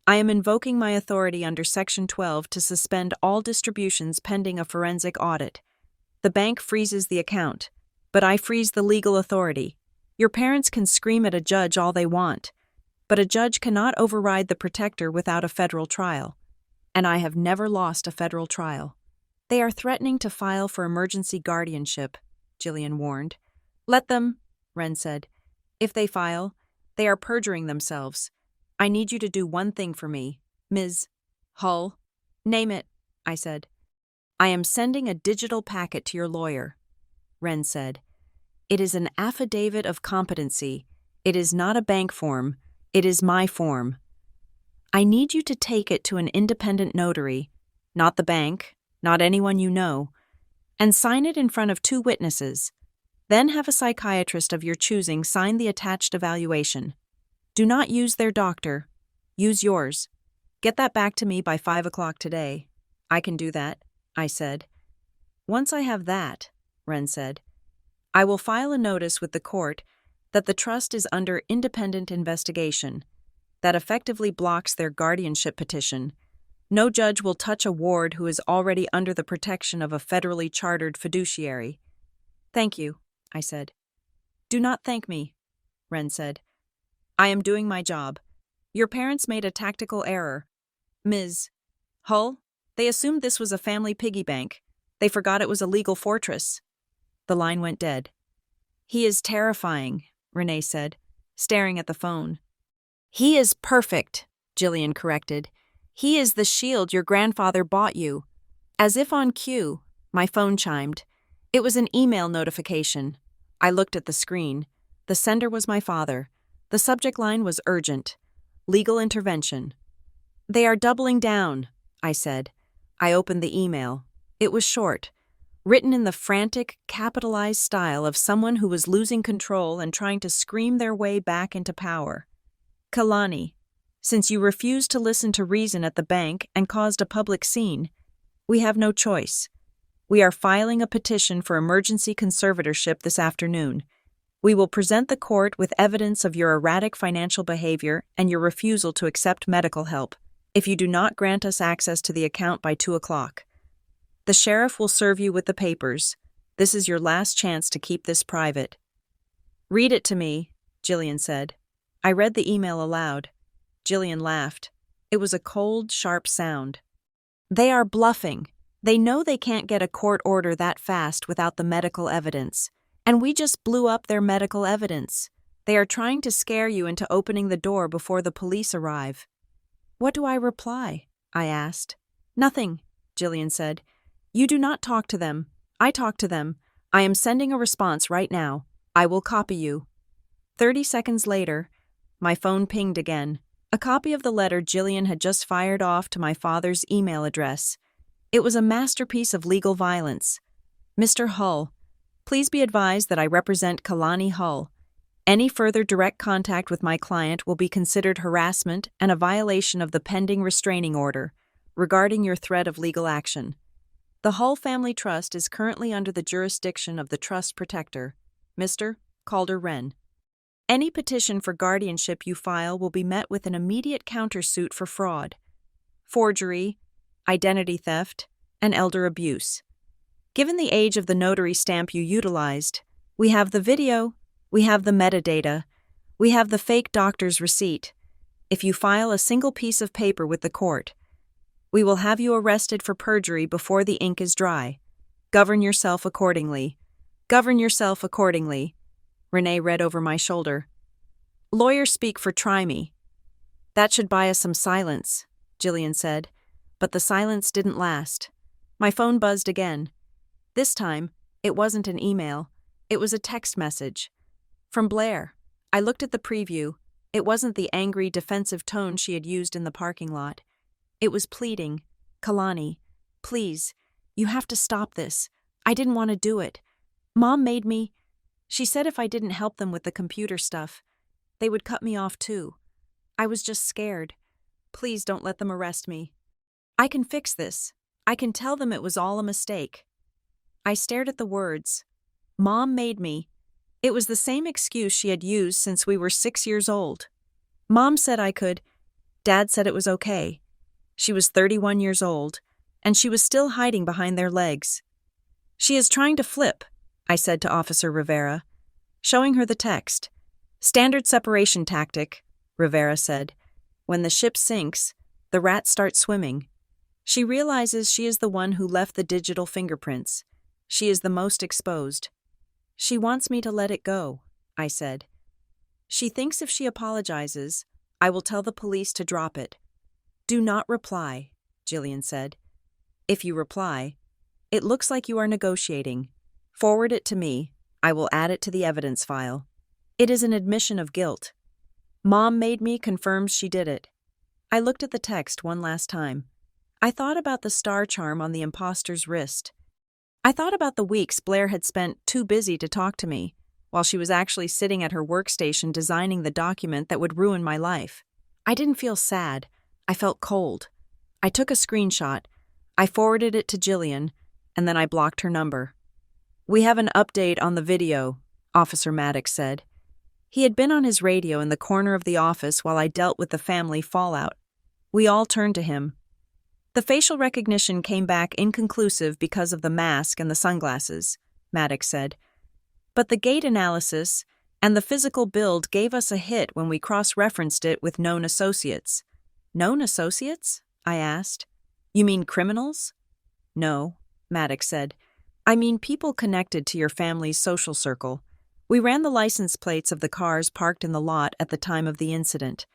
[SPEAKER 1] I am invoking my authority under Section 12 to suspend all distributions pending a forensic audit. The bank freezes the account, but I freeze the legal authority. Your parents can scream at a judge all they want, but a judge cannot override the protector without a federal trial. And I have never lost a federal trial. They are threatening to file for emergency guardianship, Jillian warned. Let them, Wren said. If they file, they are perjuring themselves. I need you to do one thing for me, Ms. Hull. Name it, I said. I am sending a digital packet to your lawyer, Wren said. It is an affidavit of competency. It is not a bank form. It is my form. I need you to take it to an independent notary, not the bank, not anyone you know, and sign it in front of 2 witnesses. Then have a psychiatrist of your choosing sign the attached evaluation. Do not use their doctor. Use yours. Get that back to me by 5 o'clock today. I can do that, I said. Once I have that, Wren said, I will file a notice with the court that the trust is under independent investigation. That effectively blocks their guardianship petition. No judge will touch a ward who is already under the protection of a federally chartered fiduciary. Thank you, I said. Do not thank me, Wren said. I am doing my job. Your parents made a tactical error. Ms. Hull, they assumed this was a family piggy bank. They forgot it was a legal fortress. The line went dead. He is terrifying, Renee said, staring at the phone. He is perfect, Jillian corrected. He is the shield your grandfather bought you. As if on cue, my phone chimed. It was an email notification. I looked at the screen. The sender was my father. The subject line was urgent. Legal intervention. They are doubling down, I said. I opened the email. It was short, written in the frantic, capitalized style of someone who was losing control and trying to scream their way back into power. Kalani, since you refused to listen to reason at the bank and caused a public scene, we have no choice. We are filing a petition for emergency conservatorship this afternoon. We will present the court with evidence of your erratic financial behavior and your refusal to accept medical help if you do not grant us access to the account by 2 o'clock. The sheriff will serve you with the papers. This is your last chance to keep this private. Read it to me, Jillian said. I read the email aloud. Jillian laughed. It was a cold, sharp sound. They are bluffing. They know they can't get a court order that fast without the medical evidence. And we just blew up their medical evidence. They are trying to scare you into opening the door before the police arrive." "What do I reply?" I asked. "Nothing," Jillian said. "You do not talk to them. I talk to them. I am sending a response right now. I will copy you." 30 seconds later, my phone pinged again. A copy of the letter Jillian had just fired off to my father's email address. It was a masterpiece of legal violence. "Mr. Hull, please be advised that I represent Kalani Hull. Any further direct contact with my client will be considered harassment and a violation of the pending restraining order regarding your threat of legal action. The Hull Family Trust is currently under the jurisdiction of the Trust Protector, Mr. Calder Wren. Any petition for guardianship you file will be met with an immediate countersuit for fraud, forgery, identity theft, and elder abuse. Given the age of the notary stamp you utilized, we have the video, we have the metadata, we have the fake doctor's receipt. If you file a single piece of paper with the court, we will have you arrested for perjury before the ink is dry. Govern yourself accordingly. Govern yourself accordingly." Renee read over my shoulder. "Lawyers speak for try me." "That should buy us some silence," Jillian said, but the silence didn't last. My phone buzzed again. This time, it wasn't an email. It was a text message. From Blair. I looked at the preview. It wasn't the angry, defensive tone she had used in the parking lot. It was pleading. "Kalani, please, you have to stop this. I didn't want to do it. Mom made me. She said if I didn't help them with the computer stuff, they would cut me off too. I was just scared. Please don't let them arrest me. I can fix this. I can tell them it was all a mistake." I stared at the words. Mom made me. It was the same excuse she had used since we were 6 years old. Mom said I could. Dad said it was okay. She was 31 years old, and she was still hiding behind their legs. "She is trying to flip," I said to Officer Rivera, showing her the text. "Standard separation tactic," Rivera said. "When the ship sinks, the rat starts swimming. She realizes she is the one who left the digital fingerprints. She is the most exposed. She wants me to let it go," I said. "She thinks if she apologizes, I will tell the police to drop it." "Do not reply," Jillian said. "If you reply, it looks like you are negotiating. Forward it to me. I will add it to the evidence file. It is an admission of guilt. Mom made me confirms she did it." I looked at the text one last time. I thought about the star charm on the imposter's wrist. I thought about the weeks Blair had spent too busy to talk to me, while she was actually sitting at her workstation designing the document that would ruin my life. I didn't feel sad. I felt cold. I took a screenshot. I forwarded it to Jillian, and then I blocked her number. "We have an update on the video," Officer Maddox said. He had been on his radio in the corner of the office while I dealt with the family fallout. We all turned to him. "The facial recognition came back inconclusive because of the mask and the sunglasses," Maddox said. "But the gait analysis and the physical build gave us a hit when we cross-referenced it with known associates." "Known associates?" I asked. "You mean criminals?" "No," Maddox said. "I mean people connected to your family's social circle. We ran the license plates of the cars parked in the lot at the time of the incident.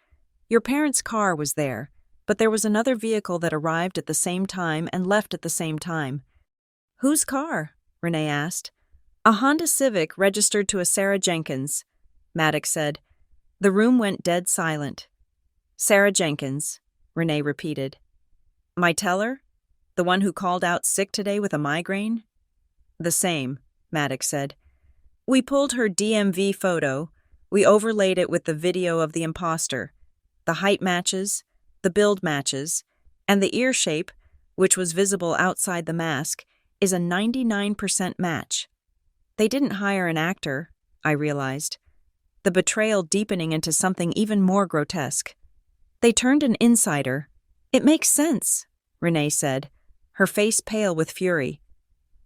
[SPEAKER 1] Your parents' car was there, but there was another vehicle that arrived at the same time and left at the same time." "Whose car?" Renee asked. "A Honda Civic registered to a Sarah Jenkins," Maddox said. The room went dead silent. "Sarah Jenkins," Renee repeated. "My teller? The one who called out sick today with a migraine?" "The same," Maddox said. "We pulled her DMV photo. We overlaid it with the video of the imposter. The height matches, the build matches, and the ear shape, which was visible outside the mask, is a 99% match." They didn't hire an actor, I realized, the betrayal deepening into something even more grotesque. They turned an insider. "It makes sense," Renee said, her face pale with fury.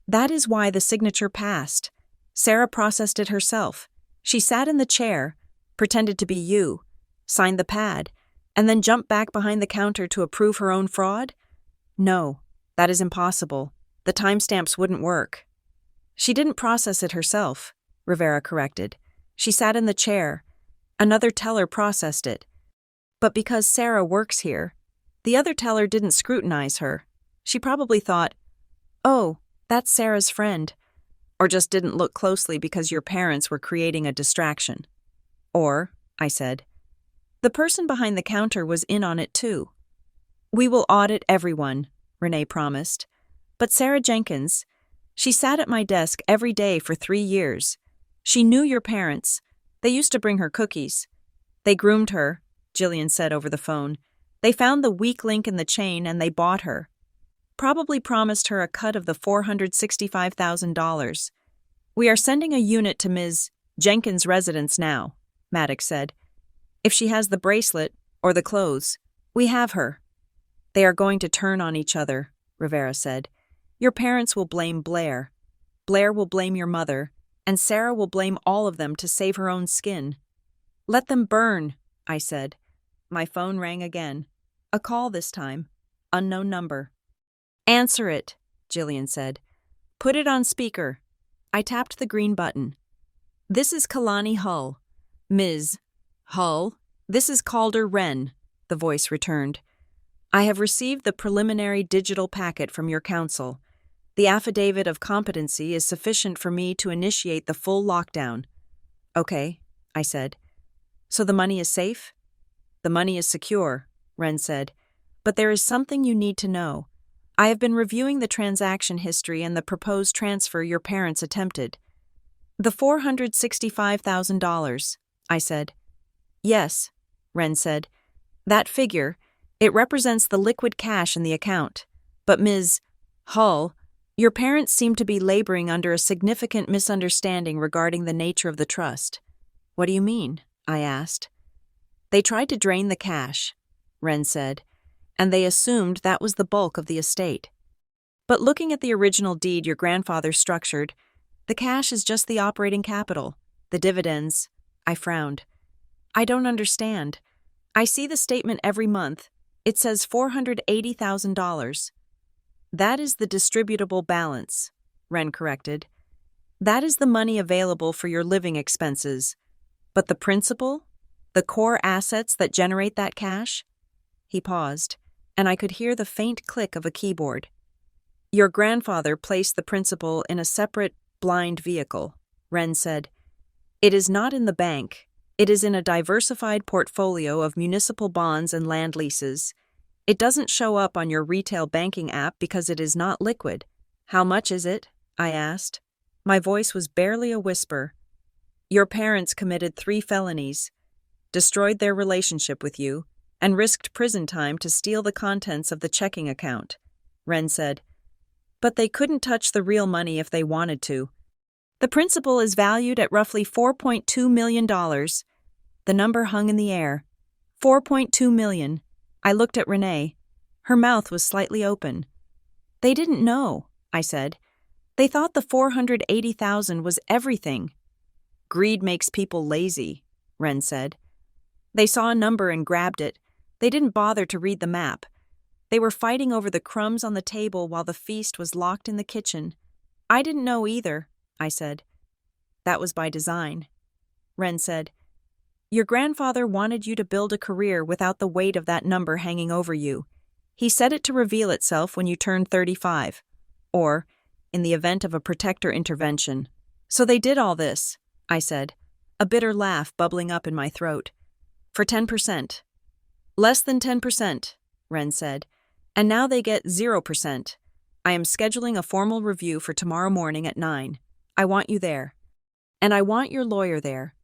[SPEAKER 1] "That is why the signature passed. Sarah processed it herself. She sat in the chair, pretended to be you, signed the pad, and then jumped back behind the counter to approve her own fraud? No, that is impossible. The timestamps wouldn't work." "She didn't process it herself," Rivera corrected. She sat in the chair. Another teller processed it. But because Sarah works here, the other teller didn't scrutinize her. She probably thought, "Oh, that's Sarah's friend," or just didn't look closely because your parents were creating a distraction. Or, I said, the person behind the counter was in on it too. "We will audit everyone," Renee promised. "But Sarah Jenkins, she sat at my desk every day for 3 years. She knew your parents. They used to bring her cookies. They groomed her," Jillian said over the phone. "They found the weak link in the chain and they bought her. Probably promised her a cut of the $465,000. "We are sending a unit to Ms. Jenkins' residence now," Maddox said. "If she has the bracelet or the clothes, we have her." "They are going to turn on each other," Rivera said. "Your parents will blame Blair. Blair will blame your mother, and Sarah will blame all of them to save her own skin." "Let them burn," I said. My phone rang again. A call this time. Unknown number. "Answer it," Jillian said. "Put it on speaker." I tapped the green button. "This is Kalani Hull." "Ms. Hull, this is Calder Wren," the voice returned. "I have received the preliminary digital packet from your counsel. The affidavit of competency is sufficient for me to initiate the full lockdown." "Okay," I said. "So the money is safe?" "The money is secure," Wren said. "But there is something you need to know. I have been reviewing the transaction history and the proposed transfer your parents attempted." "The $465,000, I said. "Yes," Wren said. "That figure, it represents the liquid cash in the account. But Ms. Hull, your parents seem to be laboring under a significant misunderstanding regarding the nature of the trust." "What do you mean?" I asked. "They tried to drain the cash," Wren said, "and they assumed that was the bulk of the estate. But looking at the original deed your grandfather structured, the cash is just the operating capital, the dividends." I frowned. "I don't understand. I see the statement every month. It says $480,000. "That is the distributable balance," Wren corrected. "That is the money available for your living expenses. But the principal? The core assets that generate that cash?" He paused, and I could hear the faint click of a keyboard. "Your grandfather placed the principal in a separate, blind vehicle," Wren said. "It is not in the bank. It is in a diversified portfolio of municipal bonds and land leases. It doesn't show up on your retail banking app because it is not liquid." "How much is it?" I asked. My voice was barely a whisper. "Your parents committed 3 felonies, destroyed their relationship with you, and risked prison time to steal the contents of the checking account," Wren said. "But they couldn't touch the real money if they wanted to. The principal is valued at roughly $4.2 million. The number hung in the air. $4.2 million. I looked at Renee. Her mouth was slightly open. "They didn't know," I said. "They thought the $480,000 was everything." "Greed makes people lazy," Wren said. "They saw a number and grabbed it. They didn't bother to read the map. They were fighting over the crumbs on the table while the feast was locked in the kitchen. I didn't know either," I said. "That was by design." Wren said, "Your grandfather wanted you to build a career without the weight of that number hanging over you. He set it to reveal itself when you turned 35, or in the event of a protector intervention. So they did all this," I said, a bitter laugh bubbling up in my throat. "For 10%. "Less than 10%, Wren said. "And now they get 0%. I am scheduling a formal review for tomorrow morning at 9. I want you there. And I want your lawyer there.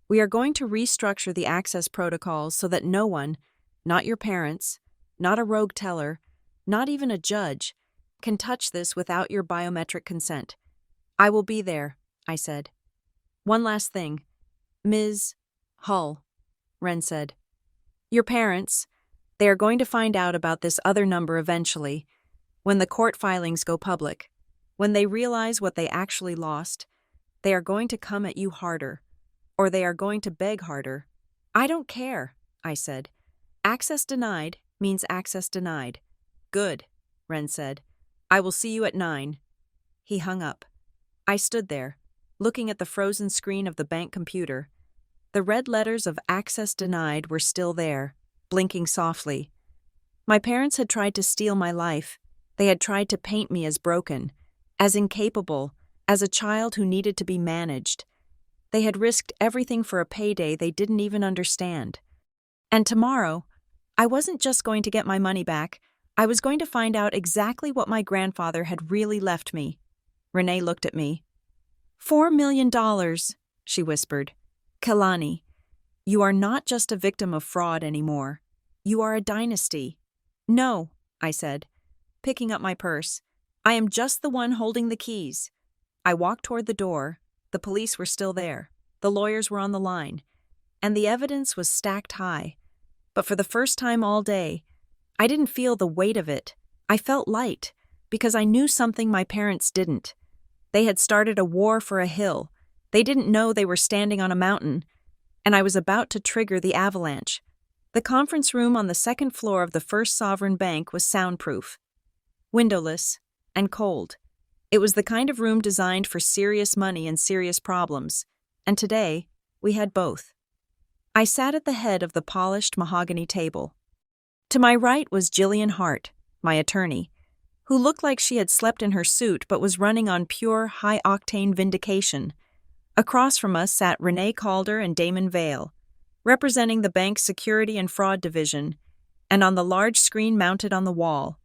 [SPEAKER 1] We are going to restructure the access protocols so that no one, not your parents, not a rogue teller, not even a judge, can touch this without your biometric consent." "I will be there," I said. "One last thing. Ms. Hull," Wren said. "Your parents, they are going to find out about this other number eventually, when the court filings go public. When they realize what they actually lost, they are going to come at you harder, or they are going to beg harder." "I don't care," I said. "Access denied means access denied." "Good," Wren said. "I will see you at 9. He hung up. I stood there, looking at the frozen screen of the bank computer. The red letters of access denied were still there, blinking softly. My parents had tried to steal my life. They had tried to paint me as broken, as incapable, as a child who needed to be managed. They had risked everything for a payday they didn't even understand. And tomorrow, I wasn't just going to get my money back, I was going to find out exactly what my grandfather had really left me. Renee looked at me. $4 million, she whispered. Kalani, you are not just a victim of fraud anymore. You are a dynasty. No, I said, picking up my purse. I am just the one holding the keys. I walked toward the door. The police were still there. The lawyers were on the line. And the evidence was stacked high. But for the first time all day, I didn't feel the weight of it. I felt light, because I knew something my parents didn't. They had started a war for a hill. They didn't know they were standing on a mountain, and I was about to trigger the avalanche. The conference room on the second floor of the First Sovereign Bank was soundproof, windowless, and cold. It was the kind of room designed for serious money and serious problems, and today, we had both. I sat at the head of the polished mahogany table. To my right was Jillian Hart, my attorney, who looked like she had slept in her suit but was running on pure, high-octane vindication. Across from us sat Renee Calder and Damon Vale, representing the bank's Security and Fraud Division, and on the large screen mounted on the wall,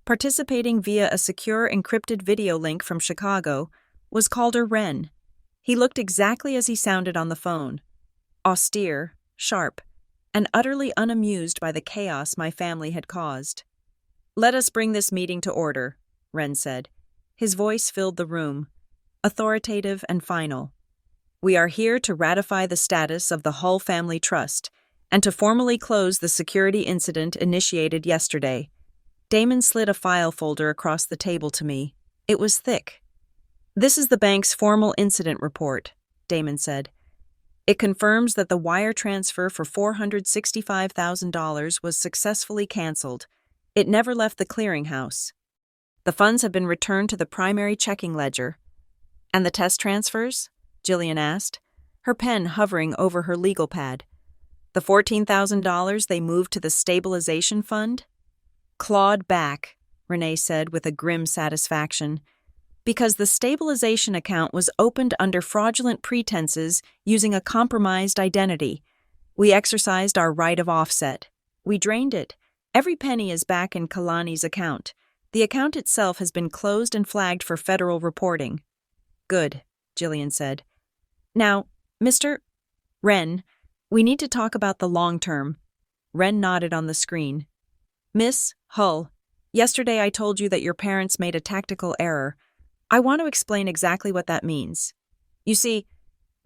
[SPEAKER 1] participating via a secure encrypted video link from Chicago, was Calder Wren. He looked exactly as he sounded on the phone, austere, sharp, and utterly unamused by the chaos my family had caused. "Let us bring this meeting to order," Wren said. His voice filled the room, authoritative and final. "We are here to ratify the status of the Hull Family Trust and to formally close the security incident initiated yesterday." Damon slid a file folder across the table to me. It was thick. "This is the bank's formal incident report," Damon said. "It confirms that the wire transfer for $465,000 was successfully canceled. It never left the clearinghouse. The funds have been returned to the primary checking ledger." "And the test transfers?" Jillian asked, her pen hovering over her legal pad. "The $14,000 they moved to the stabilization fund?" "Clawed back," Renee said with a grim satisfaction, "because the stabilization account was opened under fraudulent pretenses using a compromised identity. We exercised our right of offset. We drained it. Every penny is back in Kalani's account. The account itself has been closed and flagged for federal reporting." "Good," Jillian said. "Now, Mr. Wren, we need to talk about the long term." Wren nodded on the screen. "Miss Hull, yesterday I told you that your parents made a tactical error. I want to explain exactly what that means. You see,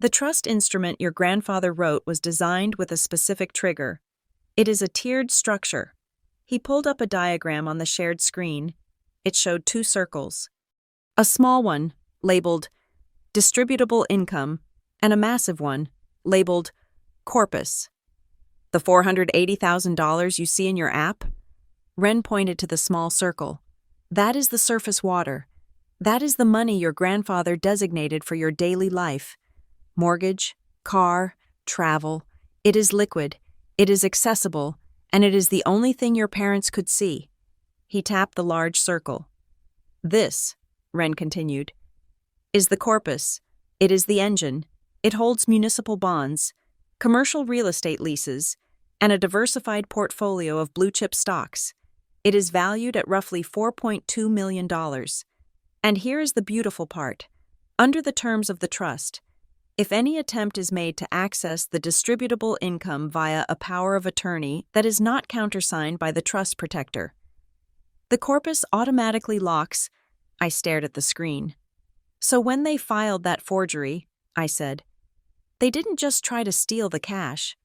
[SPEAKER 1] the trust instrument your grandfather wrote was designed with a specific trigger. It is a tiered structure." He pulled up a diagram on the shared screen. It showed 2 circles. A small one, labeled distributable income, and a massive one, labeled corpus. "The $480,000 you see in your app?" Wren pointed to the small circle. "That is the surface water. That is the money your grandfather designated for your daily life. Mortgage, car, travel. It is liquid, it is accessible, and it is the only thing your parents could see." He tapped the large circle. "This," Wren continued, "is the corpus. It is the engine. It holds municipal bonds, commercial real estate leases, and a diversified portfolio of blue-chip stocks. It is valued at roughly $4.2 million. And here is the beautiful part. Under the terms of the trust, if any attempt is made to access the distributable income via a power of attorney that is not countersigned by the trust protector, the corpus automatically locks." I stared at the screen. "So when they filed that forgery," I said, "they didn't just try to steal the cash.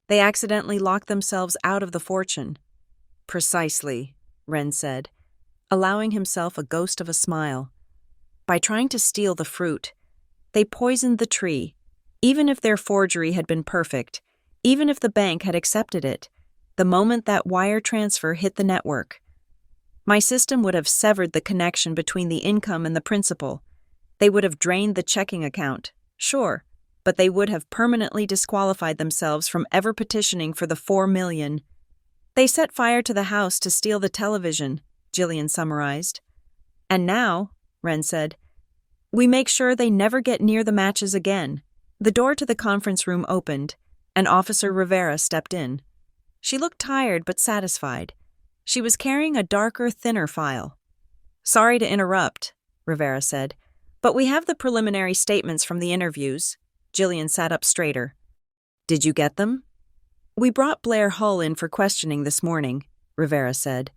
[SPEAKER 1] They accidentally locked themselves out of the fortune." "Precisely," Wren said, allowing himself a ghost of a smile. "By trying to steal the fruit, they poisoned the tree. Even if their forgery had been perfect, even if the bank had accepted it, the moment that wire transfer hit the network, my system would have severed the connection between the income and the principal. They would have drained the checking account, sure, but they would have permanently disqualified themselves from ever petitioning for the $4 million. They set fire to the house to steal the television, Jillian summarized. And now, Wren said, we make sure they never get near the matches again. The door to the conference room opened, and Officer Rivera stepped in. She looked tired but satisfied. She was carrying a darker, thinner file. Sorry to interrupt, Rivera said, but we have the preliminary statements from the interviews. Jillian sat up straighter. Did you get them? We brought Blair Hull in for questioning this morning, Rivera said.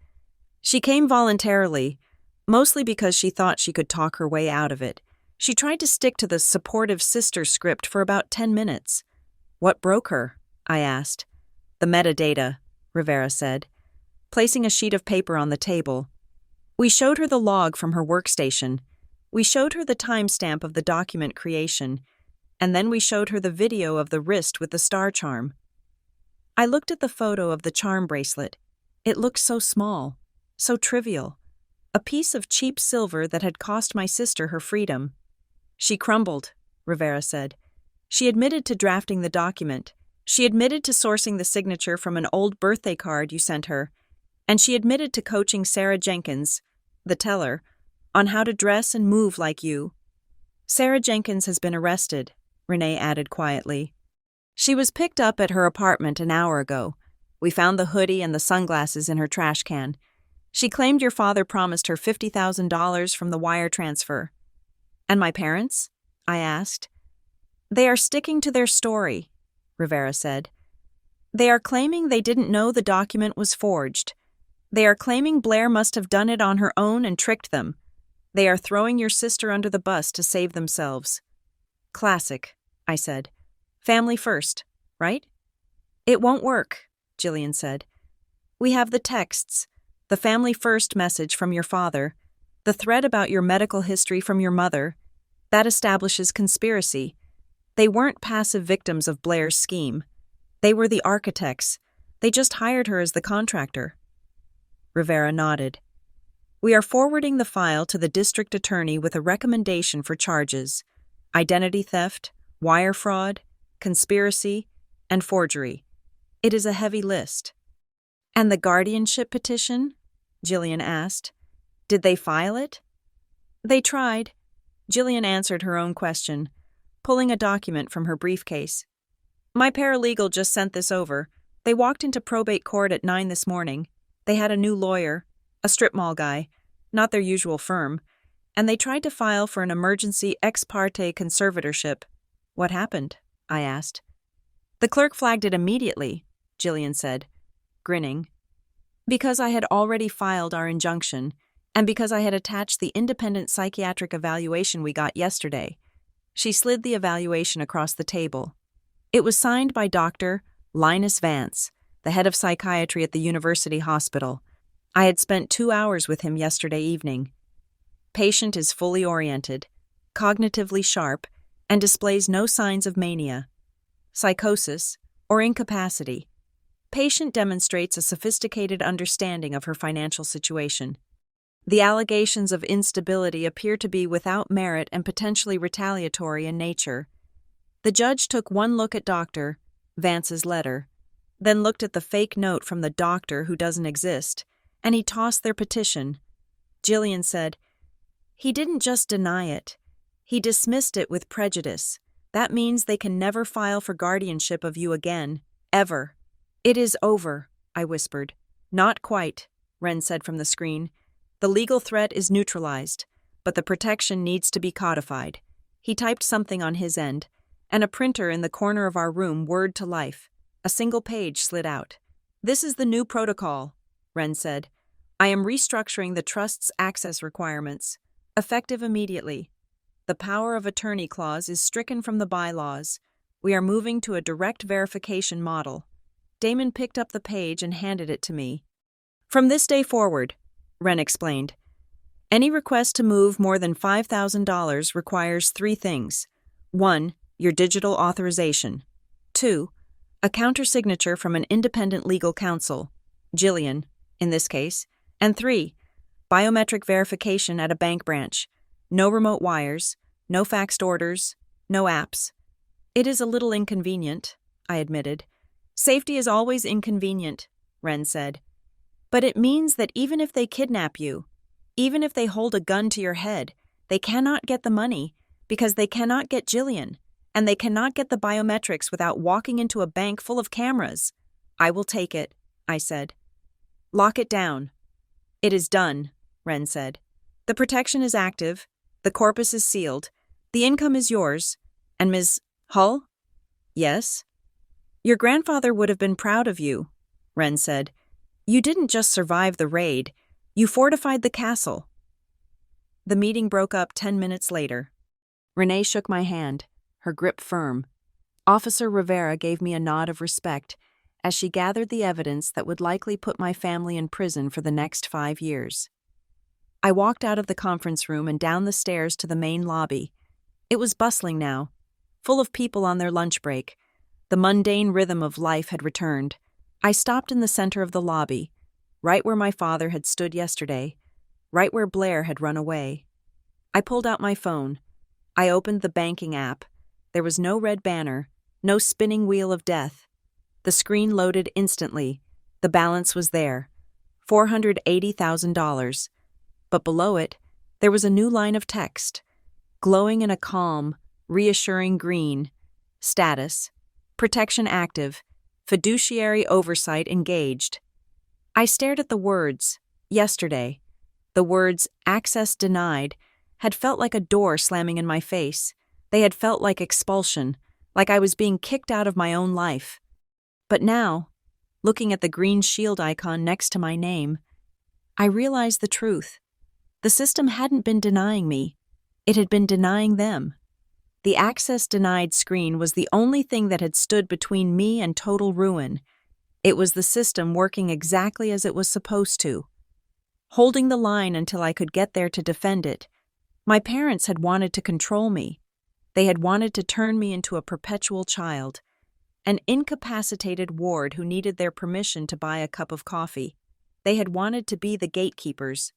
[SPEAKER 1] She came voluntarily, mostly because she thought she could talk her way out of it. She tried to stick to the supportive sister script for about 10 minutes. What broke her? I asked. The metadata, Rivera said, placing a sheet of paper on the table. We showed her the log from her workstation. We showed her the timestamp of the document creation, and then we showed her the video of the wrist with the star charm. I looked at the photo of the charm bracelet. It looked so small, so trivial. A piece of cheap silver that had cost my sister her freedom. She crumbled, Rivera said. She admitted to drafting the document. She admitted to sourcing the signature from an old birthday card you sent her. And she admitted to coaching Sarah Jenkins, the teller, on how to dress and move like you. Sarah Jenkins has been arrested, Renee added quietly. She was picked up at her apartment an hour ago. We found the hoodie and the sunglasses in her trash can. She claimed your father promised her $50,000 from the wire transfer. And my parents? I asked. They are sticking to their story, Rivera said. They are claiming they didn't know the document was forged. They are claiming Blair must have done it on her own and tricked them. They are throwing your sister under the bus to save themselves. Classic, I said. Family first, right? It won't work, Jillian said. We have the texts, the family first message from your father, the thread about your medical history from your mother. That establishes conspiracy. They weren't passive victims of Blair's scheme. They were the architects. They just hired her as the contractor. Rivera nodded. We are forwarding the file to the district attorney with a recommendation for charges: identity theft, wire fraud, conspiracy, and forgery. It is a heavy list. And the guardianship petition? Jillian asked. Did they file it? They tried. Jillian answered her own question, pulling a document from her briefcase. My paralegal just sent this over. They walked into probate court at 9 this morning. They had a new lawyer, a strip mall guy, not their usual firm, and they tried to file for an emergency ex parte conservatorship. What happened? I asked. The clerk flagged it immediately, Jillian said, grinning. Because I had already filed our injunction, and because I had attached the independent psychiatric evaluation we got yesterday. She slid the evaluation across the table. It was signed by Dr. Linus Vance, the head of psychiatry at the University Hospital. I had spent 2 hours with him yesterday evening. Patient is fully oriented, cognitively sharp, and displays no signs of mania, psychosis, or incapacity. Patient demonstrates a sophisticated understanding of her financial situation. The allegations of instability appear to be without merit and potentially retaliatory in nature. The judge took one look at Dr. Vance's letter, then looked at the fake note from the doctor who doesn't exist, and he tossed their petition. Jillian said, He didn't just deny it. He dismissed it with prejudice. That means they can never file for guardianship of you again, ever. It is over, I whispered. Not quite, Wren said from the screen. The legal threat is neutralized, but the protection needs to be codified. He typed something on his end, and a printer in the corner of our room whirred to life. A single page slid out. This is the new protocol, Wren said. I am restructuring the trust's access requirements, effective immediately. The power of attorney clause is stricken from the bylaws. We are moving to a direct verification model. Damon picked up the page and handed it to me. From this day forward, Wren explained, any request to move more than $5,000 requires 3 things. 1, your digital authorization. 2, a countersignature from an independent legal counsel, Jillian, in this case. And 3, biometric verification at a bank branch. No remote wires, No faxed orders, no apps. It is a little inconvenient, I admitted. Safety is always inconvenient, Ren said. But it means that even if they kidnap you, even if they hold a gun to your head, they cannot get the money because they cannot get Jillian, and they cannot get the biometrics without walking into a bank full of cameras. I will take it, I said. Lock it down. It is done, Ren said. The protection is active, the corpus is sealed, the income is yours, and Ms. Hull? Yes? Your grandfather would have been proud of you, Ren said. You didn't just survive the raid, you fortified the castle. The meeting broke up 10 minutes later. Renee shook my hand, her grip firm. Officer Rivera gave me a nod of respect as she gathered the evidence that would likely put my family in prison for the next 5 years. I walked out of the conference room and down the stairs to the main lobby. It was bustling now, full of people on their lunch break. The mundane rhythm of life had returned. I stopped in the center of the lobby, right where my father had stood yesterday, right where Blair had run away. I pulled out my phone. I opened the banking app. There was no red banner, no spinning wheel of death. The screen loaded instantly. The balance was there, $480,000. But below it, there was a new line of text, glowing in a calm, reassuring green. Status: protection active, fiduciary oversight engaged. I stared at the words, yesterday. The words, access denied, had felt like a door slamming in my face. They had felt like expulsion, like I was being kicked out of my own life. But now, looking at the green shield icon next to my name, I realized the truth. The system hadn't been denying me. It had been denying them. The access denied screen was the only thing that had stood between me and total ruin. It was the system working exactly as it was supposed to, holding the line until I could get there to defend it. My parents had wanted to control me. They had wanted to turn me into a perpetual child, an incapacitated ward who needed their permission to buy a cup of coffee. They had wanted to be the gatekeepers.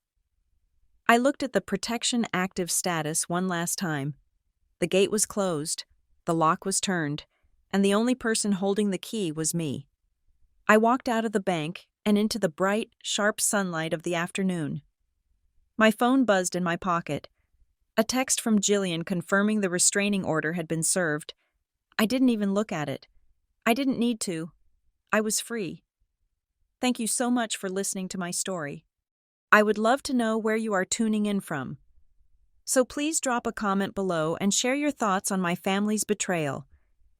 [SPEAKER 1] I looked at the protection active status one last time. The gate was closed, the lock was turned, and the only person holding the key was me. I walked out of the bank and into the bright, sharp sunlight of the afternoon. My phone buzzed in my pocket. A text from Jillian confirming the restraining order had been served. I didn't even look at it. I didn't need to. I was free. Thank you so much for listening to my story. I would love to know where you are tuning in from. So please drop a comment below and share your thoughts on my family's betrayal.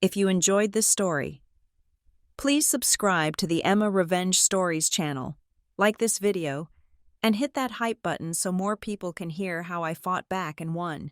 [SPEAKER 1] If you enjoyed this story, please subscribe to the Emma Revenge Stories channel, like this video, and hit that hype button so more people can hear how I fought back and won.